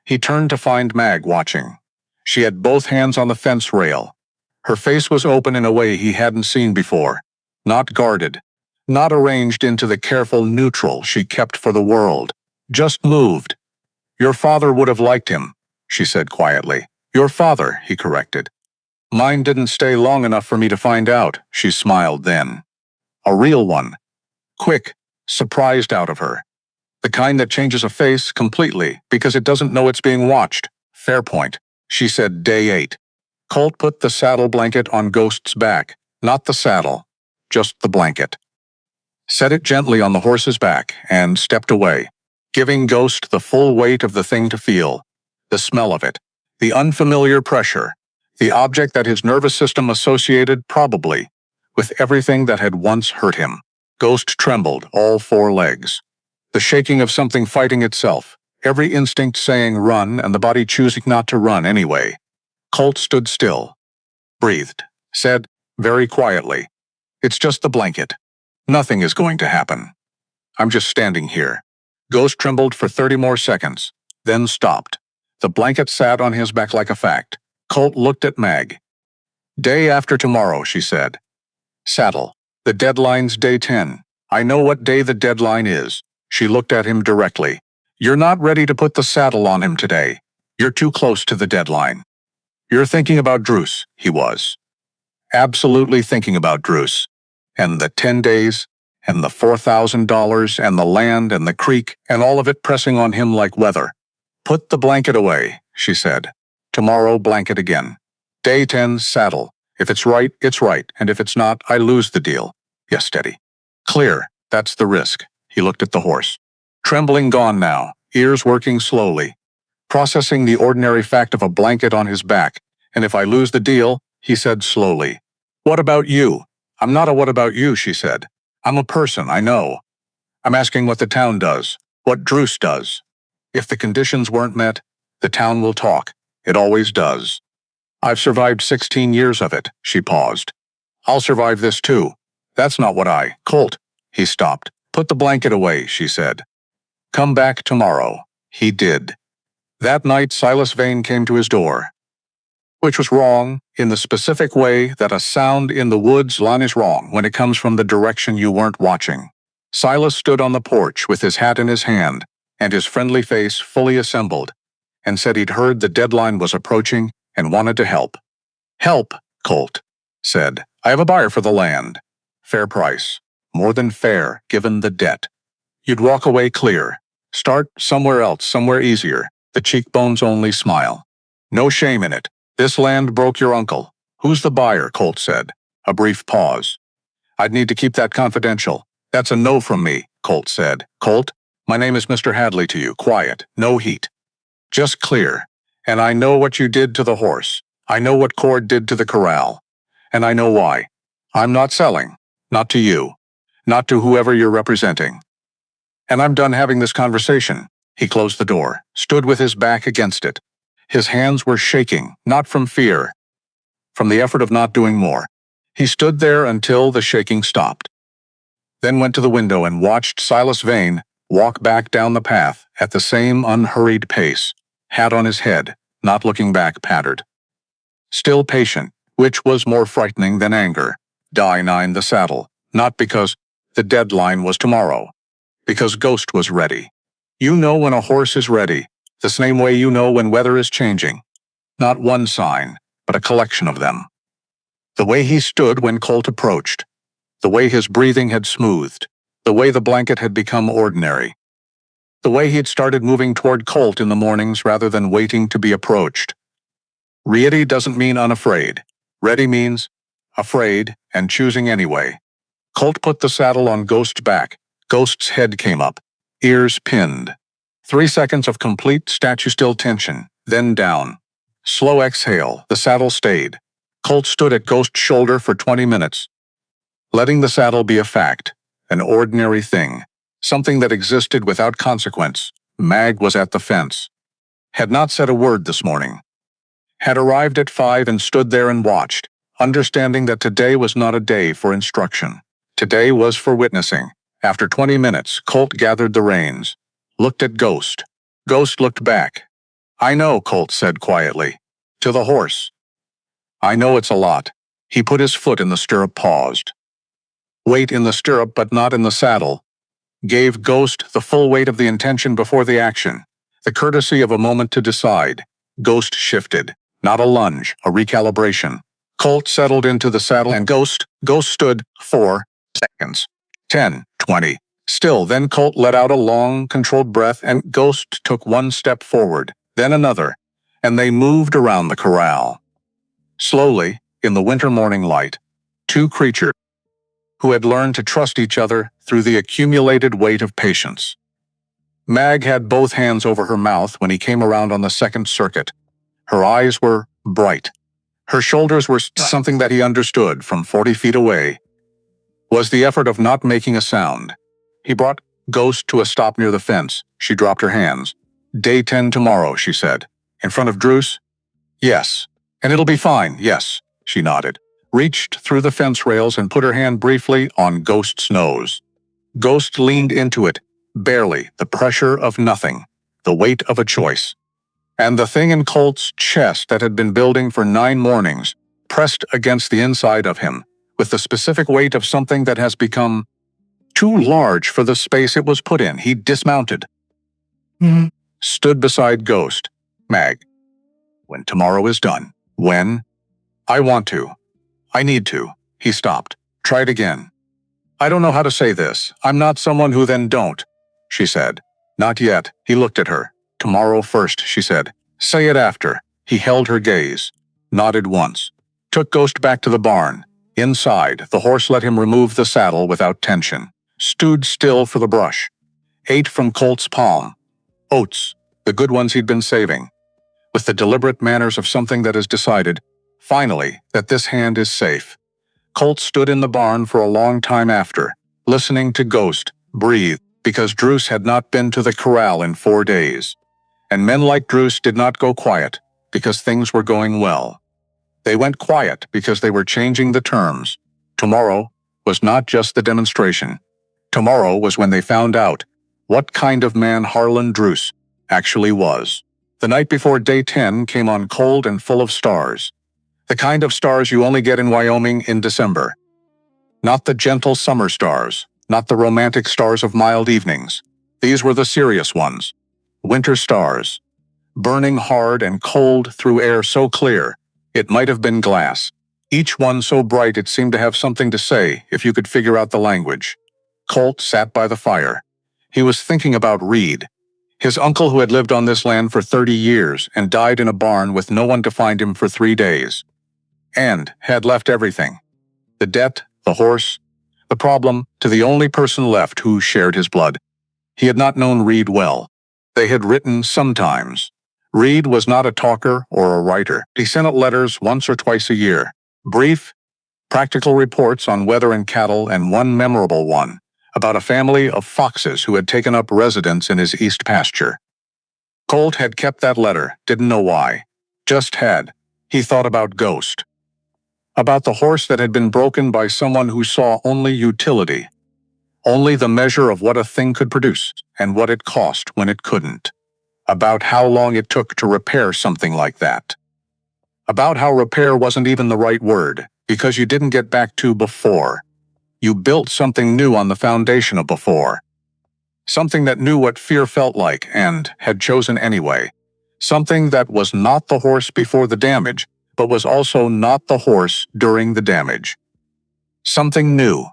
He turned to find Mag watching. She had both hands on the fence rail. Her face was open in a way he hadn't seen before, not guarded, not arranged into the careful neutral she kept for the world, just moved. Your father would have liked him, she said quietly. Your father, he corrected. Mine didn't stay long enough for me to find out, she smiled then. A real one. Quick, surprised out of her. The kind that changes a face completely because it doesn't know it's being watched. Fair point, she said day 8. Colt put the saddle blanket on Ghost's back, not the saddle, just the blanket. Set it gently on the horse's back and stepped away, giving Ghost the full weight of the thing to feel, the smell of it, the unfamiliar pressure, the object that his nervous system associated, probably, with everything that had once hurt him. Ghost trembled, all 4 legs. The shaking of something fighting itself, every instinct saying run and the body choosing not to run anyway. Colt stood still, breathed, said, very quietly, "It's just the blanket. Nothing is going to happen. I'm just standing here." Ghost trembled for 30 more seconds, then stopped. The blanket sat on his back like a fact. Colt looked at Mag. "Day after tomorrow," she said. "Saddle. The deadline's day 10. I know what day the deadline is." She looked at him directly. "You're not ready to put the saddle on him today. You're too close to the deadline." "You're thinking about Druce," he was. Absolutely thinking about Druce. And the 10 days, and the $4,000, and the land, and the creek, and all of it pressing on him like weather. "Put the blanket away," she said. "Tomorrow, blanket again. Day 10, saddle. If it's right, it's right, and if it's not, I lose the deal. Yes, steady. Clear, that's the risk." He looked at the horse. Trembling gone now, ears working slowly. Processing the ordinary fact of a blanket on his back. "And if I lose the deal," he said slowly. "What about you?" "I'm not a what about you," she said. "I'm a person, I know. I'm asking what the town does, what Druce does. If the conditions weren't met, the town will talk. It always does. I've survived 16 years of it," she paused. "I'll survive this too. That's not what Colt." He stopped. "Put the blanket away," she said. "Come back tomorrow." He did. That night Silas Vane came to his door. Which was wrong, in the specific way that a sound in the woods line is wrong when it comes from the direction you weren't watching. Silas stood on the porch with his hat in his hand and his friendly face fully assembled, and said he'd heard the deadline was approaching and wanted to help. "Help," Colt said. "I have a buyer for the land. Fair price. More than fair, given the debt. You'd walk away clear. Start somewhere else, somewhere easier." The cheekbones only smile. "No shame in it. This land broke your uncle." "Who's the buyer?" Colt said. A brief pause. "I'd need to keep that confidential." "That's a no from me," Colt said. "Colt, my name is Mr. Hadley to you. Quiet. No heat. Just clear. And I know what you did to the horse. I know what Cord did to the corral. And I know why. I'm not selling. Not to you. Not to whoever you're representing. And I'm done having this conversation." He closed the door, stood with his back against it. His hands were shaking, not from fear, from the effort of not doing more. He stood there until the shaking stopped. Then went to the window and watched Silas Vane walk back down the path at the same unhurried pace, hat on his head, not looking back, pattered. Still patient, which was more frightening than anger. Die-9 the saddle, not because the deadline was tomorrow, because Ghost was ready. You know when a horse is ready, the same way you know when weather is changing. Not one sign, but a collection of them. The way he stood when Colt approached, the way his breathing had smoothed, the way the blanket had become ordinary, the way he'd started moving toward Colt in the mornings rather than waiting to be approached. Ready doesn't mean unafraid. Ready means afraid and choosing anyway. Colt put the saddle on Ghost's back. Ghost's head came up, ears pinned. 3 seconds of complete statue-still tension, then down. Slow exhale, the saddle stayed. Colt stood at Ghost's shoulder for 20 minutes, letting the saddle be a fact, an ordinary thing, something that existed without consequence. Mag was at the fence. Had not said a word this morning. Had arrived at 5 and stood there and watched, understanding that today was not a day for instruction. Today was for witnessing. After 20 minutes, Colt gathered the reins, looked at Ghost. Ghost looked back. "I know," Colt said quietly. To the horse. "I know it's a lot." He put his foot in the stirrup, paused. Weight in the stirrup but not in the saddle. Gave Ghost the full weight of the intention before the action, the courtesy of a moment to decide. Ghost shifted. Not a lunge, a recalibration. Colt settled into the saddle and Ghost stood 4 seconds. 10, 20. Still, then Colt let out a long, controlled breath and Ghost took one step forward, then another, and they moved around the corral. Slowly, in the winter morning light, two creatures who had learned to trust each other through the accumulated weight of patience. Mag had both hands over her mouth when he came around on the second circuit. Her eyes were bright. Her shoulders were something that he understood from 40 feet away. Was the effort of not making a sound. He brought Ghost to a stop near the fence. She dropped her hands. Day 10 tomorrow, she said. In front of Druce? Yes. And it'll be fine, yes, she nodded. Reached through the fence rails and put her hand briefly on Ghost's nose. Ghost leaned into it, barely, the pressure of nothing, the weight of a choice. And the thing in Colt's chest that had been building for 9 mornings pressed against the inside of him, with the specific weight of something that has become too large for the space it was put in. He dismounted. Stood beside Ghost. Mag. When tomorrow is done. When? I want to. I need to. He stopped. Tried again. I don't know how to say this. I'm not someone who then don't, she said. Not yet. He looked at her. Tomorrow first, she said. Say it after. He held her gaze. Nodded once. Took Ghost back to the barn. Inside, the horse let him remove the saddle without tension. Stood still for the brush. Ate from Colt's palm. Oats, the good ones he'd been saving. With the deliberate manners of something that has decided, finally, that this hand is safe. Colt stood in the barn for a long time after, listening to Ghost breathe, because Druce had not been to the corral in 4 days. And men like Druce did not go quiet, because things were going well. They went quiet because they were changing the terms. Tomorrow was not just the demonstration. Tomorrow was when they found out what kind of man Harlan Druce actually was. The night before day 10 came on cold and full of stars. The kind of stars you only get in Wyoming in December. Not the gentle summer stars, not the romantic stars of mild evenings. These were the serious ones. Winter stars. Burning hard and cold through air so clear, it might have been glass. Each one so bright it seemed to have something to say if you could figure out the language. Colt sat by the fire. He was thinking about Reed, his uncle who had lived on this land for 30 years and died in a barn with no one to find him for 3 days. And had left everything. The debt, the horse, the problem to the only person left who shared his blood. He had not known Reed well. They had written sometimes. Reed was not a talker or a writer. He sent out letters once or twice a year. Brief, practical reports on weather and cattle, and one memorable one about a family of foxes who had taken up residence in his east pasture. Colt had kept that letter, didn't know why. Just had. He thought about Ghost. About the horse that had been broken by someone who saw only utility. Only the measure of what a thing could produce and what it cost when it couldn't. About how long it took to repair something like that. About how repair wasn't even the right word, because you didn't get back to before. You built something new on the foundation of before. Something that knew what fear felt like and had chosen anyway. Something that was not the horse before the damage, but was also not the horse during the damage. Something new.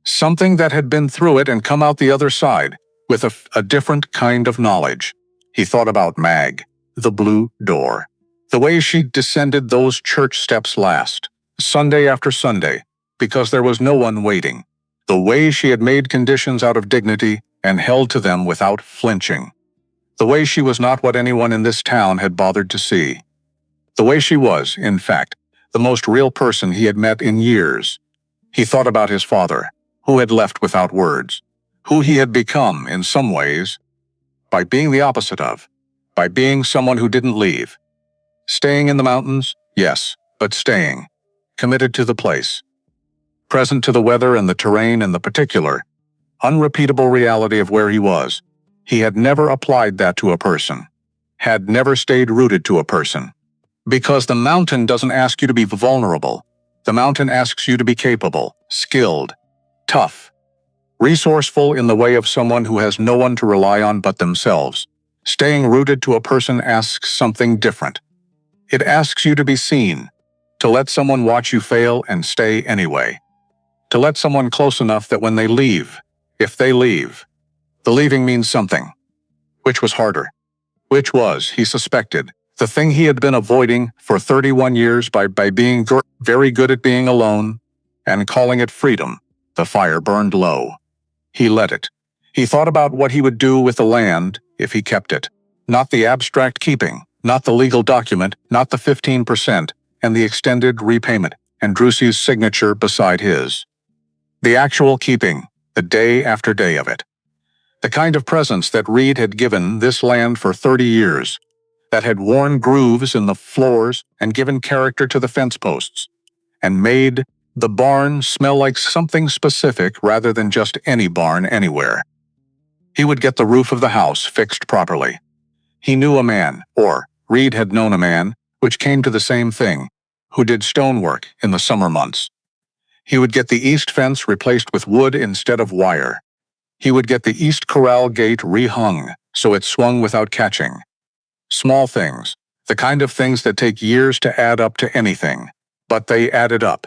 Something that had been through it and come out the other side, with a different kind of knowledge. He thought about Mag, the blue door. The way she descended those church steps last, Sunday after Sunday, because there was no one waiting. The way she had made conditions out of dignity and held to them without flinching. The way she was not what anyone in this town had bothered to see. The way she was, in fact, the most real person he had met in years. He thought about his father, who had left without words, who he had become in some ways, by being the opposite of, by being someone who didn't leave. Staying in the mountains, yes, but staying, committed to the place. Present to the weather and the terrain and the particular, unrepeatable reality of where he was. He had never applied that to a person, had never stayed rooted to a person. Because the mountain doesn't ask you to be vulnerable. The mountain asks you to be capable, skilled, tough, resourceful in the way of someone who has no one to rely on but themselves. Staying rooted to a person asks something different. It asks you to be seen, To let someone watch you fail and stay anyway. To let someone close enough that when they leave, if they leave, the leaving means something. Which was harder? Which was, he suspected, the thing he had been avoiding for 31 years by being very good at being alone and calling it freedom. The fire burned low. He let it. He thought about what he would do with the land if he kept it. Not the abstract keeping, not the legal document, not the 15% and the extended repayment and Drusey's signature beside his. The actual keeping, the day after day of it. The kind of presence that Reed had given this land for 30 years, that had worn grooves in the floors and given character to the fence posts, and made the barn smell like something specific rather than just any barn anywhere. He would get the roof of the house fixed properly. He knew a man, or Reed had known a man, which came to the same thing, who did stonework in the summer months. He would get the east fence replaced with wood instead of wire. He would get the east corral gate rehung so it swung without catching. Small things, the kind of things that take years to add up to anything, but they added up.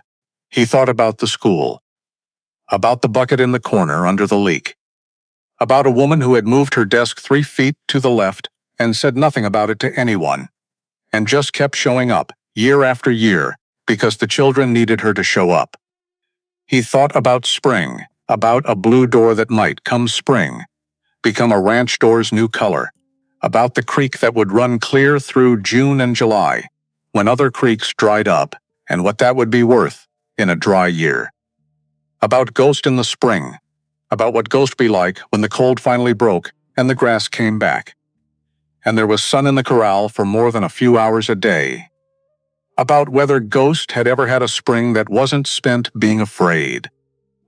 He thought about the school, about the bucket in the corner under the leak, about a woman who had moved her desk 3 feet to the left and said nothing about it to anyone, and just kept showing up, year after year, because the children needed her to show up. He thought about spring, about a blue door that might, come spring, become a ranch door's new color, about the creek that would run clear through June and July, when other creeks dried up, and what that would be worth in a dry year. About Ghost in the spring, about what Ghost be like when the cold finally broke and the grass came back, and there was sun in the corral for more than a few hours a day. About whether Ghost had ever had a spring that wasn't spent being afraid.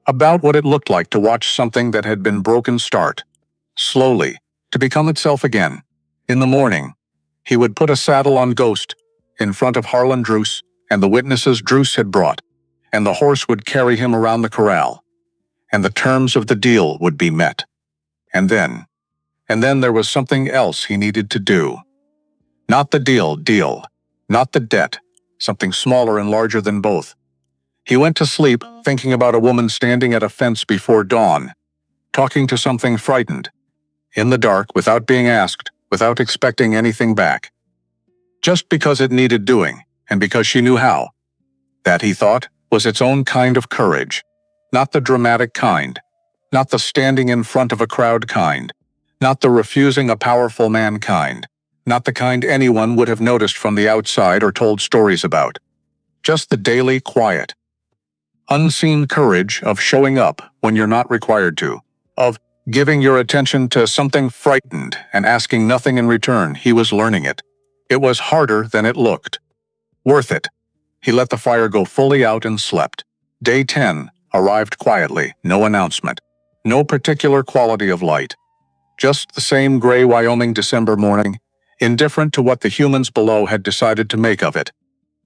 About what it looked like to watch something that had been broken start, slowly, to become itself again. In the morning, he would put a saddle on Ghost in front of Harlan Druce and the witnesses Druce had brought, and the horse would carry him around the corral, and the terms of the deal would be met. And then there was something else he needed to do. Not the deal, not the debt, something smaller and larger than both. He went to sleep thinking about a woman standing at a fence before dawn, talking to something frightened, in the dark, without being asked, without expecting anything back. Just because it needed doing, and because she knew how. That, he thought, was its own kind of courage. Not the dramatic kind, not the standing in front of a crowd kind, not the refusing a powerful man kind, not the kind anyone would have noticed from the outside or told stories about. Just the daily, quiet, unseen courage of showing up when you're not required to, of giving your attention to something frightened and asking nothing in return. He was learning it. It was harder than it looked. Worth it. He let the fire go fully out and slept. Day 10 arrived quietly, no announcement, no particular quality of light. Just the same gray Wyoming December morning, indifferent to what the humans below had decided to make of it.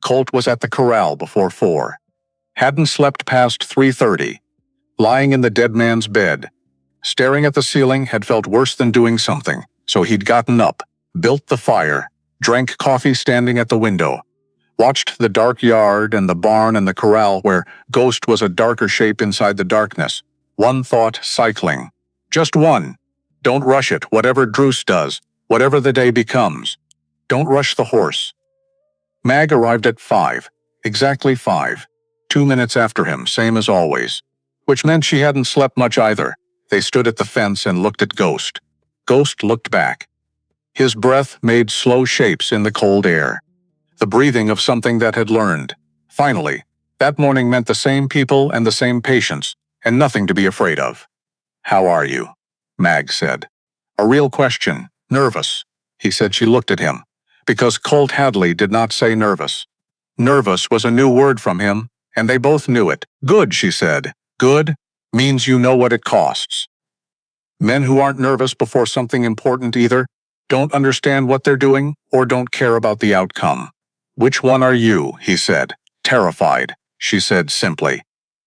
Colt was at the corral before 4. Hadn't slept past 3:30. Lying in the dead man's bed, staring at the ceiling, had felt worse than doing something, so he'd gotten up, built the fire, drank coffee standing at the window, watched the dark yard and the barn and the corral where Ghost was a darker shape inside the darkness. One thought cycling. Just one. Don't rush it, whatever Druce does, whatever the day becomes. Don't rush the horse. Mag arrived at 5. Exactly 5. 2 minutes after him, same as always. Which meant she hadn't slept much either. They stood at the fence and looked at Ghost. Ghost looked back. His breath made slow shapes in the cold air. The breathing of something that had learned. Finally, that morning meant the same people and the same patience, and nothing to be afraid of. "How are you?" Mag said. A real question. Nervous. He said. She looked at him, because Colt Hadley did not say nervous. Nervous was a new word from him, and they both knew it. "Good," she said. "Good means you know what it costs." Men who aren't nervous before something important either don't understand what they're doing or don't care about the outcome. "Which one are you?" he said. "Terrified," she said simply.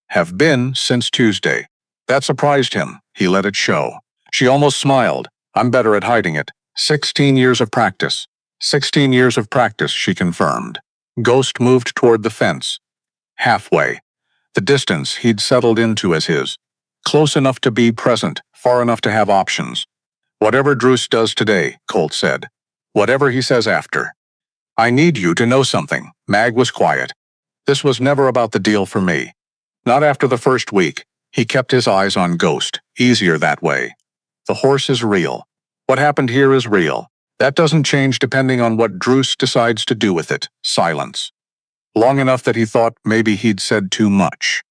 "Have been since Tuesday." That surprised him. He let it show. She almost smiled. "I'm better at hiding it. 16 years of practice." 16 years of practice, she confirmed. Ghost moved toward the fence. Halfway. The distance he'd settled into as his. Close enough to be present, far enough to have options. Whatever Druce does today, Colt said. Whatever he says after. I need you to know something. Mag was quiet. This was never about the deal for me. Not after the first week. He kept his eyes on Ghost. Easier that way. The horse is real. What happened here is real. That doesn't change depending on what Druce decides to do with it. Silence. Long enough that he thought maybe he'd said too much.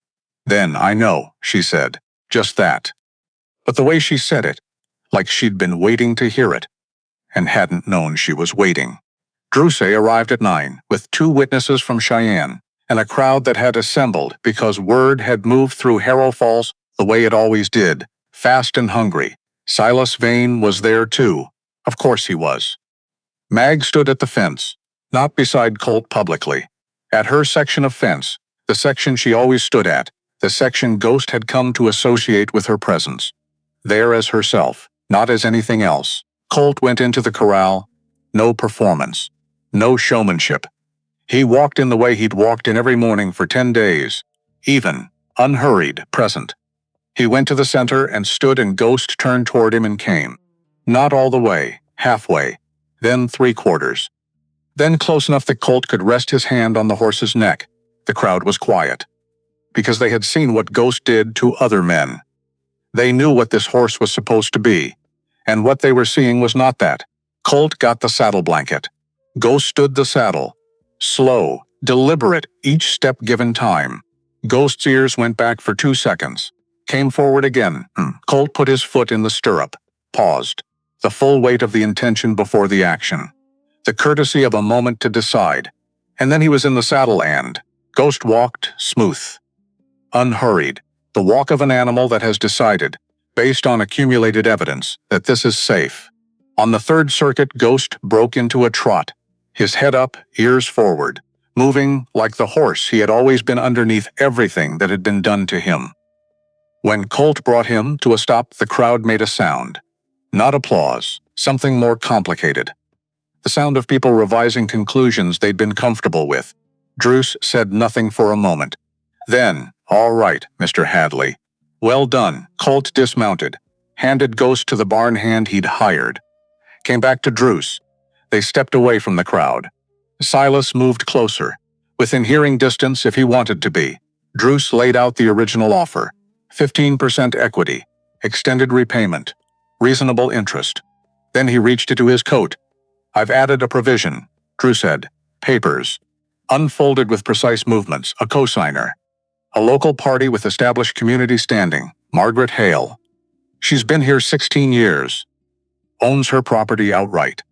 Then, I know, she said. Just that. But the way she said it, like she'd been waiting to hear it, and hadn't known she was waiting. Druce arrived at 9, with 2 witnesses from Cheyenne, and a crowd that had assembled because word had moved through Harrow Falls the way it always did, fast and hungry. Silas Vane was there too. Of course he was. Mag stood at the fence, not beside Colt publicly. At her section of fence, the section she always stood at, the section Ghost had come to associate with her presence. There as herself, not as anything else. Colt went into the corral. No performance. No showmanship. He walked in the way he'd walked in every morning for 10 days. Even, unhurried, present. He went to the center and stood, and Ghost turned toward him and came. Not all the way, halfway, then 3/4. Then close enough that Colt could rest his hand on the horse's neck. The crowd was quiet. Because they had seen what Ghost did to other men. They knew what this horse was supposed to be. And what they were seeing was not that. Colt got the saddle blanket. Ghost stood the saddle. Slow, deliberate, each step given time. Ghost's ears went back for 2 seconds. Came forward again. Colt put his foot in the stirrup. Paused. The full weight of the intention before the action. The courtesy of a moment to decide. And then he was in the saddle and Ghost walked smooth. Unhurried. The walk of an animal that has decided, based on accumulated evidence, that this is safe. On the 3rd circuit, Ghost broke into a trot. His head up, ears forward. Moving like the horse he had always been underneath everything that had been done to him. When Colt brought him to a stop, the crowd made a sound. Not applause, something more complicated. The sound of people revising conclusions they'd been comfortable with. Druce said nothing for a moment. Then, all right, Mr. Hadley. Well done. Colt dismounted, handed Ghost to the barn hand he'd hired. Came back to Druce. They stepped away from the crowd. Silas moved closer, within hearing distance if he wanted to be. Druce laid out the original offer. 15% equity, extended repayment, reasonable interest. Then he reached into his coat. I've added a provision, Druce said. Papers. Unfolded with precise movements, a cosigner. A local party with established community standing, Margaret Hale. She's been here 16 years. Owns her property outright.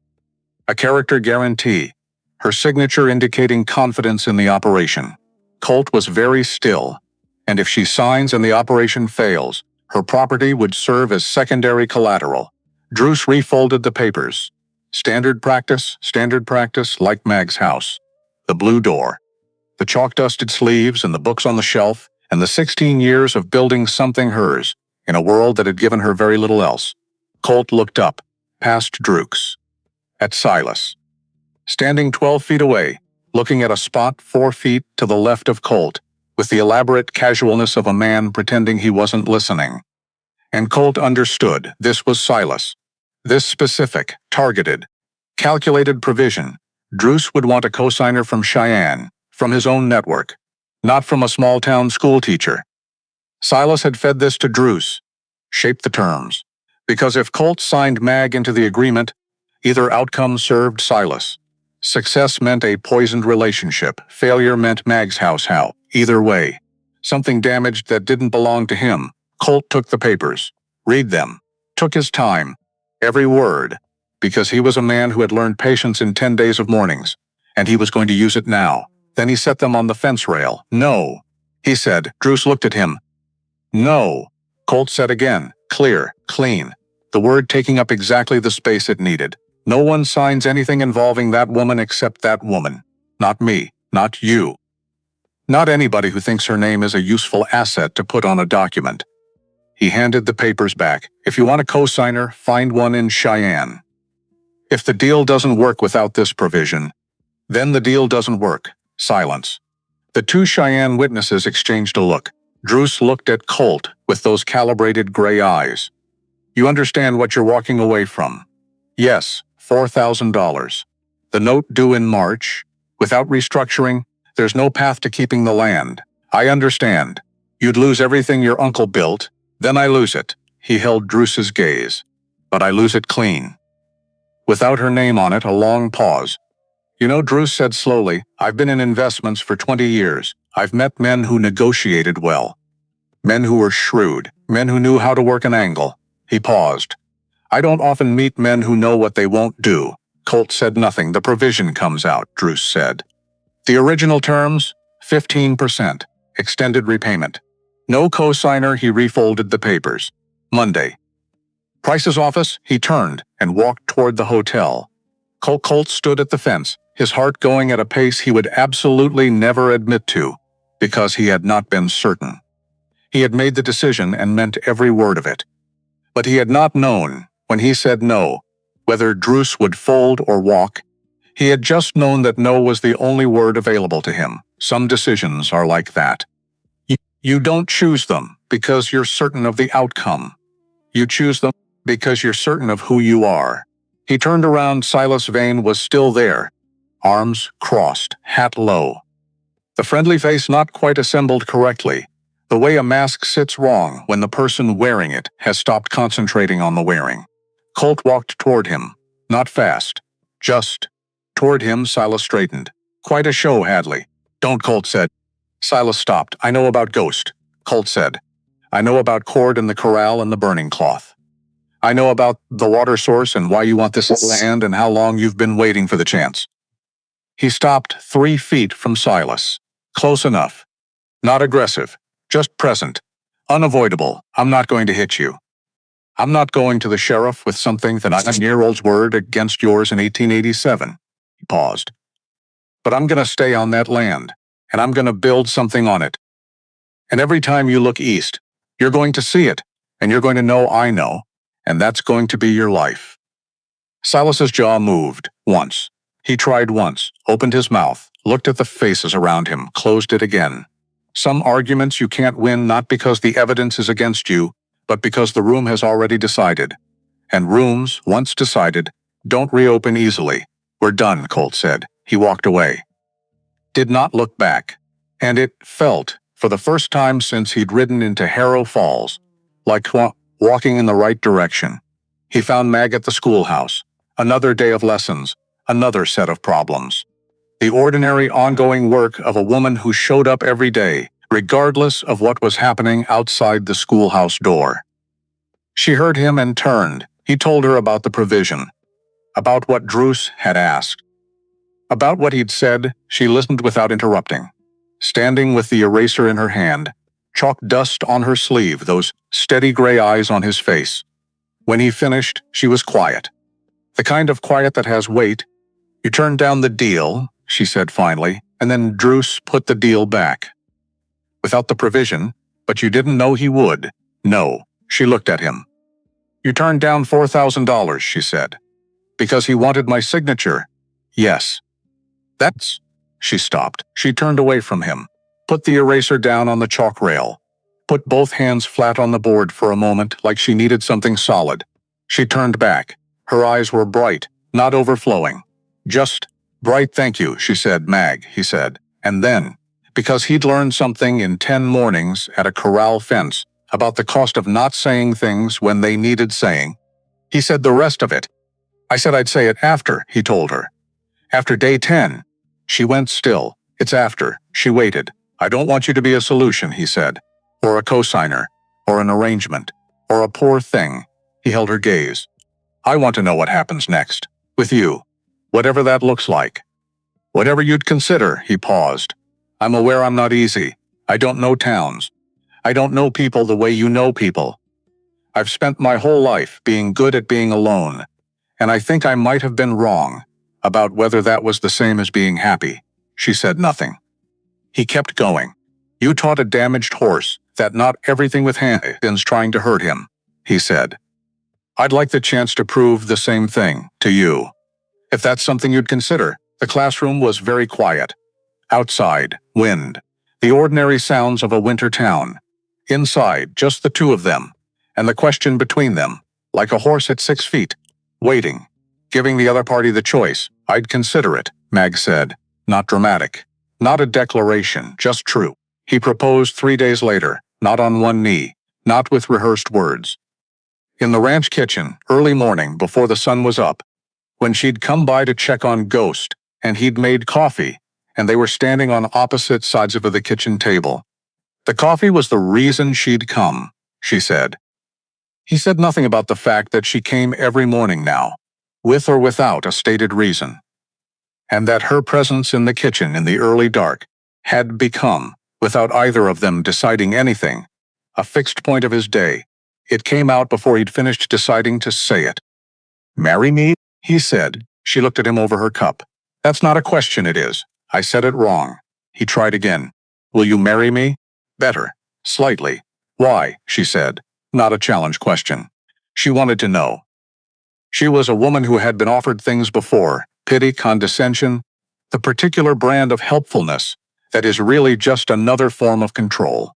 A character guarantee. Her signature indicating confidence in the operation. Colt was very still. And if she signs and the operation fails, her property would serve as secondary collateral. Druce refolded the papers. Standard practice, like Mag's house. The blue door. The chalk-dusted sleeves and the books on the shelf, and the 16 years of building something hers, in a world that had given her very little else. Colt looked up, past Druce. At Silas. Standing 12 feet away, looking at a spot 4 feet to the left of Colt, with the elaborate casualness of a man pretending he wasn't listening. And Colt understood this was Silas. This specific, targeted, calculated provision. Druce would want a cosigner from Cheyenne, from his own network, not from a small-town schoolteacher. Silas had fed this to Druce, shaped the terms, because if Colt signed Mag into the agreement, either outcome served Silas. Success meant a poisoned relationship, failure meant Mag's house how. Either way, something damaged that didn't belong to him. Colt took the papers, read them, took his time, every word, because he was a man who had learned patience in 10 days of mornings, and he was going to use it now. Then he set them on the fence rail. No, he said. Druce looked at him. No, Colt said again, clear, clean, the word taking up exactly the space it needed. No one signs anything involving that woman except that woman. Not me, not you. Not anybody who thinks her name is a useful asset to put on a document. He handed the papers back. If you want a cosigner, find one in Cheyenne. If the deal doesn't work without this provision, then the deal doesn't work. Silence. The two Cheyenne witnesses exchanged a look. Druce looked at Colt with those calibrated gray eyes. You understand what you're walking away from? Yes, $4,000. The note due in March. Without restructuring, there's no path to keeping the land. I understand. You'd lose everything your uncle built, then I lose it. He held Druce's gaze. But I lose it clean. Without her name on it, a long pause. You know, Druce said slowly, I've been in investments for 20 years. I've met men who negotiated well. Men who were shrewd. Men who knew how to work an angle. He paused. I don't often meet men who know what they won't do. Colt said nothing. The provision comes out, Druce said. The original terms, 15%. Extended repayment. No cosigner, he refolded the papers. Monday. Price's office, he turned and walked toward the hotel. Colt stood at the fence, his heart going at a pace he would absolutely never admit to, because he had not been certain. He had made the decision and meant every word of it. But he had not known, when he said no, whether Druce would fold or walk. He had just known that no was the only word available to him. Some decisions are like that. You don't choose them because you're certain of the outcome. You choose them because you're certain of who you are. He turned around. Silas Vane was still there, arms crossed, hat low. The friendly face not quite assembled correctly, the way a mask sits wrong when the person wearing it has stopped concentrating on the wearing. Colt walked toward him, not fast, just toward him. Silas straightened. Quite a show, Hadley. Don't, Colt said. Silas stopped. I know about Ghost, Colt said. I know about Cord and the corral and the burning cloth. I know about the water source and why you want this land and how long you've been waiting for the chance. He stopped 3 feet from Silas. Close enough. Not aggressive, just present. Unavoidable. I'm not going to hit you. I'm not going to the sheriff with something that I'm a year-old's word against yours in 1887. He paused. But I'm going to stay on that land, and I'm going to build something on it. And every time you look east, you're going to see it, and you're going to know I know, and that's going to be your life. Silas's jaw moved, once. He tried once, opened his mouth, looked at the faces around him, closed it again. Some arguments you can't win not because the evidence is against you, but because the room has already decided. And rooms, once decided, don't reopen easily. We're done, Colt said. He walked away. Did not look back. And it felt, for the first time since he'd ridden into Harrow Falls, like walking in the right direction. He found Mag at the schoolhouse. Another day of lessons. Another set of problems. The ordinary ongoing work of a woman who showed up every day, regardless of what was happening outside the schoolhouse door. She heard him and turned. He told her about the provision. About what Druce had asked. About what he'd said. She listened without interrupting. Standing with the eraser in her hand, chalk dust on her sleeve, those steady gray eyes on his face. When he finished, she was quiet. The kind of quiet that has weight. You turned down the deal, she said finally, and then Druce put the deal back. Without the provision, but you didn't know he would. No, she looked at him. You turned down $4,000, she said. Because he wanted my signature. Yes. That's... She stopped. She turned away from him. Put the eraser down on the chalk rail. Put both hands flat on the board for a moment, like she needed something solid. She turned back. Her eyes were bright, not overflowing. Just, bright. Thank you, she said. Mag, he said. And then, because he'd learned something in 10 mornings at a corral fence about the cost of not saying things when they needed saying, he said the rest of it. I said I'd say it after, he told her. After day 10. She went still. It's after. She waited. I don't want you to be a solution, he said. Or a cosigner. Or an arrangement. Or a poor thing. He held her gaze. I want to know what happens next. With you. Whatever that looks like. Whatever you'd consider, he paused. I'm aware I'm not easy. I don't know towns. I don't know people the way you know people. I've spent my whole life being good at being alone. And I think I might have been wrong about whether that was the same as being happy. She said nothing. He kept going. You taught a damaged horse that not everything with hands trying to hurt him, he said. I'd like the chance to prove the same thing to you. If that's something you'd consider. The classroom was very quiet. Outside, wind. The ordinary sounds of a winter town. Inside, just the two of them. And the question between them, like a horse at 6 feet. Waiting. Giving the other party the choice. I'd consider it, Mag said. Not dramatic. Not a declaration, just true. He proposed 3 days later, not on one knee, not with rehearsed words. In the ranch kitchen, early morning before the sun was up, when she'd come by to check on Ghost, and he'd made coffee, and they were standing on opposite sides of the kitchen table. The coffee was the reason she'd come, she said. He said nothing about the fact that she came every morning now, with or without a stated reason, and that her presence in the kitchen in the early dark had become, without either of them deciding anything, a fixed point of his day. It came out before he'd finished deciding to say it. "Marry me?" he said. She looked at him over her cup. "That's not a question, it is. I said it wrong." He tried again. "Will you marry me?" Better. Slightly. "Why?" she said. Not a challenge question. She wanted to know. She was a woman who had been offered things before, pity, condescension, the particular brand of helpfulness that is really just another form of control.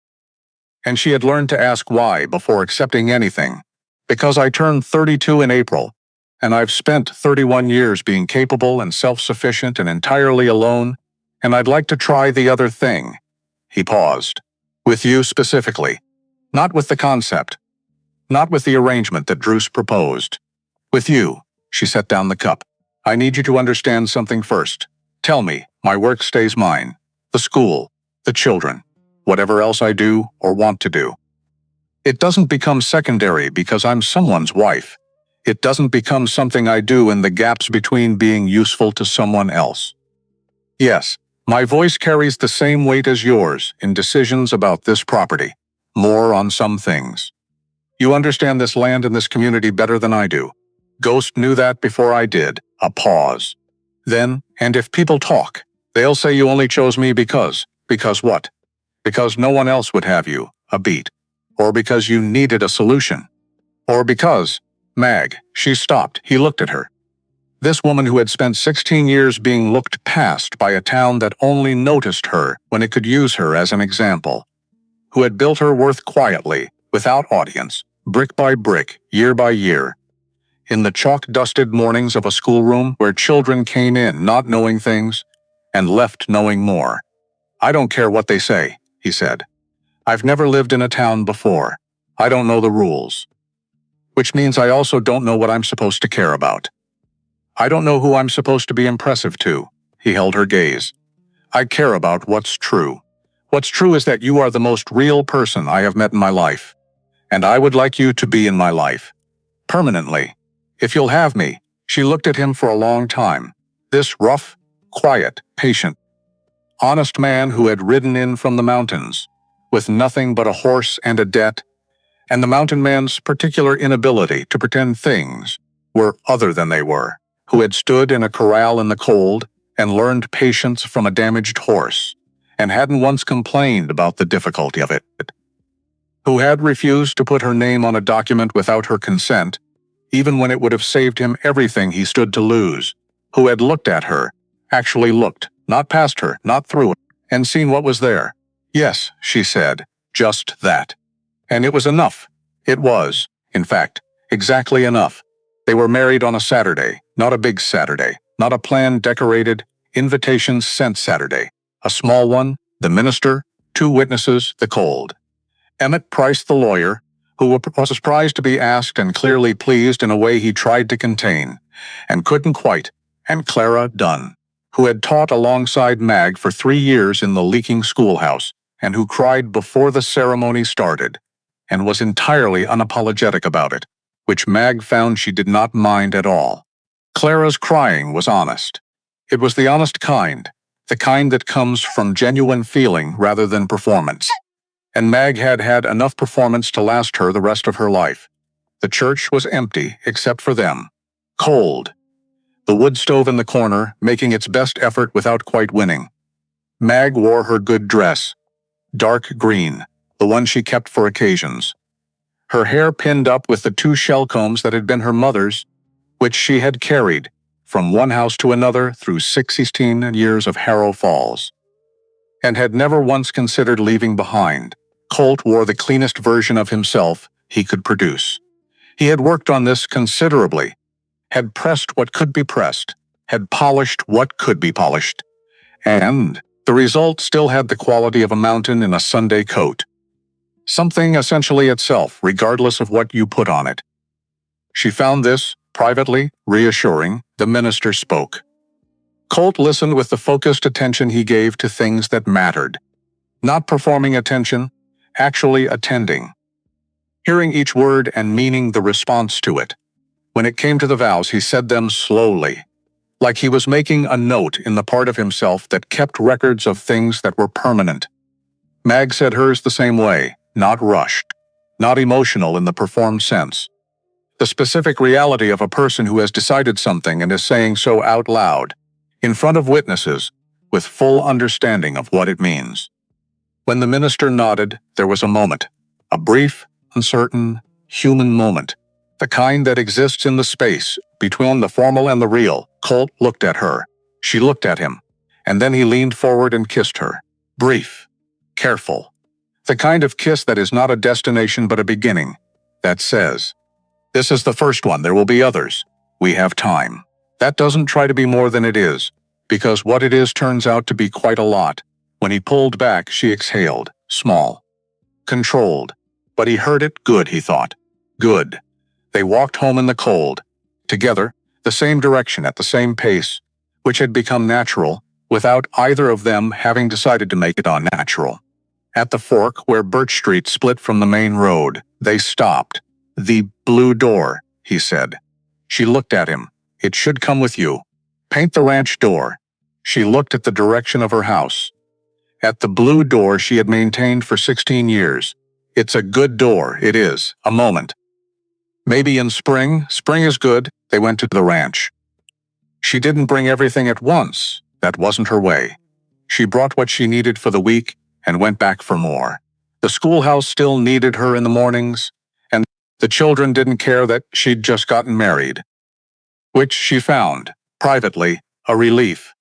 And she had learned to ask why before accepting anything. "Because I turned 32 in April, and I've spent 31 years being capable and self-sufficient and entirely alone, and I'd like to try the other thing." He paused. "With you specifically. Not with the concept. Not with the arrangement that Druce proposed. With you." She set down the cup. "I need you to understand something first. Tell me, my work stays mine. The school, the children, whatever else I do or want to do. It doesn't become secondary because I'm someone's wife. It doesn't become something I do in the gaps between being useful to someone else. Yes, my voice carries the same weight as yours in decisions about this property, more on some things. You understand this land and this community better than I do. Ghost knew that before I did." A pause. Then, "And if people talk, they'll say you only chose me because what? Because no one else would have you, a beat. Or because you needed a solution. Or because..." Mag, she stopped. He looked at her. This woman who had spent 16 years being looked past by a town that only noticed her when it could use her as an example. Who had built her worth quietly, without audience, brick by brick, year by year. In the chalk-dusted mornings of a schoolroom where children came in not knowing things and left knowing more. "I don't care what they say," he said. "I've never lived in a town before. I don't know the rules. Which means I also don't know what I'm supposed to care about. I don't know who I'm supposed to be impressive to." He held her gaze. "I care about what's true. What's true is that you are the most real person I have met in my life. And I would like you to be in my life. Permanently. If you'll have me." She looked at him for a long time. This rough, quiet, patient, honest man who had ridden in from the mountains, with nothing but a horse and a debt, and the mountain man's particular inability to pretend things were other than they were, who had stood in a corral in the cold and learned patience from a damaged horse, and hadn't once complained about the difficulty of it, who had refused to put her name on a document without her consent, even when it would have saved him everything he stood to lose, who had looked at her, actually looked, not past her, not through it, and seen what was there. "Yes," she said, "just that." And it was enough. It was, in fact, exactly enough. They were married on a Saturday, not a big Saturday, not a planned, decorated, invitations sent Saturday. A small one, the minister, 2 witnesses, the cold. Emmett Price, the lawyer, who was surprised to be asked and clearly pleased in a way he tried to contain, and couldn't quite, and Clara Dunn, who had taught alongside Mag for 3 years in the leaking schoolhouse, and who cried before the ceremony started, and was entirely unapologetic about it, which Mag found she did not mind at all. Clara's crying was honest. It was the honest kind, the kind that comes from genuine feeling rather than performance. And Mag had had enough performance to last her the rest of her life. The church was empty except for them. Cold. The wood stove in the corner, making its best effort without quite winning. Mag wore her good dress. Dark green, the one she kept for occasions. Her hair pinned up with the 2 shell combs that had been her mother's, which she had carried from one house to another through 16 years of Harrow Falls. and had never once considered leaving behind. Colt wore the cleanest version of himself he could produce. He had worked on this considerably, had pressed what could be pressed, had polished what could be polished, and the result still had the quality of a mountain in a Sunday coat. Something essentially itself, regardless of what you put on it. She found this, privately, reassuring. The minister spoke. Colt listened with the focused attention he gave to things that mattered. Not performing attention, actually attending. Hearing each word and meaning the response to it. When it came to the vows, he said them slowly, like he was making a note in the part of himself that kept records of things that were permanent. Mag said hers the same way, not rushed, not emotional in the performed sense. The specific reality of a person who has decided something and is saying so out loud, in front of witnesses, with full understanding of what it means. When the minister nodded, there was a moment, a brief, uncertain, human moment, the kind that exists in the space between the formal and the real. Colt looked at her. She looked at him, and then he leaned forward and kissed her. Brief, careful. The kind of kiss that is not a destination but a beginning, that says, "This is the first one, there will be others. We have time." That doesn't try to be more than it is, because what it is turns out to be quite a lot. When he pulled back, she exhaled, small, controlled. But he heard it. Good, he thought. Good. They walked home in the cold, together, the same direction at the same pace, which had become natural, without either of them having decided to make it unnatural. At the fork where Birch Street split from the main road, they stopped. "The blue door," he said. She looked at him. "It should come with you. Paint the ranch door." She looked at the direction of her house. At the blue door she had maintained for 16 years. It's a good door, it is, a moment. Maybe in spring is good, they went to the ranch. She didn't bring everything at once. That wasn't her way. She brought what she needed for the week and went back for more. The schoolhouse still needed her in the mornings, and the children didn't care that she'd just gotten married. Which she found, privately, a relief.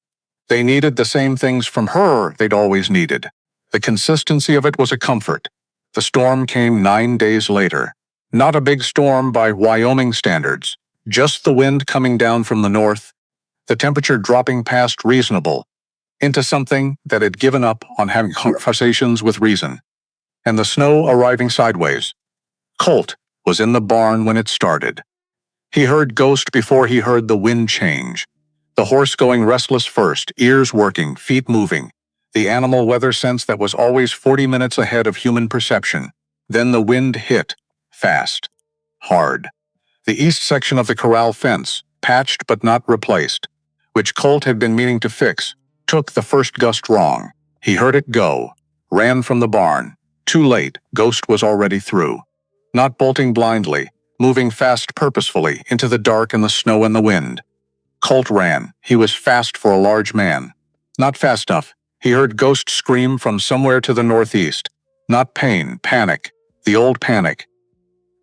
They needed the same things from her they'd always needed. The consistency of it was a comfort. The storm came 9 days later. Not a big storm by Wyoming standards, just the wind coming down from the north, the temperature dropping past reasonable, into something that had given up on having conversations with reason, and the snow arriving sideways. Colt was in the barn when it started. He heard Ghost before he heard the wind change. The horse going restless first, ears working, feet moving, the animal weather sense that was always 40 minutes ahead of human perception. Then the wind hit, fast, hard. The east section of the corral fence, patched but not replaced, which Colt had been meaning to fix, took the first gust wrong. He heard it go, ran from the barn. Too late, Ghost was already through. Not bolting blindly, moving fast purposefully into the dark and the snow and the wind. Colt ran. He was fast for a large man. Not fast enough. He heard Ghost scream from somewhere to the northeast. Not pain, panic. The old panic.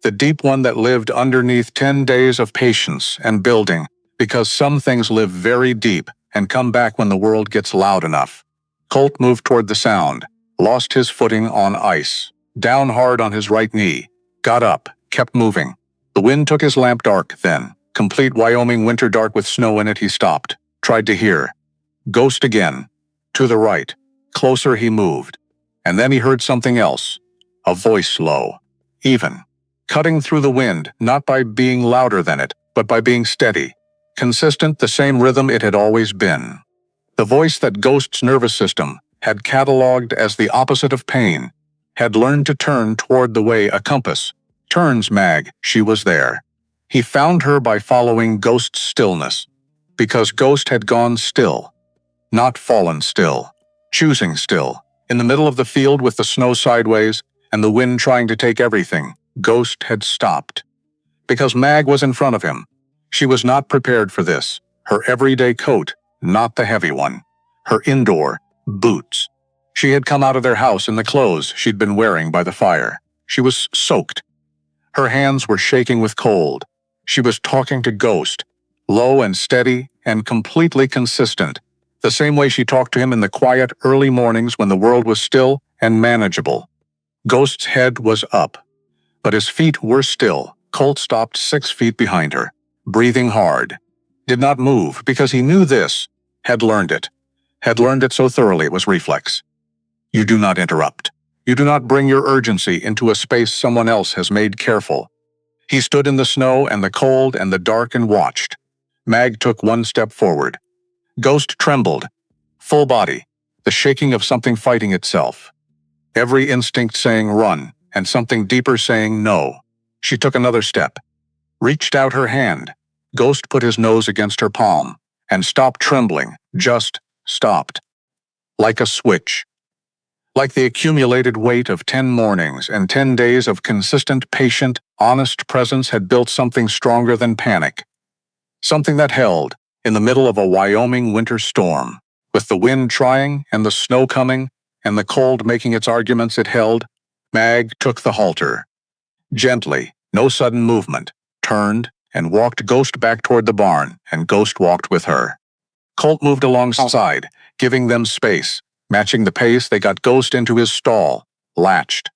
The deep one that lived underneath 10 days of patience and building, because some things live very deep and come back when the world gets loud enough. Colt moved toward the sound, lost his footing on ice, down hard on his right knee, got up, kept moving. The wind took his lamp dark then. Complete Wyoming winter dark with snow in it. He stopped, tried to hear. Ghost again. To the right. Closer he moved. And then he heard something else. A voice low. Even. Cutting through the wind, not by being louder than it, but by being steady. Consistent, the same rhythm it had always been. The voice that Ghost's nervous system had catalogued as the opposite of pain, had learned to turn toward the way a compass turns. Mag, she was there. He found her by following Ghost's stillness, because Ghost had gone still, not fallen still, choosing still, in the middle of the field with the snow sideways and the wind trying to take everything. Ghost had stopped. Because Mag was in front of him. She was not prepared for this. Her everyday coat, not the heavy one. Her indoor boots. She had come out of their house in the clothes she'd been wearing by the fire. She was soaked. Her hands were shaking with cold. She was talking to Ghost, low and steady and completely consistent. the same way she talked to him in the quiet, early mornings when the world was still and manageable. Ghost's head was up, but his feet were still. Colt stopped 6 feet behind her, breathing hard. Did not move because he knew this, had learned it so thoroughly it was reflex. You do not interrupt. You do not bring your urgency into a space someone else has made careful. He stood in the snow and the cold and the dark and watched. Mag took 1 step forward. Ghost trembled. Full body, the shaking of something fighting itself. Every instinct saying run, and something deeper saying no. She took another step. Reached out her hand. Ghost put his nose against her palm, and stopped trembling, just stopped. Like a switch. Like the accumulated weight of 10 mornings and 10 days of consistent, patient, honest presence had built something stronger than panic. Something that held, in the middle of a Wyoming winter storm, with the wind trying and the snow coming and the cold making its arguments, it held. Mag took the halter. Gently, no sudden movement, turned and walked Ghost back toward the barn, and Ghost walked with her. Colt moved alongside, giving them space. Matching the pace, they got Ghost into his stall, latched.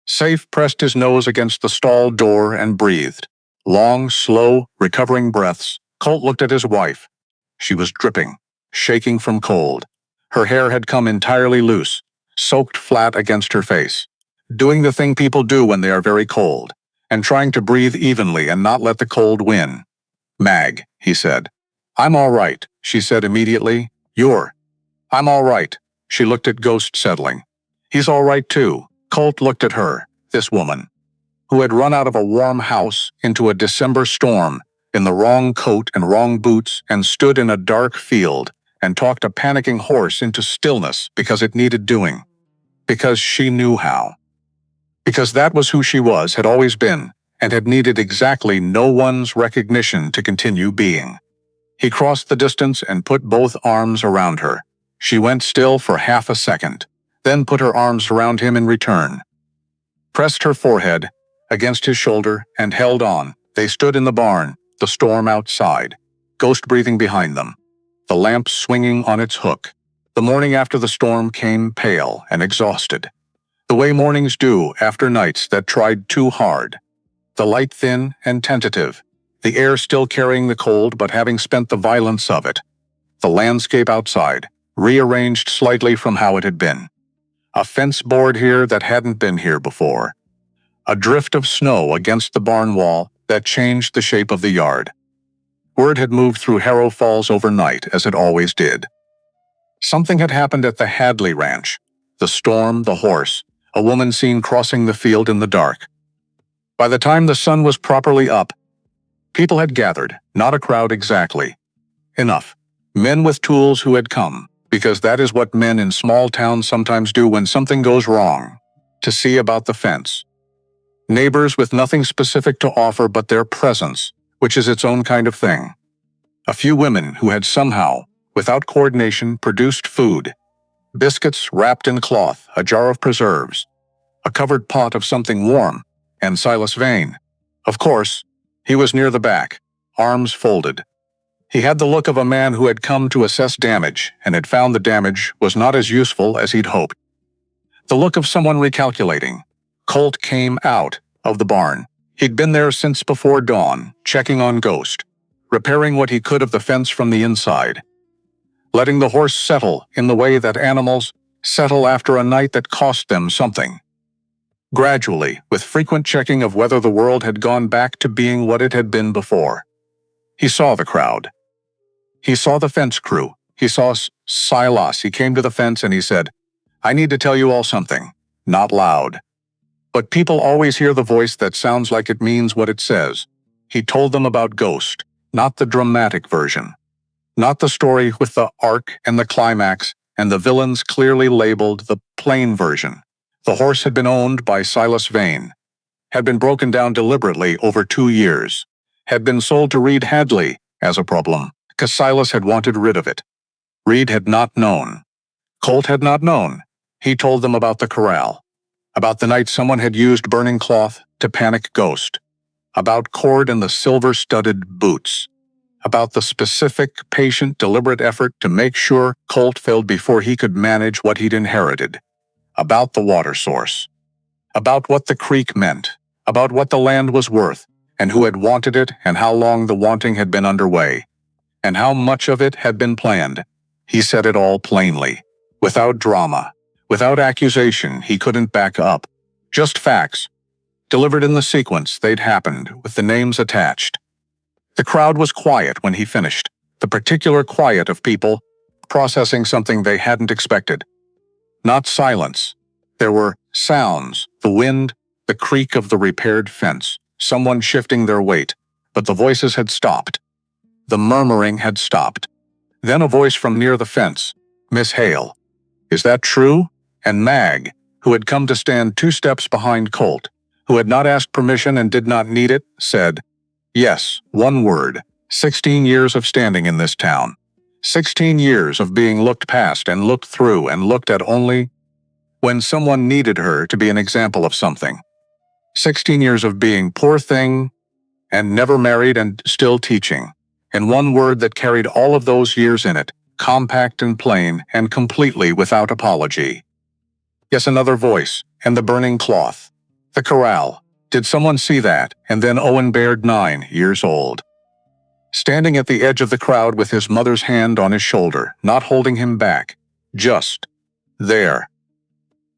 Safe pressed his nose against the stall door and breathed. Long, slow, recovering breaths. Colt looked at his wife. She was dripping, shaking from cold. Her hair had come entirely loose, soaked flat against her face. Doing the thing people do when they are very cold, and trying to breathe evenly and not let the cold win. Mag, he said. I'm all right, she said immediately. I'm all right. She looked at Ghost settling. He's all right too. Colt looked at her, this woman, who had run out of a warm house into a December storm, in the wrong coat and wrong boots, and stood in a dark field, and talked a panicking horse into stillness because it needed doing. Because she knew how. Because that was who she was, had always been, and had needed exactly no one's recognition to continue being. He crossed the distance and put both arms around her. She went still for half a second, then put her arms around him in return. Pressed her forehead against his shoulder and held on. They stood in the barn, the storm outside, Ghost breathing behind them, the lamp swinging on its hook. The morning after the storm came pale and exhausted, the way mornings do after nights that tried too hard. The light thin and tentative, the air still carrying the cold but having spent the violence of it. The landscape outside, rearranged slightly from how it had been. A fence board here that hadn't been here before. A drift of snow against the barn wall that changed the shape of the yard. Word had moved through Harrow Falls overnight, as it always did. Something had happened at the Hadley Ranch. The storm, the horse, a woman seen crossing the field in the dark. By the time the sun was properly up, people had gathered, not a crowd exactly. Enough. Men with tools who had come, because that is what men in small towns sometimes do when something goes wrong, to see about the fence. Neighbors with nothing specific to offer but their presence, which is its own kind of thing. A few women who had somehow, without coordination, produced food. Biscuits wrapped in cloth, a jar of preserves, a covered pot of something warm, and Silas Vane. Of course, he was near the back, arms folded. He had the look of a man who had come to assess damage and had found the damage was not as useful as he'd hoped. The look of someone recalculating. Colt came out of the barn. He'd been there since before dawn, checking on Ghost, repairing what he could of the fence from the inside, letting the horse settle in the way that animals settle after a night that cost them something. Gradually, with frequent checking of whether the world had gone back to being what it had been before. He saw the crowd. He saw the fence crew. He saw Silas. He came to the fence and he said, I need to tell you all something. Not loud. But people always hear the voice that sounds like it means what it says. He told them about Ghost, not the dramatic version. Not the story with the arc and the climax and the villains clearly labeled, the plain version. The horse had been owned by Silas Vane, had been broken down deliberately over 2 years, had been sold to Reed Hadley as a problem, because Silas had wanted rid of it. Reed had not known. Colt had not known. He told them about the corral, about the night someone had used burning cloth to panic Ghost, about cord and the silver-studded boots. about the specific, patient, deliberate effort to make sure Colt filled before he could manage what he'd inherited, about the water source, about what the creek meant, about what the land was worth, and who had wanted it, and how long the wanting had been underway, and how much of it had been planned. He said it all plainly, without drama, without accusation he couldn't back up, just facts, delivered in the sequence they'd happened, with the names attached. The crowd was quiet when he finished, the particular quiet of people processing something they hadn't expected. Not silence. There were sounds, the wind, the creak of the repaired fence, someone shifting their weight, but the voices had stopped. The murmuring had stopped. Then a voice from near the fence, "Miss Hale. Is that true?" And Mag, who had come to stand 2 steps behind Colt, who had not asked permission and did not need it, said, "Yes, 1 word. 16 years of standing in this town. 16 years of being looked past and looked through and looked at only when someone needed her to be an example of something. 16 years of being poor thing and never married and still teaching. And 1 word that carried all of those years in it, compact and plain and completely without apology. Yes, another voice, and the burning cloth. The corral. Did someone see that? And then Owen Baird, 9 years old. Standing at the edge of the crowd with his mother's hand on his shoulder, not holding him back. Just there.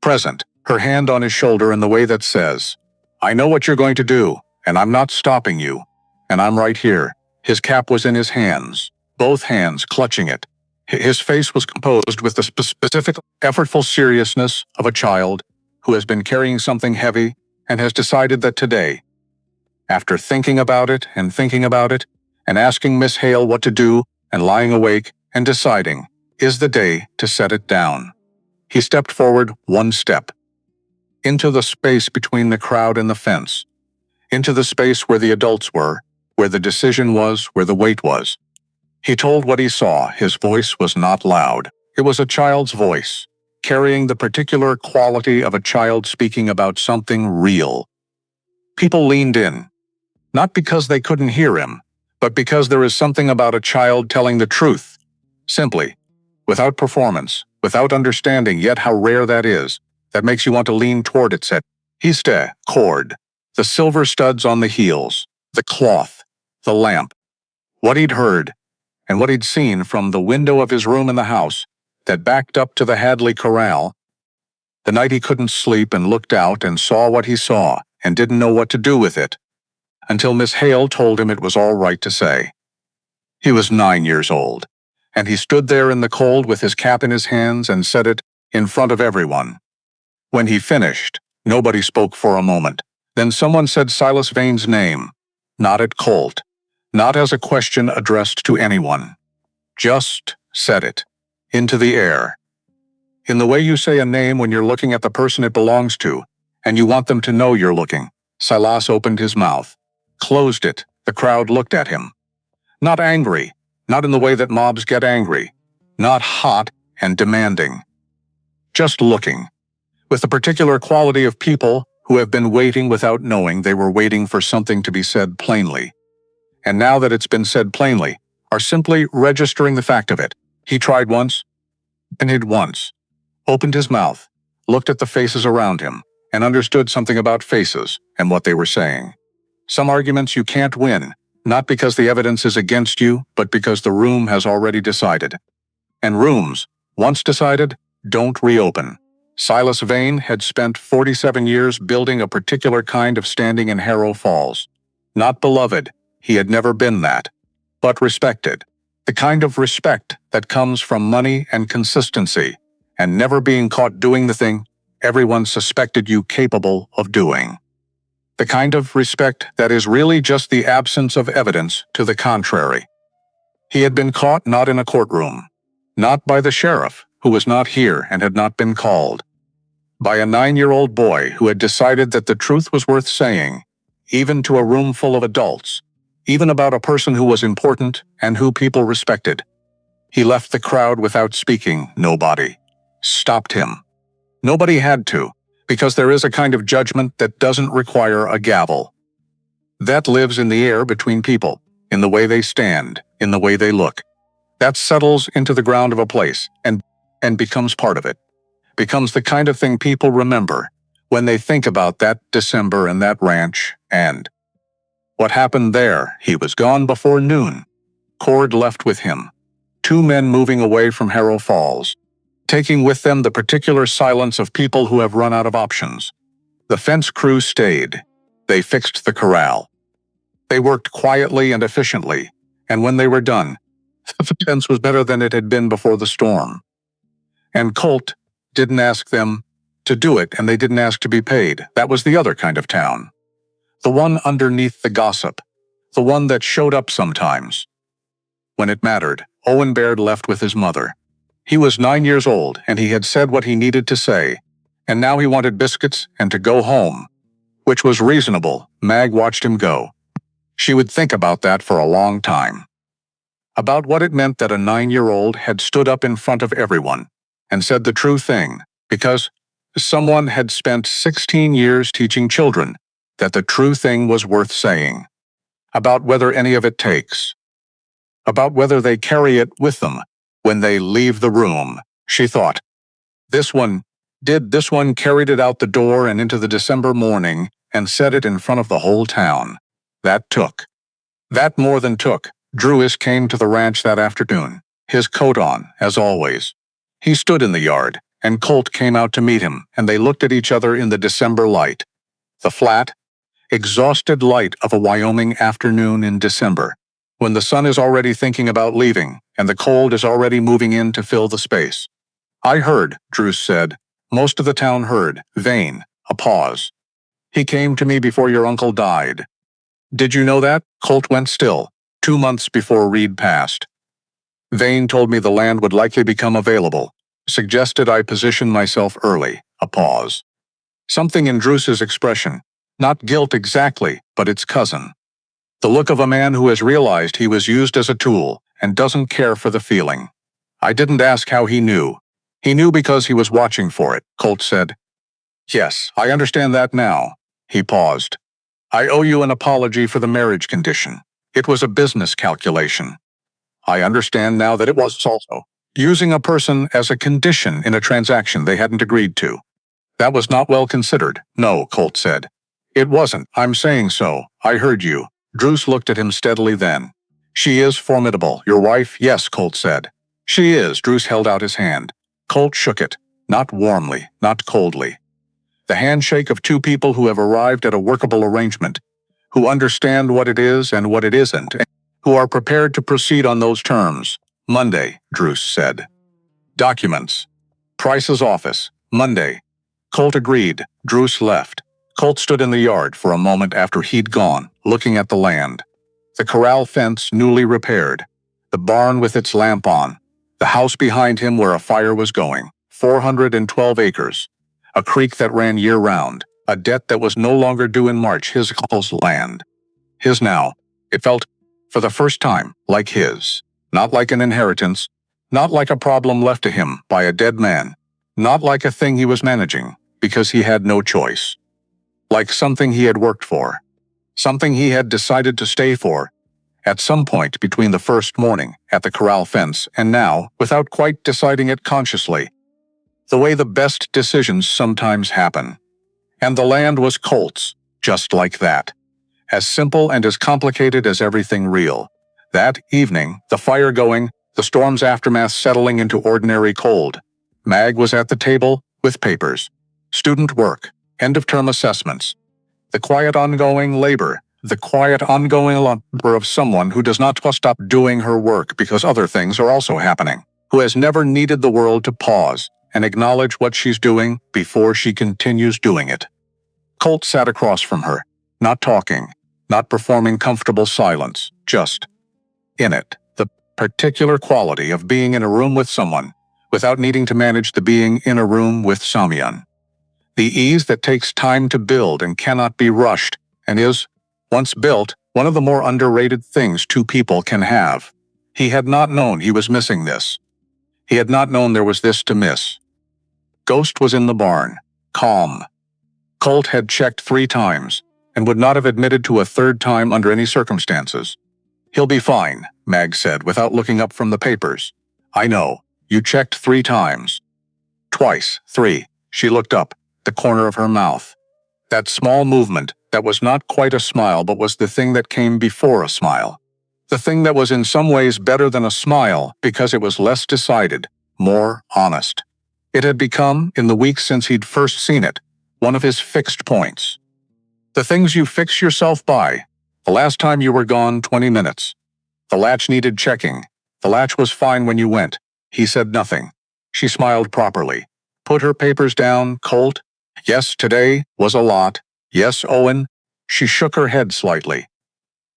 Present, her hand on his shoulder in the way that says, "I know what you're going to do, and I'm not stopping you. And I'm right here." His cap was in his hands, both hands clutching it. His face was composed with the specific, effortful seriousness of a child who has been carrying something heavy and has decided that today, after thinking about it, and asking Miss Hale what to do, and lying awake and deciding, is the day to set it down. He stepped forward 1 step, into the space between the crowd and the fence, into the space where the adults were, where the decision was, where the weight was. He told what he saw. His voice was not loud. It was a child's voice, carrying the particular quality of a child speaking about something real. People leaned in, not because they couldn't hear him, but because there is something about a child telling the truth, simply, without performance, without understanding yet how rare that is, that makes you want to lean toward it. Said, "Histe, cord, the silver studs on the heels, the cloth, the lamp." What he'd heard, and what he'd seen from the window of his room in the house that backed up to the Hadley Corral, the night he couldn't sleep and looked out and saw what he saw and didn't know what to do with it, until Miss Hale told him it was all right to say. He was 9 years old, and he stood there in the cold with his cap in his hands and said it in front of everyone. When he finished, nobody spoke for a moment. Then someone said Silas Vane's name, not at Colt, not as a question addressed to anyone. Just said it, into the air. In the way you say a name when you're looking at the person it belongs to, and you want them to know you're looking. Silas opened his mouth, closed it. The crowd looked at him. Not angry, not in the way that mobs get angry, not hot and demanding. Just looking, with the particular quality of people who have been waiting without knowing they were waiting for something to be said plainly. And now that it's been said plainly, are simply registering the fact of it. He tried once, and hid once, opened his mouth, looked at the faces around him, and understood something about faces and what they were saying. Some arguments you can't win, not because the evidence is against you, but because the room has already decided. And rooms, once decided, don't reopen. Silas Vane had spent 47 years building a particular kind of standing in Harrow Falls. Not beloved, he had never been that, but respected. The kind of respect that comes from money and consistency, and never being caught doing the thing everyone suspected you capable of doing. The kind of respect that is really just the absence of evidence to the contrary. He had been caught not in a courtroom, not by the sheriff, who was not here and had not been called, by a 9-year-old boy who had decided that the truth was worth saying, even to a room full of adults, even about a person who was important and who people respected. He left the crowd without speaking. Nobody stopped him. Nobody had to, because there is a kind of judgment that doesn't require a gavel. That lives in the air between people, in the way they stand, in the way they look. That settles into the ground of a place and becomes part of it. Becomes the kind of thing people remember when they think about that December and that ranch and what happened there. He was gone before noon. Cord left with him. 2 men moving away from Harrow Falls, taking with them the particular silence of people who have run out of options. The fence crew stayed. They fixed the corral. They worked quietly and efficiently, and when they were done, the fence was better than it had been before the storm. And Colt didn't ask them to do it, and they didn't ask to be paid. That was the other kind of town. The one underneath the gossip. The one that showed up sometimes. When it mattered, Owen Baird left with his mother. He was 9 years old, and he had said what he needed to say, and now he wanted biscuits and to go home, which was reasonable. Mag watched him go. She would think about that for a long time. About what it meant that a 9-year-old had stood up in front of everyone and said the true thing, because someone had spent 16 years teaching children that the true thing was worth saying. About whether any of it takes. About whether they carry it with them when they leave the room, she thought. This one carried it out the door and into the December morning and said it in front of the whole town. That took. That more than took. Drewis came to the ranch that afternoon, his coat on, as always. He stood in the yard, and Colt came out to meet him, and they looked at each other in the December light. The flat, exhausted light of a Wyoming afternoon in December, when the sun is already thinking about leaving, and the cold is already moving in to fill the space. I heard, Drew said. Most of the town heard. Vain. A pause. He came to me before your uncle died. Did you know that? Colt went still. 2 months before Reed passed. Vane told me the land would likely become available. Suggested I position myself early. A pause. Something in Drew's expression. Not guilt exactly, but its cousin. The look of a man who has realized he was used as a tool and doesn't care for the feeling. I didn't ask how he knew. He knew because he was watching for it, Colt said. Yes, I understand that now. He paused. I owe you an apology for the marriage condition. It was a business calculation. I understand now that it was also using a person as a condition in a transaction they hadn't agreed to. That was not well considered. No, Colt said. It wasn't. I'm saying so. I heard you. Drews looked at him steadily then. She is formidable. Your wife? Yes, Colt said. She is. Drews held out his hand. Colt shook it. Not warmly, not coldly. The handshake of 2 people who have arrived at a workable arrangement, who understand what it is and what it isn't, who are prepared to proceed on those terms. Monday, Drews said. Documents. Price's office. Monday. Colt agreed. Drews left. Colt stood in the yard for a moment after he'd gone, looking at the land. The corral fence newly repaired. The barn with its lamp on. The house behind him where a fire was going. 412 acres. A creek that ran year-round. A debt that was no longer due in March. His uncle's land. His now. It felt, for the first time, like his. Not like an inheritance. Not like a problem left to him by a dead man. Not like a thing he was managing, because he had no choice. Like something he had worked for. Something he had decided to stay for. At some point between the first morning at the corral fence and now, without quite deciding it consciously. The way the best decisions sometimes happen. And the land was Colt's, just like that. As simple and as complicated as everything real. That evening, the fire going, the storm's aftermath settling into ordinary cold. Mag was at the table with papers. Student work, end-of-term assessments. The quiet ongoing labor, the quiet ongoing labor of someone who does not stop doing her work because other things are also happening, who has never needed the world to pause and acknowledge what she's doing before she continues doing it. Colt sat across from her, not talking, not performing comfortable silence, just in it, the particular quality of being in a room with someone without needing to manage the being in a room with someone. The ease that takes time to build and cannot be rushed and is, once built, one of the more underrated things 2 people can have. He had not known he was missing this. He had not known there was this to miss. Ghost was in the barn, calm. Colt had checked 3 times and would not have admitted to a 3rd time under any circumstances. He'll be fine, Mag said without looking up from the papers. I know. You checked 3 times. Twice, 3. She looked up, the corner of her mouth. That small movement, that was not quite a smile but was the thing that came before a smile. The thing that was in some ways better than a smile because it was less decided, more honest. It had become, in the weeks since he'd first seen it, one of his fixed points. The things you fix yourself by. The last time you were gone 20 minutes. The latch needed checking. The latch was fine when you went. He said nothing. She smiled properly. Put her papers down, Colt. Yes, today was a lot. Yes, Owen. She shook her head slightly.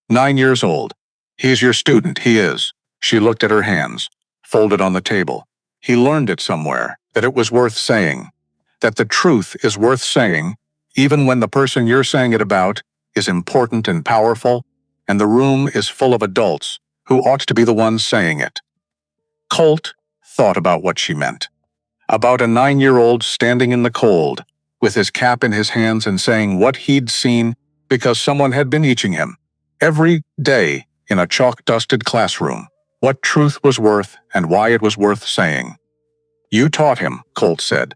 9 years old. He's your student, he is. She looked at her hands, folded on the table. He learned it somewhere, that it was worth saying. That the truth is worth saying, even when the person you're saying it about is important and powerful, and the room is full of adults who ought to be the ones saying it. Colt thought about what she meant. About a 9-year-old standing in the cold, with his cap in his hands and saying what he'd seen because someone had been teaching him. Every day in a chalk-dusted classroom, what truth was worth and why it was worth saying. You taught him, Colt said.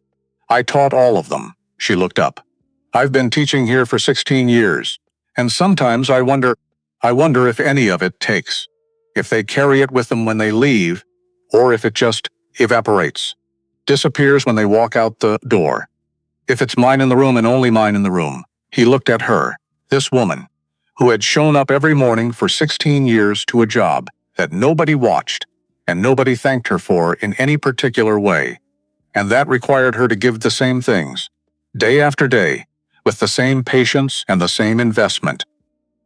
I taught all of them. She looked up. I've been teaching here for 16 years, and sometimes I wonder if any of it takes, if they carry it with them when they leave, or if it just evaporates, disappears when they walk out the door. If it's mine in the room and only mine in the room. He looked at her, this woman, who had shown up every morning for 16 years to a job that nobody watched and nobody thanked her for in any particular way, and that required her to give the same things, day after day, with the same patience and the same investment,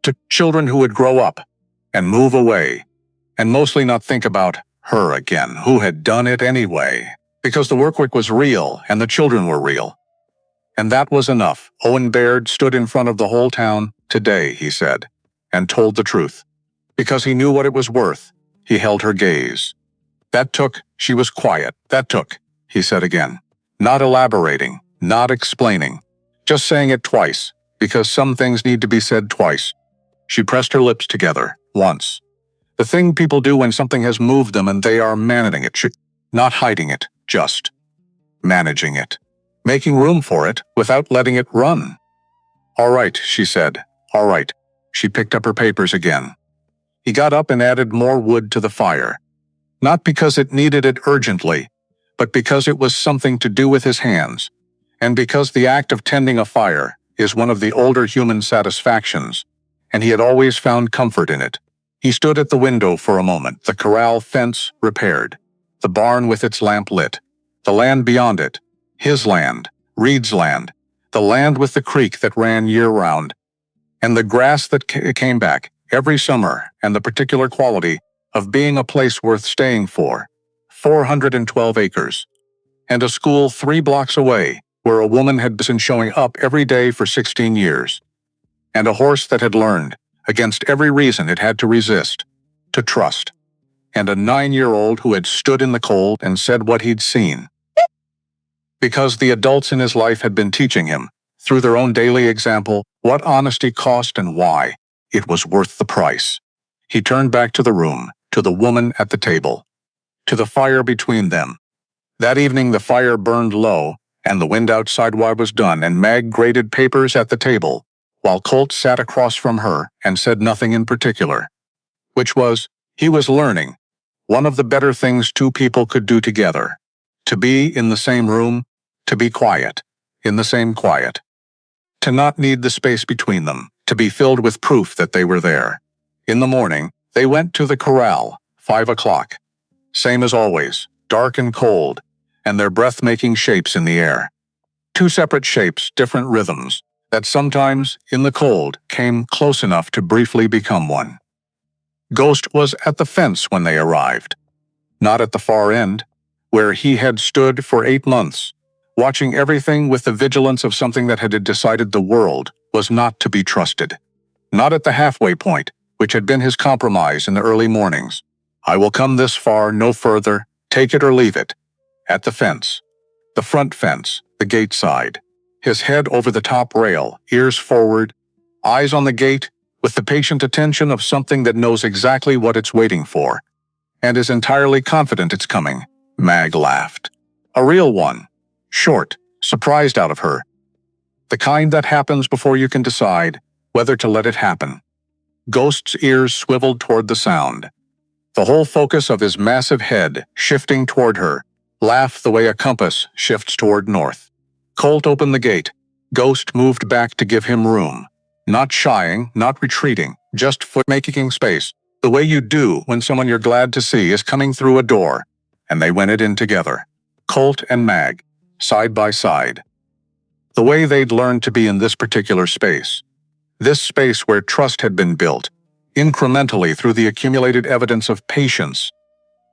to children who would grow up and move away, and mostly not think about her again, who had done it anyway, because the work week was real and the children were real. And that was enough. Owen Baird stood in front of the whole town today, he said, and told the truth. Because he knew what it was worth, he held her gaze. She was quiet. That took, he said again. Not elaborating, not explaining, just saying it twice, because some things need to be said twice. She pressed her lips together, once. The thing people do when something has moved them and they are managing it, not hiding it, just managing it. Making room for it without letting it run. All right, she said. All right. She picked up her papers again. He got up and added more wood to the fire. Not because it needed it urgently, but because it was something to do with his hands, and because the act of tending a fire is one of the older human satisfactions, and he had always found comfort in it. He stood at the window for a moment, the corral fence repaired, the barn with its lamp lit, the land beyond it, his land, Reed's land, the land with the creek that ran year-round, and the grass that came back every summer, and the particular quality of being a place worth staying for, 412 acres, and a school 3 blocks away where a woman had been showing up every day for 16 years, and a horse that had learned, against every reason it had to resist, to trust, and a 9-year-old who had stood in the cold and said what he'd seen. Because the adults in his life had been teaching him, through their own daily example, what honesty cost and why it was worth the price. He turned back to the room, to the woman at the table, to the fire between them. That evening the fire burned low, and the wind outside was done, and Mag graded papers at the table, while Colt sat across from her and said nothing in particular. Which was, he was learning, one of the better things 2 people could do together. To be in the same room, to be quiet, in the same quiet. To not need the space between them, to be filled with proof that they were there. In the morning, they went to the corral, 5 o'clock. Same as always, dark and cold, and their breath-making shapes in the air. 2 separate shapes, different rhythms, that sometimes, in the cold, came close enough to briefly become one. Ghost was at the fence when they arrived. Not at the far end, where he had stood for 8 months, watching everything with the vigilance of something that had decided the world was not to be trusted. Not at the halfway point, which had been his compromise in the early mornings. I will come this far, no further, take it or leave it. At the fence. The front fence, the gate side. His head over the top rail, ears forward, eyes on the gate, with the patient attention of something that knows exactly what it's waiting for, and is entirely confident it's coming. Mag laughed. A real one. Short, surprised out of her. The kind that happens before you can decide whether to let it happen. Ghost's ears swiveled toward the sound. The whole focus of his massive head shifting toward her, laughed the way a compass shifts toward north. Colt opened the gate. Ghost moved back to give him room. Not shying, not retreating, just making space, the way you do when someone you're glad to see is coming through a door. And they went in together. Colt and Mag, side by side. The way they'd learned to be in this particular space. This space where trust had been built, incrementally through the accumulated evidence of patience,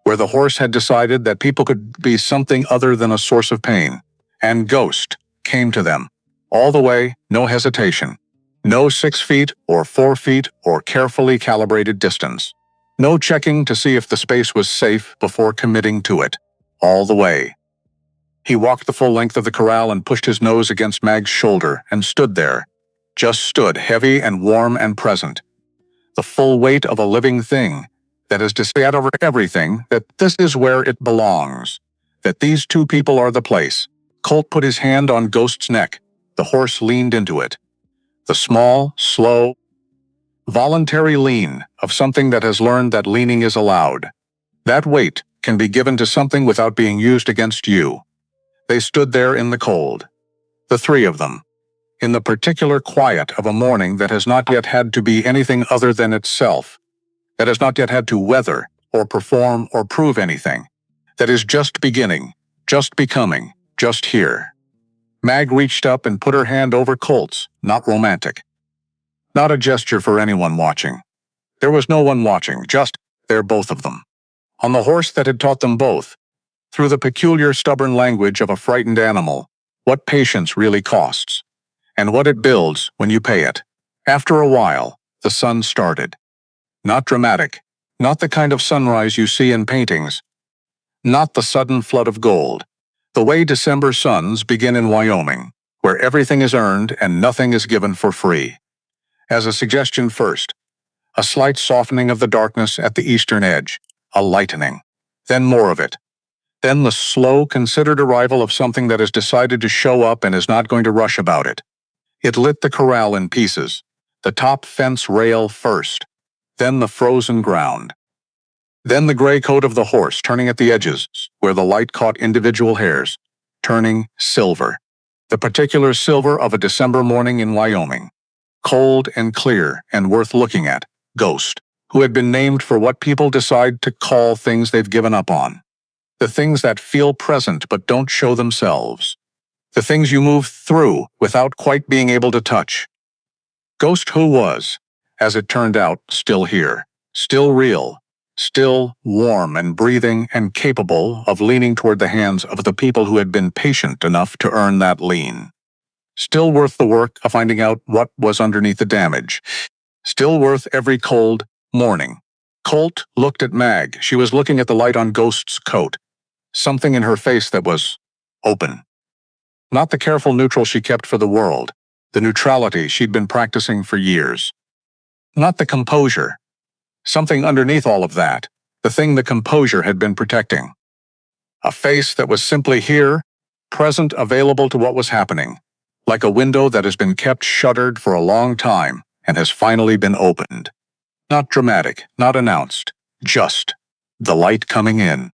where the horse had decided that people could be something other than a source of pain. And Ghost came to them. All the way, no hesitation. No 6 feet or 4 feet or carefully calibrated distance. No checking to see if the space was safe before committing to it. All the way. He walked the full length of the corral and pushed his nose against Mag's shoulder and stood there. Just stood, heavy and warm and present. The full weight of a living thing that has decided over everything that this is where it belongs. That these two people are the place. Colt put his hand on Ghost's neck. The horse leaned into it. The small, slow, voluntary lean of something that has learned that leaning is allowed. That weight can be given to something without being used against you. They stood there in the cold. The three of them. In the particular quiet of a morning that has not yet had to be anything other than itself. That has not yet had to weather, or perform, or prove anything. That is just beginning, just becoming, just here. Mag reached up and put her hand over Colt's, not romantic. Not a gesture for anyone watching. There was no one watching, just there both of them. On the horse that had taught them both, through the peculiar stubborn language of a frightened animal, what patience really costs, and what it builds when you pay it. After a while, the sun started. Not dramatic, not the kind of sunrise you see in paintings, not the sudden flood of gold, the way December suns begin in Wyoming, where everything is earned and nothing is given for free. As a suggestion first, a slight softening of the darkness at the eastern edge, a lightening, then more of it. Then the slow, considered arrival of something that has decided to show up and is not going to rush about it. It lit the corral in pieces, the top fence rail first, then the frozen ground. Then the gray coat of the horse turning at the edges, where the light caught individual hairs, turning silver. The particular silver of a December morning in Wyoming. Cold and clear and worth looking at. Ghost, who had been named for what people decide to call things they've given up on. The things that feel present but don't show themselves. The things you move through without quite being able to touch. Ghost who was, as it turned out, still here, still real, still warm and breathing and capable of leaning toward the hands of the people who had been patient enough to earn that lean. Still worth the work of finding out what was underneath the damage. Still worth every cold morning. Colt looked at Mag. She was looking at the light on Ghost's coat. Something in her face that was open. Not the careful neutral she kept for the world, the neutrality she'd been practicing for years. Not the composure. Something underneath all of that, the thing the composure had been protecting. A face that was simply here, present, available to what was happening, like a window that has been kept shuttered for a long time and has finally been opened. Not dramatic, not announced, just the light coming in.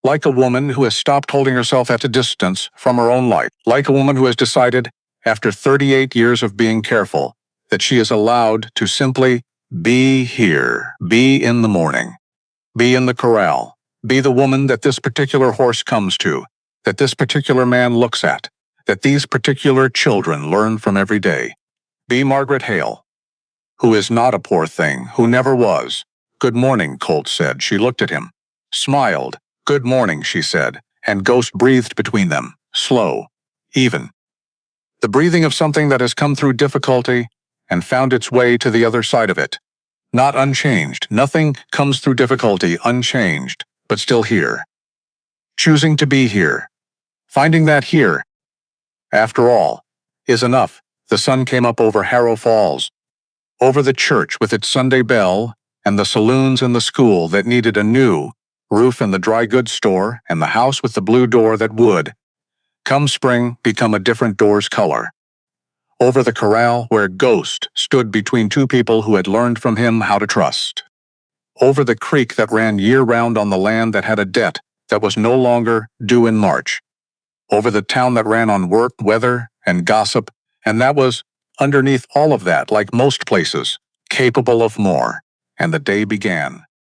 Like a woman who has stopped holding herself at a distance from her own light. Like a woman who has decided, after 38 years of being careful, that she is allowed to simply be here, be in the morning, be in the corral, be the woman that this particular horse comes to, that this particular man looks at, that these particular children learn from every day. Be Margaret Hale, who is not a poor thing, who never was. Good morning, Colt said. She looked at him, smiled. Good morning, she said, and Ghost breathed between them, slow, even. The breathing of something that has come through difficulty and found its way to the other side of it. Not unchanged. Nothing comes through difficulty unchanged, but still here. Choosing to be here. Finding that here, after all, is enough. The sun came up over Harrow Falls. Over the church with its Sunday bell, and the saloons and the school that needed a new roof, and the dry goods store, and the house with the blue door that would, come spring, become a different door's color. Over the corral where Ghost stood between two people who had learned from him how to trust. Over the creek that ran year-round on the land that had a debt that was no longer due in March. Over the town that ran on work, weather, and gossip, and that was, underneath all of that, like most places, capable of more. And the day began.